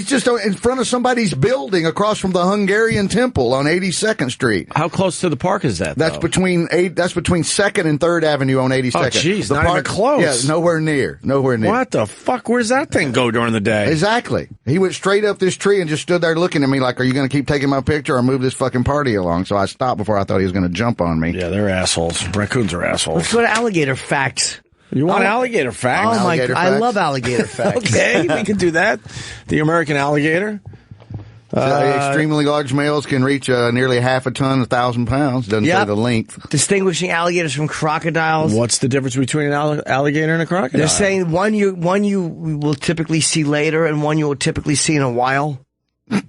just in front of somebody's building across from the Hungarian temple on 82nd Street. How close to the park is that, That's between 2nd and 3rd Avenue on 82nd. Oh, jeez, not even close. Yeah, nowhere near. What the fuck? Where's that thing go during the day? Exactly. He went straight up this tree and just stood there looking at me like, are you going to keep taking my picture or move this fucking party along? So I stopped before I thought he was going to jump on me. Yeah, they're assholes. Raccoons are assholes. Let's go to alligator facts. You want alligator facts? Oh, my God. I love alligator facts. Okay, we can do that. The American alligator. Extremely large males can reach nearly half a ton, 1,000 pounds. Doesn't say the length. Distinguishing alligators from crocodiles. What's the difference between an alligator and a crocodile? They're saying one you will typically see later and one you will typically see in a while. Bill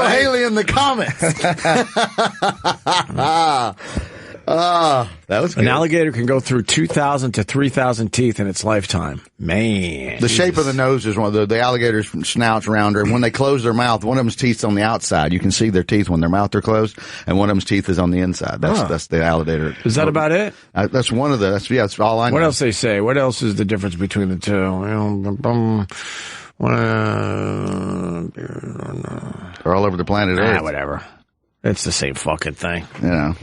Haley in the comments. That was good. An alligator can go through 2,000 to 3,000 teeth in its lifetime. Man. The shape of the nose is one of the alligator's snout's rounder, and when they close their mouth, one of them's teeth's on the outside. You can see their teeth when their mouth are closed, and one of them's teeth is on the inside. That's the alligator. Is that about it? That's one of the. That's all I know. What else they say? What else is the difference between the two? They're all over the planet Earth. Whatever. It's the same fucking thing. Yeah.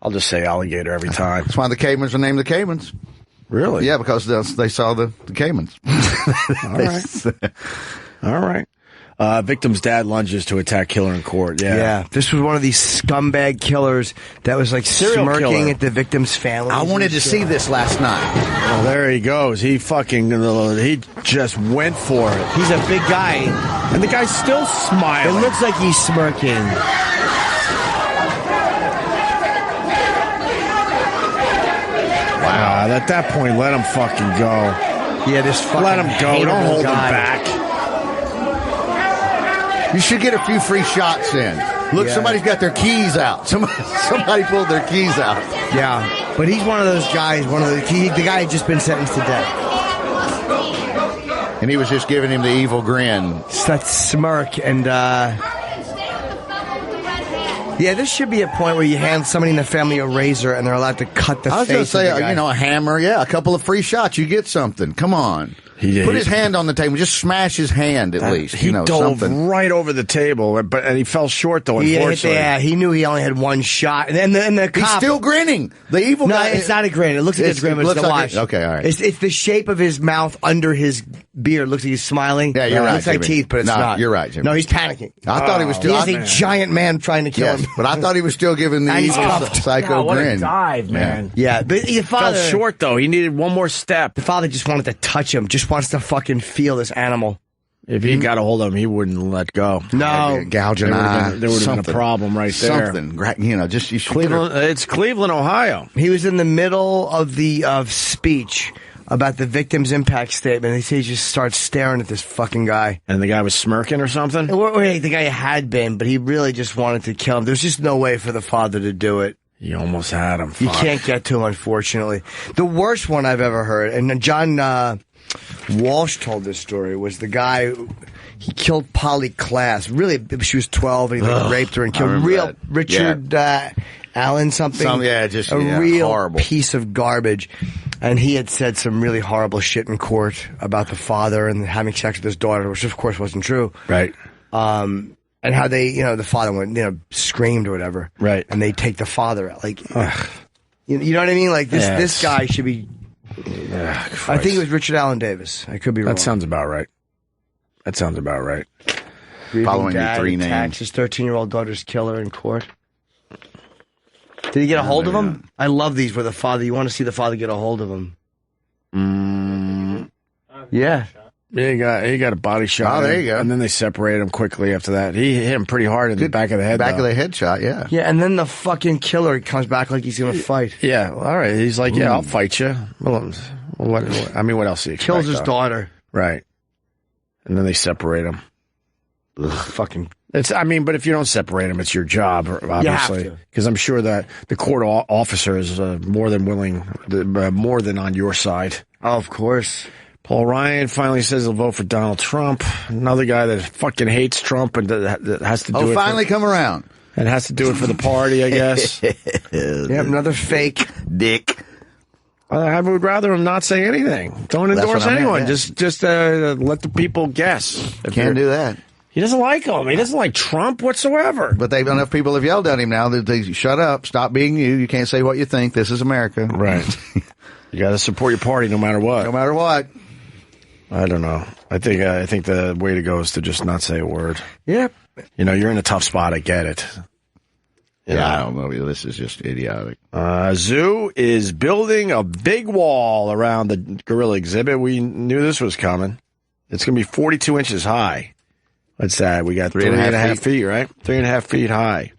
I'll just say alligator every time. That's why the Caymans are named the Caymans. Really? Yeah, because they saw the Caymans. All right. Victim's dad lunges to attack killer in court. Yeah. This was one of these scumbag killers that was like Serial smirking killer. at the victim's family. I wanted to see this last night. Well, there he goes. He just went for it. He's a big guy. And the guy's still smiling. It looks like he's smirking. Wow. At that point, let him fucking go. Yeah, this fucking let him go. Don't hold him back. You should get a few free shots in. Look, somebody's got their keys out. Somebody pulled their keys out. Yeah, but he's one of those guys. The guy had just been sentenced to death, and he was just giving him the evil grin. It's that smirk, and yeah, this should be a point where you hand somebody in the family a razor, and they're allowed to cut the face. I was going to say, of the guy. a hammer. Yeah, a couple of free shots. You get something. Come on. Put his hand on the table. Just smash his hand at least. He dove something. right over the table, and he fell short, though, unfortunately. He knew he only had one shot. And the cop... He's still grinning. The evil guy... No, it's not a grin. It looks like it's grin, but it's a watch. Okay, all right. It's the shape of his mouth under his beard. Looks like he's smiling. Yeah, you're right, It looks like Jimmy. teeth, but it's No, not. you're right, Jimmy. No, he's panicking. I thought he was still... He is a giant man trying to kill him. But I thought he was still giving the evil psycho what grin. a dive, man. Yeah, but the father... Fell short, though. He needed one more step. The father just wanted to touch him. Just wants to fucking feel this animal. If he got a hold of him, he wouldn't let go. No. Gouging there would have been a problem right there. Something. You should Cleveland, it's Cleveland, Ohio. He was in the middle of the speech about the victim's impact statement. He just starts staring at this fucking guy. And the guy was smirking or something? Wait, the guy had been, but he really just wanted to kill him. There's just no way for the father to do it. You almost had him. You can't get to him, unfortunately. The worst one I've ever heard, and John Walsh told this story, was the guy, he killed Polly Klaas. Really, she was 12, and he raped her and killed Richard Allen something. A real horrible piece of garbage. And he had said some really horrible shit in court about the father and having sex with his daughter, which of course wasn't true. Right. And how they, the father went, screamed or whatever. Right. And they take the father out. Like, you know what I mean? Like, this guy should be... I think it was Richard Allen Davis. I could be wrong. That sounds about right. Following your three names. His 13-year-old daughter's killer in court. Did he get a hold of him? I love these where the father, you want to see the father get a hold of him. Yeah. Yeah, he got a body shot. Oh, there you go. And then they separated him quickly after that. He hit him pretty hard in the back of the head. Back of the head shot, yeah. Yeah, and then the fucking killer comes back like he's going to fight. Yeah, all right. He's like, yeah, I'll fight you. Well, what else do you expect? Kills his daughter. Right. And then they separate him. Fucking... but if you don't separate them, it's your job, obviously. Because I'm sure that the court officer is more than willing, more than on your side. Oh, of course. Paul Ryan finally says he'll vote for Donald Trump. Another guy that fucking hates Trump and that has to do it. Finally come around. And has to do it for the party, I guess. Yeah, another fake dick. I would rather him not say anything. Don't endorse anyone. Just let the people guess. Can't do that. He doesn't like him. He doesn't like Trump whatsoever. But enough people have yelled at him now that they shut up, stop being you. You can't say what you think. This is America. Right. You got to support your party no matter what. No matter what. I don't know. I think the way to go is to just not say a word. Yep. You're in a tough spot. I get it. I don't know. This is just idiotic. Zoo is building a big wall around the gorilla exhibit. We knew this was coming. It's going to be 42 inches high. What's that? We got 3.5 feet, right? 3.5 feet high.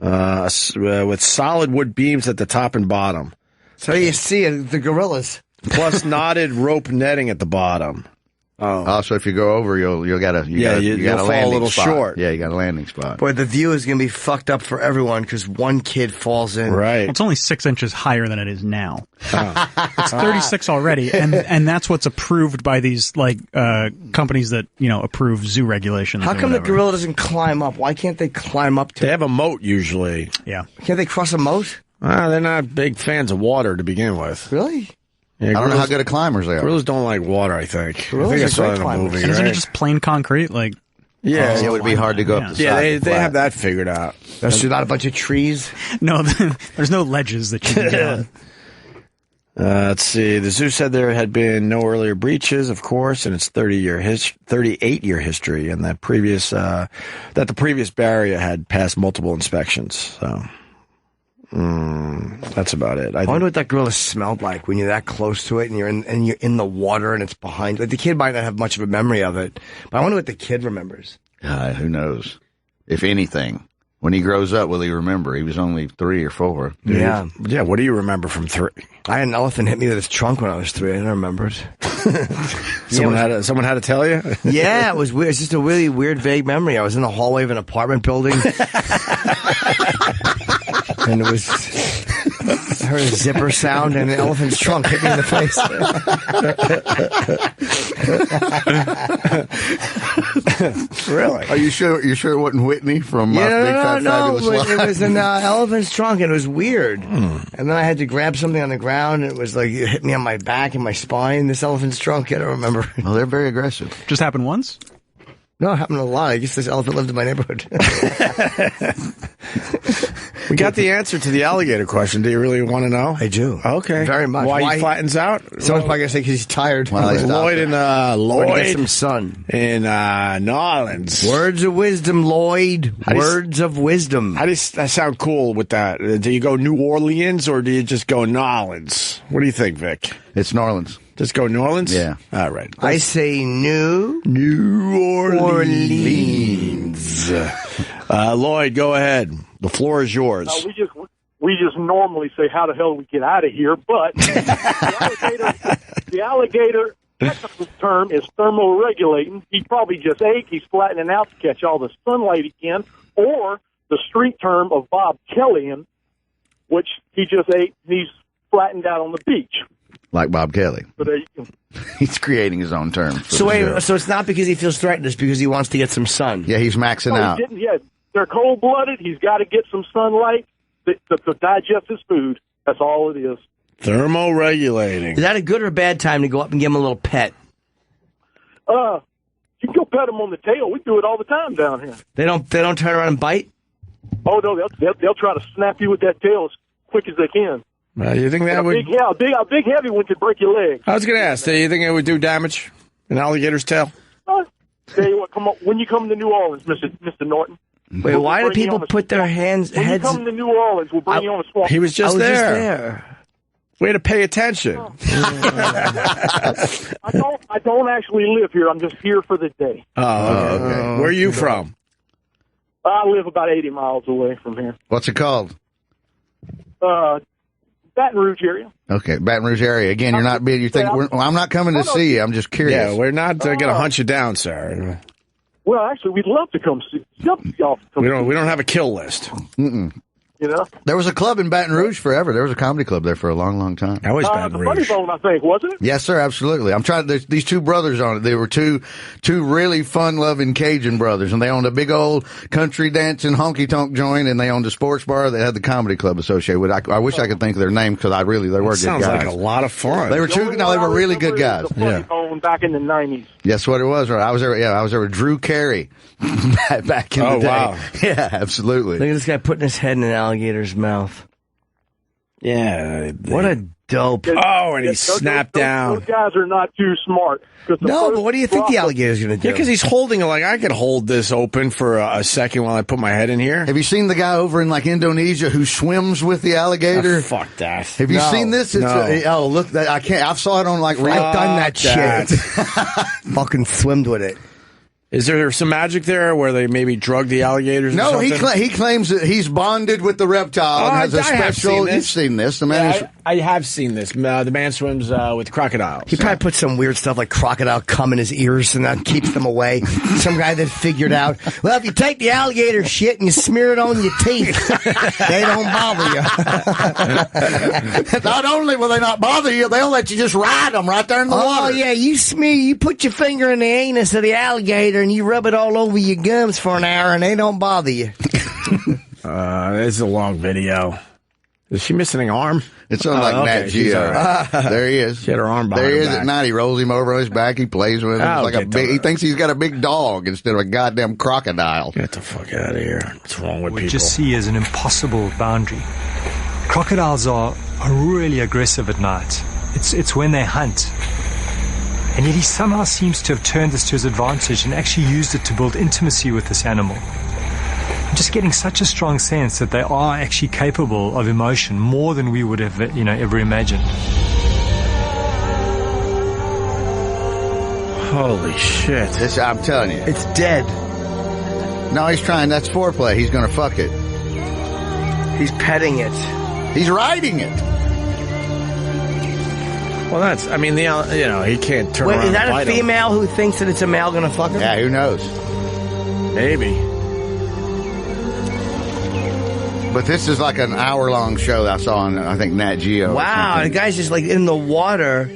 With solid wood beams at the top and bottom. So you see the gorillas. Plus knotted rope netting at the bottom. Oh, so if you go over, you'll got a fall a little spot. short. Yeah, you got a landing spot. Boy, the view is going to be fucked up for everyone because one kid falls in. Right. Well, it's only 6 inches higher than it is now. It's 36 already, and that's what's approved by these companies that approve zoo regulations. How come the gorilla doesn't climb up? Why can't they climb up to? They have a moat usually. Yeah. Can't they cross a moat? They're not big fans of water to begin with. Really? Yeah, I don't know how good of climbers they are. Gorillas don't like water, I think. I think I saw that in a movie. Isn't it just plain concrete? Yeah, it would be hard to go up the side. Yeah, they have that figured out. There's not a bunch of trees? No, there's no ledges that you can get on. Let's see. The zoo said there had been no earlier breaches, of course, in its 38-year history, and that the previous barrier had passed multiple inspections. So, that's about it. I wonder what that gorilla smelled like when you're that close to it, and you're in the water, and it's behind. Like, the kid might not have much of a memory of it, but I wonder what the kid remembers. Who knows? If anything. When he grows up, will he remember? He was only 3 or 4. Yeah. Yeah, what do you remember from 3? I had an elephant hit me with his trunk when I was 3. I don't remember it. Someone had to tell you? Yeah, it was weird. It's just a really weird, vague memory. I was in the hallway of an apartment building. And it was... I heard a zipper sound and an elephant's trunk hit me in the face. Really? Are you sure? You sure it wasn't Whitney from Big Fat Fabulous Life? It was an elephant's trunk, and it was weird. And then I had to grab something on the ground, and it was like it hit me on my back and my spine. This elephant's trunk, I don't remember. Well, they're very aggressive. Just happened once? No, it happened a lot. I guess this elephant lived in my neighborhood. We got the answer to the alligator question. Do you really want to know? I do. Okay. Very much. Why he flattens out? Someone's probably going to say because he's tired. Lloyd and Lloyd. Get some sun. In New Orleans. Words of wisdom, Lloyd. Words of wisdom. How does that sound cool with that? Do you go New Orleans or do you just go New Orleans? What do you think, Vic? It's New Orleans. Just go New Orleans? Yeah. All right. I say New Orleans. Lloyd, go ahead. The floor is yours. We just normally say, how the hell do we get out of here? But the alligator technical term is thermoregulating. He probably just ate. He's flattening out to catch all the sunlight he can. Or the street term of Bob Kelly, which he just ate and he's flattened out on the beach. Like Bob Kelly. So there you go. He's creating his own term. So it's not because he feels threatened, it's because he wants to get some sun. Yeah, he's maxing out. They're cold-blooded. He's got to get some sunlight to digest his food. That's all it is. Thermoregulating. Is that a good or bad time to go up and give him a little pet? You can go pet him on the tail. We do it all the time down here. They don't turn around and bite? Oh, no, they'll try to snap you with that tail as quick as they can. You think that would... a big heavy one could break your leg. I was going to ask, do you think it would do damage? An alligator's tail? Tell you what, come on, when you come to New Orleans, Mr. Norton. Wait, why do people put their heads... When you come to New Orleans, we'll bring you on a swamp. He was just there. Way to pay attention. I don't actually live here. I'm just here for the day. Oh, okay. Where are you from? I live about 80 miles away from here. What's it called? Baton Rouge area. Okay, Baton Rouge area. Again, you're not big. You think I'm not coming to see you. I'm just curious. Yeah, we're not going to hunt you down, sir. Well, actually, we'd love to come see y'all. We don't have a kill list. You know, there was a club in Baton Rouge forever. There was a comedy club there for a long, long time. That was Baton Rouge. The Funny Bone, I think, wasn't it? Yes, sir. Absolutely. I'm trying. There's these two brothers on it. They were two really fun-loving Cajun brothers, and they owned a big old country dancing honky-tonk joint, and they owned a sports bar that had the comedy club associated with it. I wish I could think of their name because they were good guys. Sounds like a lot of fun. They were they were really good guys. Yeah. Back in the 90s. That's what it was. Right. I was there. Yeah, I was there with Drew Carey back in the day. Wow. Yeah, absolutely. Look at this guy putting his head in an alligator's mouth. Yeah. What a dope. Oh, and he snapped down. Those guys are not too smart. No, but what do you think the alligator's going to do? Yeah, because he's holding it like I could hold this open for a second while I put my head in here. Have you seen the guy over in like Indonesia who swims with the alligator? Oh, fuck that. Have you seen this? Oh, look, I can't. I saw it on like. I've done that shit. Fucking swimmed with it. Is there some magic there where they maybe drug the alligators? No, or something? he claims that he's bonded with the reptile and has a special. You've seen this. The man I have seen this. The man swims with crocodiles. He probably put some weird stuff like crocodile cum in his ears and that keeps them away. Some guy that figured out, well, if you take the alligator shit and you smear it on your teeth, they don't bother you. Not only will they not bother you, they'll let you just ride them right there in the water. Oh, yeah, you put your finger in the anus of the alligator and you rub it all over your gums for an hour and they don't bother you. This is a long video. Is she missing an arm? It's on like Nat Geo. There he is. She had her arm behind There he is back. at night. He rolls him over on his back. He plays with him. It's like he thinks he's got a big dog instead of a goddamn crocodile. Get the fuck out of here. What's wrong with people? We just see as an impossible boundary. Crocodiles are are really aggressive at night. It's when they hunt. And yet he somehow seems to have turned this to his advantage and actually used it to build intimacy with this animal. I'm just getting such a strong sense that they are actually capable of emotion more than we would have, ever imagined. Holy shit. I'm telling you. It's dead. No, he's trying. That's foreplay. He's going to fuck it. He's petting it. He's riding it. Well, he can't turn around. Wait, is that and a female who thinks that it's a male going to fuck him? Yeah, who knows? Maybe. But this is like an hour-long show that I saw on, I think, Nat Geo. Wow, the guy's just like in the water.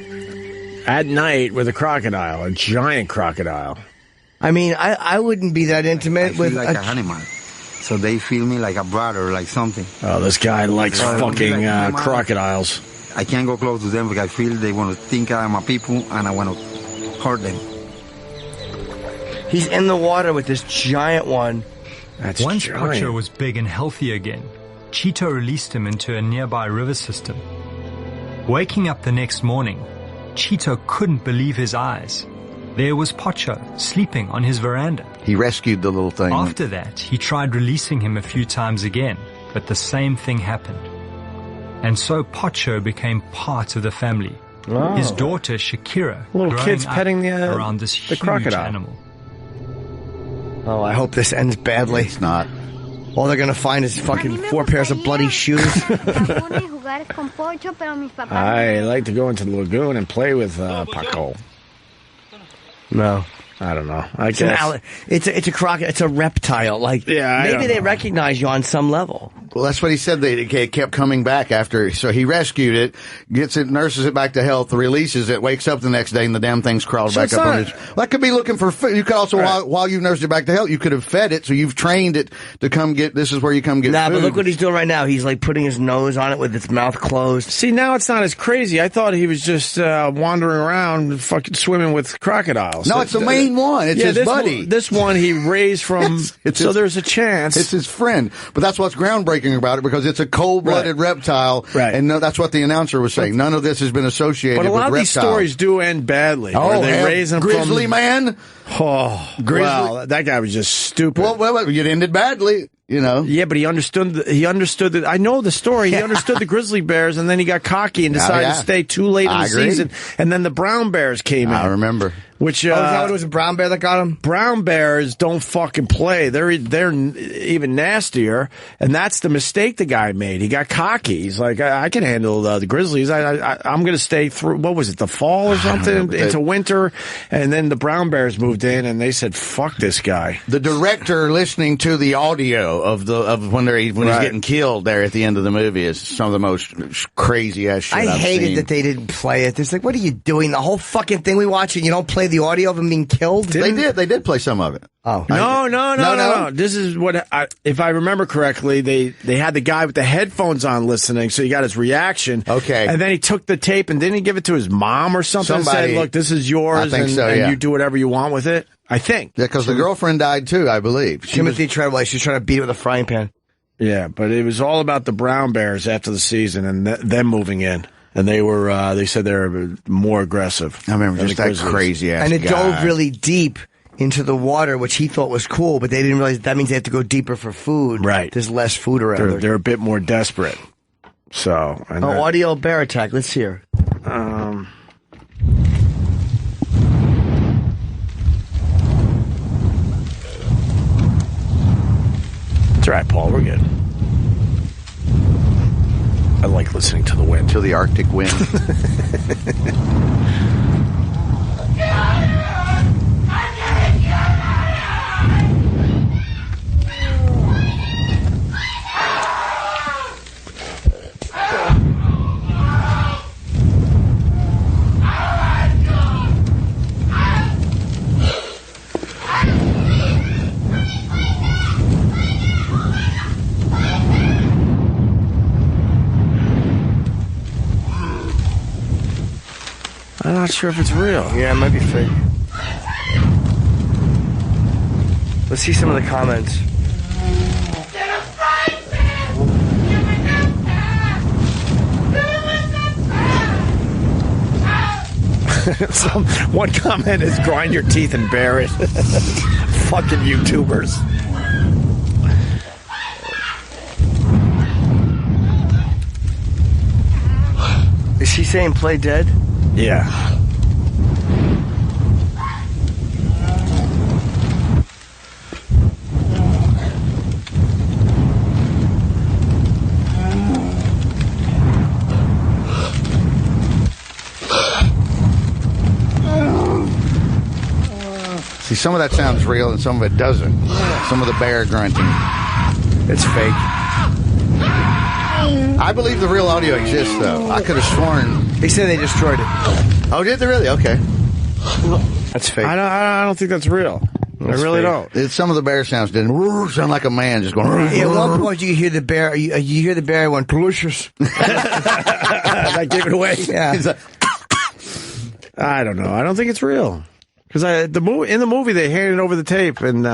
At night with a crocodile, a giant crocodile. I mean, I wouldn't be that intimate with like an animal. So they feel me like a brother, like something. Oh, this guy likes fucking crocodiles. I can't go close to them because I feel they want to think I'm a people and I want to hurt them. He's in the water with this giant one. That's Once giant. Pocho was big and healthy again, Cheeto released him into a nearby river system. Waking up the next morning, Cheeto couldn't believe his eyes. There was Pocho, sleeping on his veranda. He rescued the little thing. After that, he tried releasing him a few times again, but the same thing happened. And so Pocho became part of the family. Oh. His daughter, Shakira, Little growing kids up petting around this the huge crocodile. animal. Oh, I hope this ends badly. It's not. All they're going to find is fucking 4 pairs of bloody shoes. I like to go into the lagoon and play with Paco. No. I don't know. I guess. It's a croc. It's a reptile. Like, maybe they recognize you on some level. Well, that's what he said. They kept coming back after. So he rescued it, gets it, nurses it back to health, releases it, wakes up the next day, and the damn thing's crawled back up on his. Well, that could be looking for food. You could also, while you nursed it back to health, you could have fed it. So you've trained it to come get. This is where you come get. Nah, food. but look what he's doing right now. He's like putting his nose on it with its mouth closed. See, now it's not as crazy. I thought he was just wandering around, fucking swimming with crocodiles. No, it's the main one. It's his buddy. This one he raised from. There's a chance. It's his friend. But that's what's groundbreaking about it, because it's a cold-blooded reptile. Right. And that's what the announcer was saying. None of this has been associated with reptiles. But a lot of these stories do end badly. Oh, they raise them Grizzly man. Oh, Grizzly. Wow, that guy was just stupid. Well, it ended badly. Yeah, but he understood that. I know the story. He understood the grizzly bears, and then he got cocky and decided to stay too late in the season. And then the brown bears came in. I remember. Which is that what it was? A brown bear that got him? Brown bears don't fucking play. They're even nastier, and that's the mistake the guy made. He got cocky. He's like, I can handle the grizzlies. I'm going to stay through. What was it? The fall or something into winter, and then the brown bears moved in, and they said, "Fuck this guy." The director listening to the audio of when he's getting killed there at the end of the movie is some of the most crazy ass shit I've hated seen. that they didn't play it. It's like, what are you doing? The whole fucking thing we watch, and you don't play the audio of him being killed? They did play some of it. Oh. No. This is what, if I remember correctly, they had the guy with the headphones on listening, so you got his reaction. Okay. And then he took the tape and didn't he give it to his mom or something? And said, look, this is yours, and you do whatever you want with it? I think. Yeah, because the girlfriend died too, I believe. Timothy Treadwell, she was trying to beat it with a frying pan. Yeah, but it was all about the brown bears after the season and them moving in. And they said they were more aggressive. I remember just that crazy ass And it guy. dove really deep into the water, which he thought was cool, but they didn't realize that means they have to go deeper for food. Right. There's less food around. They're a bit more desperate. So. Audio bear attack. Let's hear. It's all right, Paul. We're good. I like listening to the wind. To the Arctic wind. I'm not sure if it's real. Yeah, it might be fake. Let's see some of the comments. One comment is grind your teeth and bear it. Fucking YouTubers. Is she saying play dead? Yeah. See, some of that sounds real and some of it doesn't. Some of the bear grunting. It's fake. I believe the real audio exists, though. I could have sworn. They said they destroyed it. Oh, did they really? Okay. That's fake. I don't think that's real. I really don't. Some of the bear sounds didn't sound like a man just going. Yeah, at one point you hear the bear. You hear the bear went delicious. That gave it away. Yeah. I don't know. I don't think it's real. Because in the movie they handed over the tape and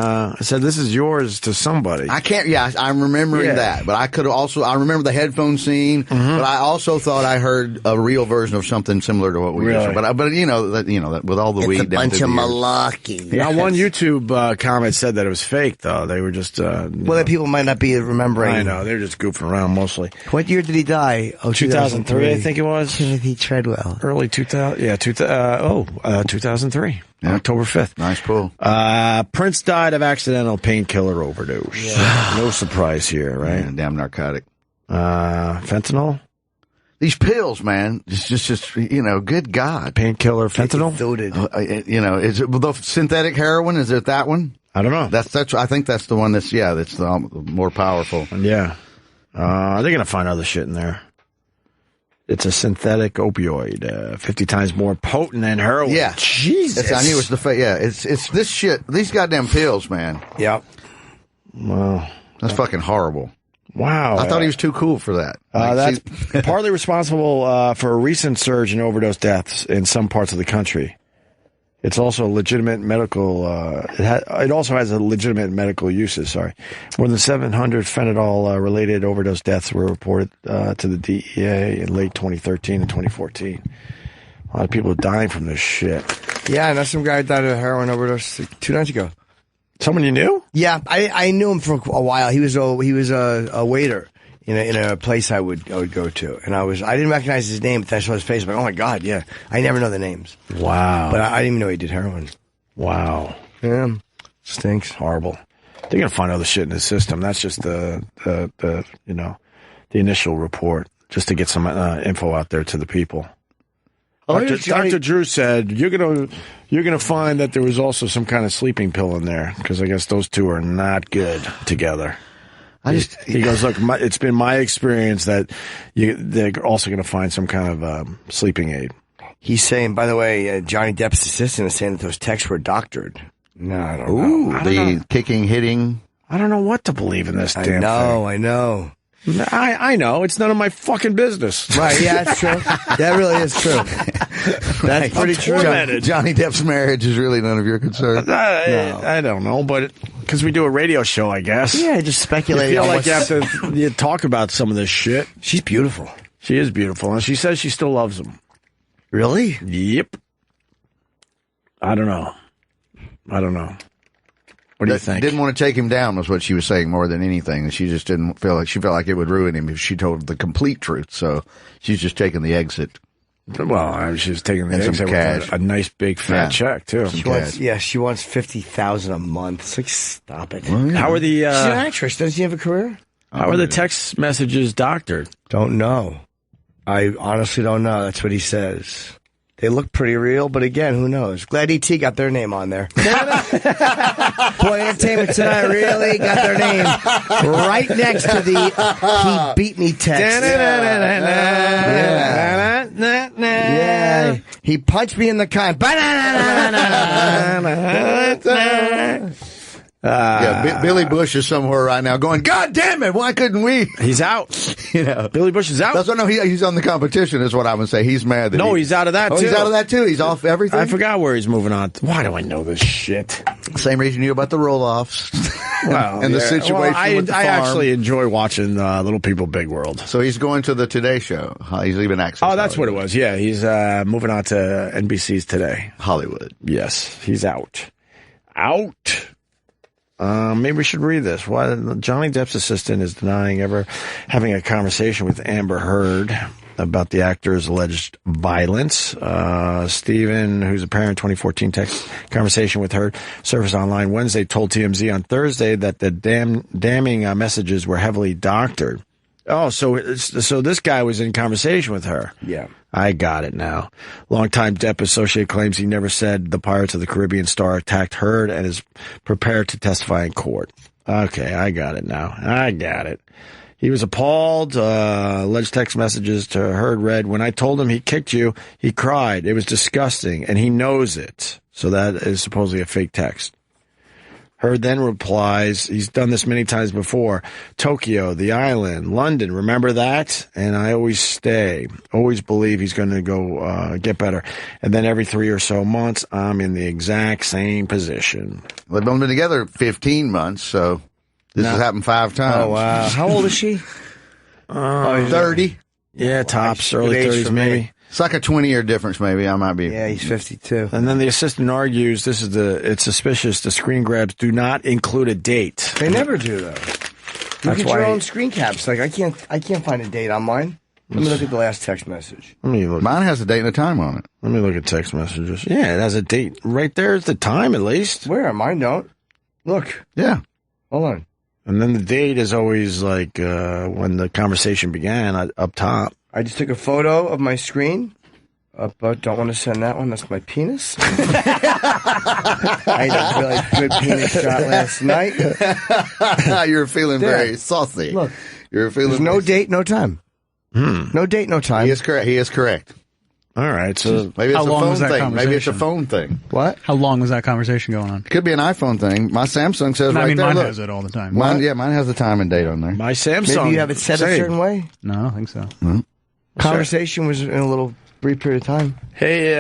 said this is yours to somebody. I can't. Yeah, I'm remembering that, but I could also. I remember the headphone scene, but I also thought I heard a real version of something similar to what we just. But you know that with all the weed. It's a bunch of malarkey. Now, one YouTube comment said that it was fake, though. They were just. Well, people might not be remembering. I know they're just goofing around mostly. What year did he die? Oh, 2003, I think it was. Timothy Treadwell. Early 2000. Yeah, 2003. Yeah. October 5th. Nice pull. Prince died of accidental painkiller overdose. Yeah. No surprise here, right? Yeah, damn narcotic. Fentanyl? These pills, man. It's just good God. Painkiller, fentanyl? Is it the synthetic heroin? Is it that one? I don't know. That's. I think that's the one that's the more powerful. Yeah. They're going to find other shit in there. It's a synthetic opioid, 50 times more potent than heroin. Yeah. Jesus. I knew it was it's this shit. These goddamn pills, man. Yep. Wow. That's fucking horrible. Wow. I thought he was too cool for that. That's partly responsible for a recent surge in overdose deaths in some parts of the country. It's also legitimate medical. It also has a legitimate medical uses. Sorry, more than 700 fentanyl-related overdose deaths were reported to the DEA in late 2013 and 2014. A lot of people are dying from this shit. Yeah, I know some guy died of a heroin overdose 2 nights ago. Someone you knew? Yeah, I knew him for a while. He was a waiter in a place I would go to, and I didn't recognize his name, but then I saw his face. I'm like, oh my God, yeah. I never know the names. Wow. But I didn't even know he did heroin. Wow. Yeah. Stinks. Horrible. They're gonna find other shit in his system. That's just the initial report, just to get some info out there to the people. Dr. Drew said you're gonna find that there was also some kind of sleeping pill in there, because I guess those two are not good together. He goes, look, it's been my experience that they're also going to find some kind of sleeping aid. He's saying, by the way, Johnny Depp's assistant is saying that those texts were doctored. No, I don't know. The kicking, hitting. I don't know what to believe in this damn thing. I know. I know. It's none of my fucking business. Right, yeah, that's true. That really is true. That's pretty true. Johnny Depp's marriage is really none of your concern. I don't know, but because we do a radio show, I guess. Yeah, just speculate. You feel like you have to talk about some of this shit. She's beautiful. She is beautiful, and she says she still loves him. Really? Yep. I don't know. What do you think? Didn't want to take him down was what she was saying more than anything. She just didn't feel like it would ruin him if she told the complete truth. So she's just taking the exit. Well, she was taking the exit with a nice big fat check too. She wants $50,000 a month. It's like, stop it. Well, yeah. How are the? She's an actress. Doesn't she have a career? How are the text messages doctored? Don't know. I honestly don't know. That's what he says. They look pretty real, but again, who knows? Glad E.T. got their name on there. Boy, Entertainment Tonight really got their name right next to the "he beat me" text. Yeah. He punched me in the cunt. Billy Bush is somewhere right now going, God damn it, why couldn't we? He's out. Billy Bush is out. That's what he's on the competition is what I would say. He's mad that he's out of that too. He's out of that too. He's off everything. I forgot where he's moving on. Why do I know this shit? Same reason you about the Roloffs. And the situation with the farm. I actually enjoy watching Little People Big World. So he's going to the Today Show. He's leaving Access. Oh, that's what it was. Yeah, he's moving on to NBC's Today. Hollywood. Yes, he's out. Out. Maybe we should read this. Why Johnny Depp's assistant is denying ever having a conversation with Amber Heard about the actor's alleged violence. Stephen, who's a parent, 2014 text conversation with Heard, surfaced online Wednesday, told TMZ on Thursday that the damning messages were heavily doctored. Oh, so this guy was in conversation with her. Yeah. I got it now. Longtime Depp associate claims he never said the Pirates of the Caribbean star attacked Heard and is prepared to testify in court. Okay, I got it now. I got it. He was appalled. Alleged text messages to Heard read, when I told him he kicked you, he cried. It was disgusting, and he knows it. So that is supposedly a fake text. Heard then replies, he's done this many times before, Tokyo, the island, London, remember that? And I always stay, always believe he's going to go get better. And then every 3 or so months, I'm in the exact same position. They've only been together 15 months, so this has happened 5 times. Oh, wow. How old is she? 30. Yeah, tops, early 30s maybe. It's like a 20-year difference, maybe. I might be. Yeah, he's 52. And then the assistant argues it's suspicious the screen grabs do not include a date. They never do, though. Look at your own screen caps. Like, I can't find a date on mine. Let me look at the last text message. Let me look. Mine has a date and a time on it. Let me look at text messages. Yeah, it has a date. Right there's the time, at least. Where? Mine don't. Look. Yeah. Hold on. And then the date is always like when the conversation began up top. I just took a photo of my screen. But don't want to send that one. That's my penis. I had a really good penis shot last night. You're feeling very saucy. Look. You're feeling There's no date, no time. No date, no time. He is correct. He is correct. All right. So maybe it's a phone thing. Maybe it's a phone thing. What? How long was that conversation going on? It could be an iPhone thing. My Samsung says right there. Mine look. has it all the time. Mine has the time and date on there. My Samsung. Maybe you have it set a certain way? No, I don't think so. Mm-hmm. Conversation was in a little brief period of time. Hey,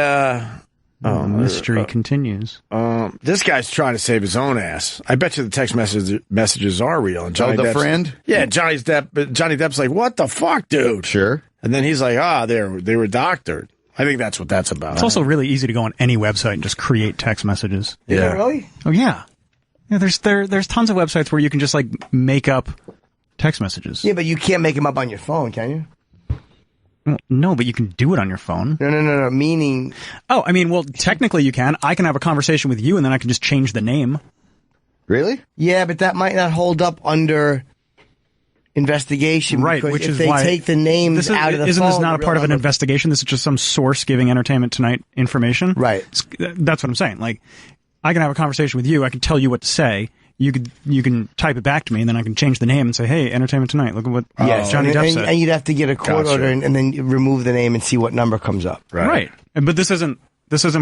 mystery continues. This guy's trying to save his own ass. I bet you the text messages are real. And Johnny Depp's, friend? Yeah, Johnny Depp's like, what the fuck, dude? Sure. And then he's like, they were doctored. I think that's what that's about. It's also really easy to go on any website and just create text messages. Yeah. Really? Oh, yeah. Yeah, there's tons of websites where you can just like make up text messages. Yeah, but you can't make them up on your phone, can you? Well, no, but you can do it on your phone. No. Meaning... Oh, I mean, well, technically you can. I can have a conversation with you, and then I can just change the name. Really? Yeah, but that might not hold up under investigation. Right, which is if why... they take the names out of the Isn't phone... this not a part of an investigation? This is just some source giving Entertainment Tonight information? Right. That's what I'm saying. Like, I can have a conversation with you. I can tell you what to say. You can type it back to me, and then I can change the name and say, "Hey, Entertainment Tonight, look at what Johnny Depp said." And you'd have to get a court order and then remove the name and see what number comes up. Right. But this isn't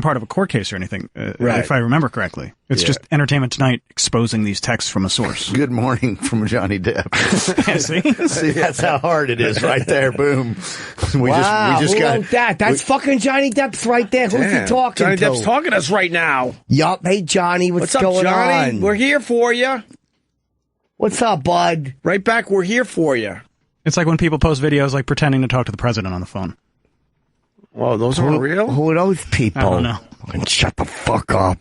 part of a court case or anything, if I remember correctly. It's just Entertainment Tonight exposing these texts from a source. Good morning from Johnny Depp. See, that's how hard it is right there. Boom. We just got that. That's fucking Johnny Depp's right there. Who's he talking Johnny to? Depp's talking to us right now. Yup. Hey, Johnny, what's up, going Johnny? on? We're here for you. What's up, bud? Right back. We're here for you. It's like when people post videos like pretending to talk to the president on the phone. Whoa, those aren't real? Who are those people? I don't know. Shut the fuck up.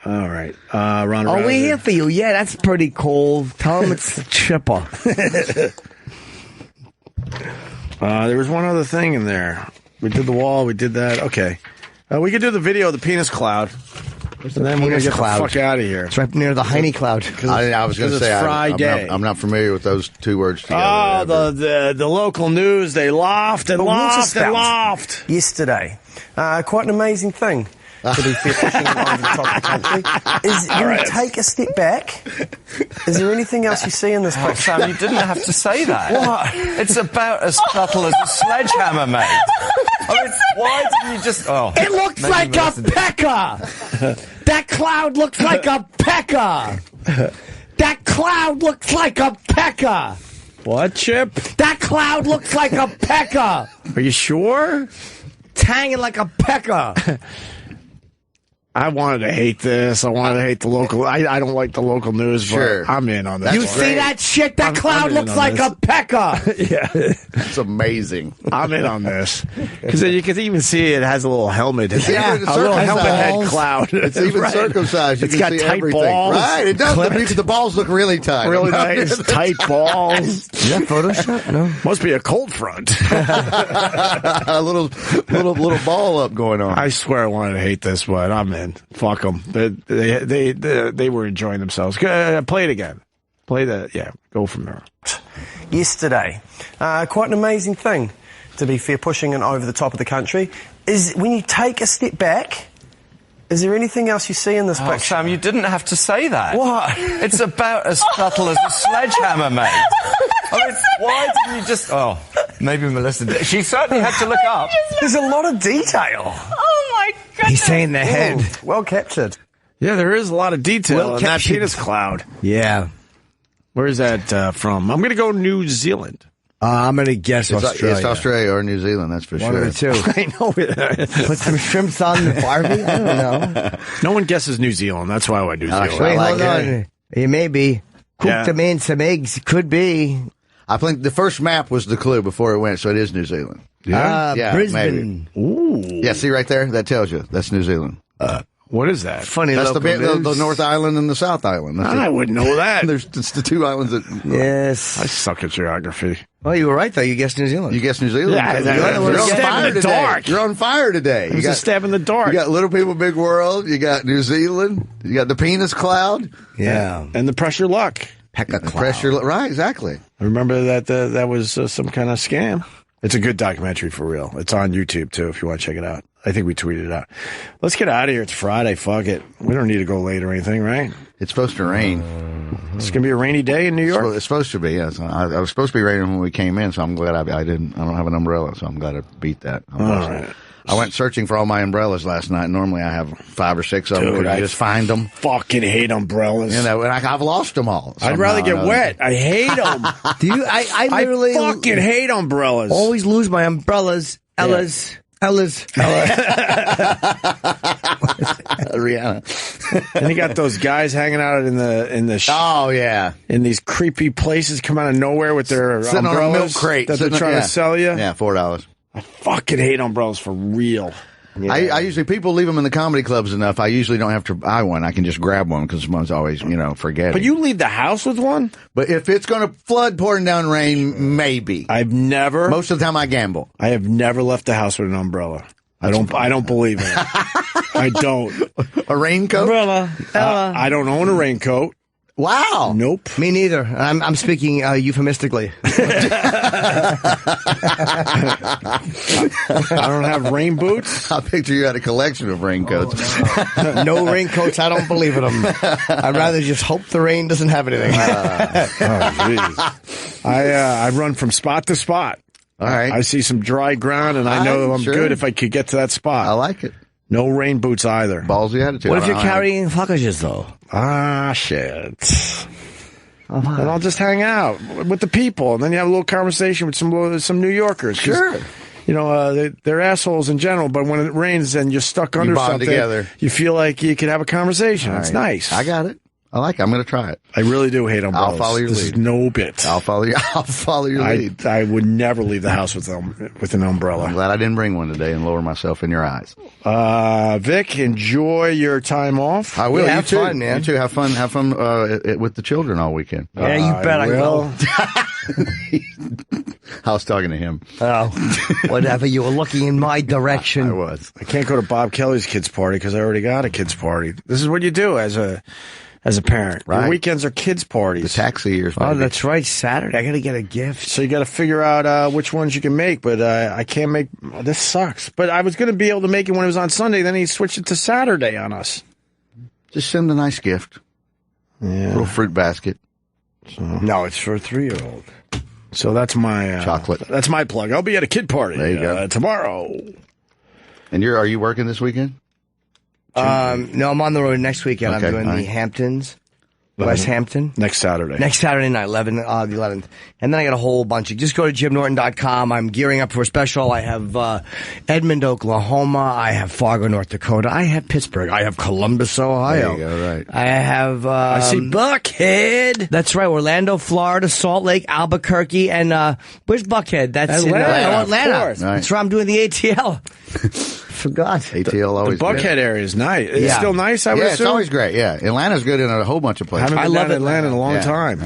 All right. Ron we're here for you. Yeah, that's pretty cool. Tell him it's Chipper. There was one other thing in there. We did the wall. We did that. Okay. We could do the video of the penis cloud. And then we're going to get the fuck out of here. It's right near the Heine cloud. I was going to say, Friday. I'm not familiar with those two words together. Oh, the local news, they laughed and laughed and laughed. Yesterday, Quite an amazing thing to be fishing over the top of the country. Is when you take a step back, is there anything else you see in this picture? Sam, you didn't have to say that. What? It's about as subtle as a sledgehammer, mate. I mean, why didn't you just... Oh, it looks like a pecker! That cloud looks like a pecker! That cloud looks like a pecker! What, Chip? That cloud looks like a pecker! Are you sure? It's hanging like a pecker! I wanted to hate this. I wanted to hate the local. I don't like the local news, but I'm in on that. You see that shit? That cloud looks like a pecker. Yeah, it's amazing. I'm in on this because you can even see it has a little helmet. Yeah, a little helmet head cloud. It's even circumcised. You It's can got see tight everything. balls. Right, it does. The balls look really tight. Really nice, tight balls. Is that Photoshop? No, must be a cold front. A little ball up going on. I swear I wanted to hate this, but I'm in. Fuck them. They were enjoying themselves. Play it again. Play the Go from there. Yesterday, quite an amazing thing to be fair, pushing it over the top of the country. Is when you take a step back. Is there anything else you see in this picture? Sam, you didn't have to say that. What? It's about as subtle as a sledgehammer, mate. I mean, why didn't you just... Oh, maybe Melissa did. She certainly had to look up. There's a lot of detail. Oh, my goodness. He's saying the head. Well captured. Yeah, there is a lot of detail in that captured. penis cloud. Yeah. Where is that from? I'm going to go New Zealand. I'm going to guess Australia. It's Australia or New Zealand, that's for One sure. of the two. I know it. Put some shrimps on the Barbie? I don't know. No one guesses New Zealand. That's why I went New Zealand. Wait, hold on. It may be. Cook them in some eggs. Could be. I think the first map was the clue before it went, so it is New Zealand. Yeah, Brisbane. Maybe. Ooh. Yeah, see right there? That tells you. That's New Zealand. What is that? Funny That's local the North Island and the South Island. I wouldn't know that. It's the two islands that... Yes. I suck at geography. Well, you were right, though. You guessed New Zealand. You guessed New Zealand? Yeah, you're on fire in the today. dark. You're on fire today. You got a stab in the dark. You got Little People, Big World. You got New Zealand. You got the penis cloud. Yeah. And the pressure luck. Pekka cloud. Pressure, right, exactly. I remember that was some kind of scam. It's a good documentary for real. It's on YouTube, too, if you want to check it out. I think we tweeted it out. Let's get out of here. It's Friday. Fuck it. We don't need to go late or anything, right? It's supposed to rain. It's going to be a rainy day in New York? It's supposed to be, yes. I was supposed to be raining when we came in, so I'm glad I don't have an umbrella, so I'm glad I beat that. All right. I went searching for all my umbrellas last night. Normally I have 5 or 6 of them. Dude, I just find them. Fucking hate umbrellas. You know, and I've lost them all. I'd rather get wet. I hate them. Do you? I literally fucking hate umbrellas. Always lose my umbrellas. Ellas. Rihanna. And you got those guys hanging out in the in these creepy places, come out of nowhere with their sitting umbrellas on a milk crate that they're trying to sell you. Yeah, $4. I fucking hate umbrellas for real. Yeah. I usually, people leave them in the comedy clubs enough. I usually don't have to buy one. I can just grab one because someone's always, forgetting. But you leave the house with one? But if it's going to flood, pouring down rain, maybe. Most of the time I gamble. I have never left the house with an umbrella. I don't believe in it. I don't. A raincoat? Umbrella. I don't own a raincoat. Wow. Nope. Me neither. I'm speaking euphemistically. I don't have rain boots. I picture you had a collection of raincoats. No raincoats. I don't believe in them. I'd rather just hope the rain doesn't have anything. Jeez. I run from spot to spot. All right. I see some dry ground, and I know I'm good if I could get to that spot. I like it. No rain boots either. Ballsy attitude. What if you're carrying Fetishes, though? Ah, shit. And I'll just hang out with the people, and then you have a little conversation with some New Yorkers. Sure. They're assholes in general, but when it rains and you're stuck under something, together. You feel like you can have a conversation. All It's right. nice. I got it. I like it. I'm going to try it. I really do hate umbrellas. I'll follow your This lead. is no bit. I'll follow your lead. I would never leave the house with an umbrella. I'm glad I didn't bring one today and lower myself in your eyes. Vic, enjoy your time off. I will. Yeah, you too. fun, man. You too. Have fun. Have fun with the children all weekend. Yeah, you bet I will. I was talking to him. Oh, whatever. You were looking in my direction. I was. I can't go to Bob Kelly's kids' party because I already got a kids' party. This is what you do as a as a parent. Right. Your weekends are kids' parties. The taxi years. Oh, that's right. Saturday. I got to get a gift. So you got to figure out which ones you can make, but I can't make. This sucks. But I was going to be able to make it when it was on Sunday. Then he switched it to Saturday on us. Just send a nice gift. Yeah. A little fruit basket. So. No, it's for a 3-year-old. So that's my chocolate. That's my plug. I'll be at a kid party tomorrow. And are you working this weekend? No, I'm on the road next weekend. Okay, I'm doing the Hamptons. West Hampton. Next Saturday. Next Saturday night, the 11th. And then I got a whole bunch of... Just go to JimNorton.com. I'm gearing up for a special. I have Edmond, Oklahoma. I have Fargo, North Dakota. I have Pittsburgh. I have Columbus, Ohio. There you go, right. I have... I see Buckhead. That's right. Orlando, Florida, Salt Lake, Albuquerque, and where's Buckhead? That's Atlanta. Atlanta. Right. That's where I'm doing the ATL. Forgot. ATL always the Buckhead area is nice. It's still nice, I would assume? It's always great, yeah. Atlanta's good in a whole bunch of places. I love Atlanta in a long time.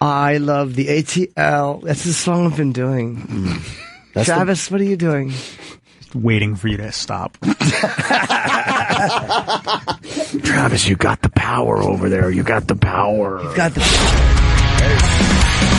I love the ATL. That's the song I've been doing. Travis, what are you doing? Just waiting for you to stop. Travis, you got the power over there. You got the power. You got the power.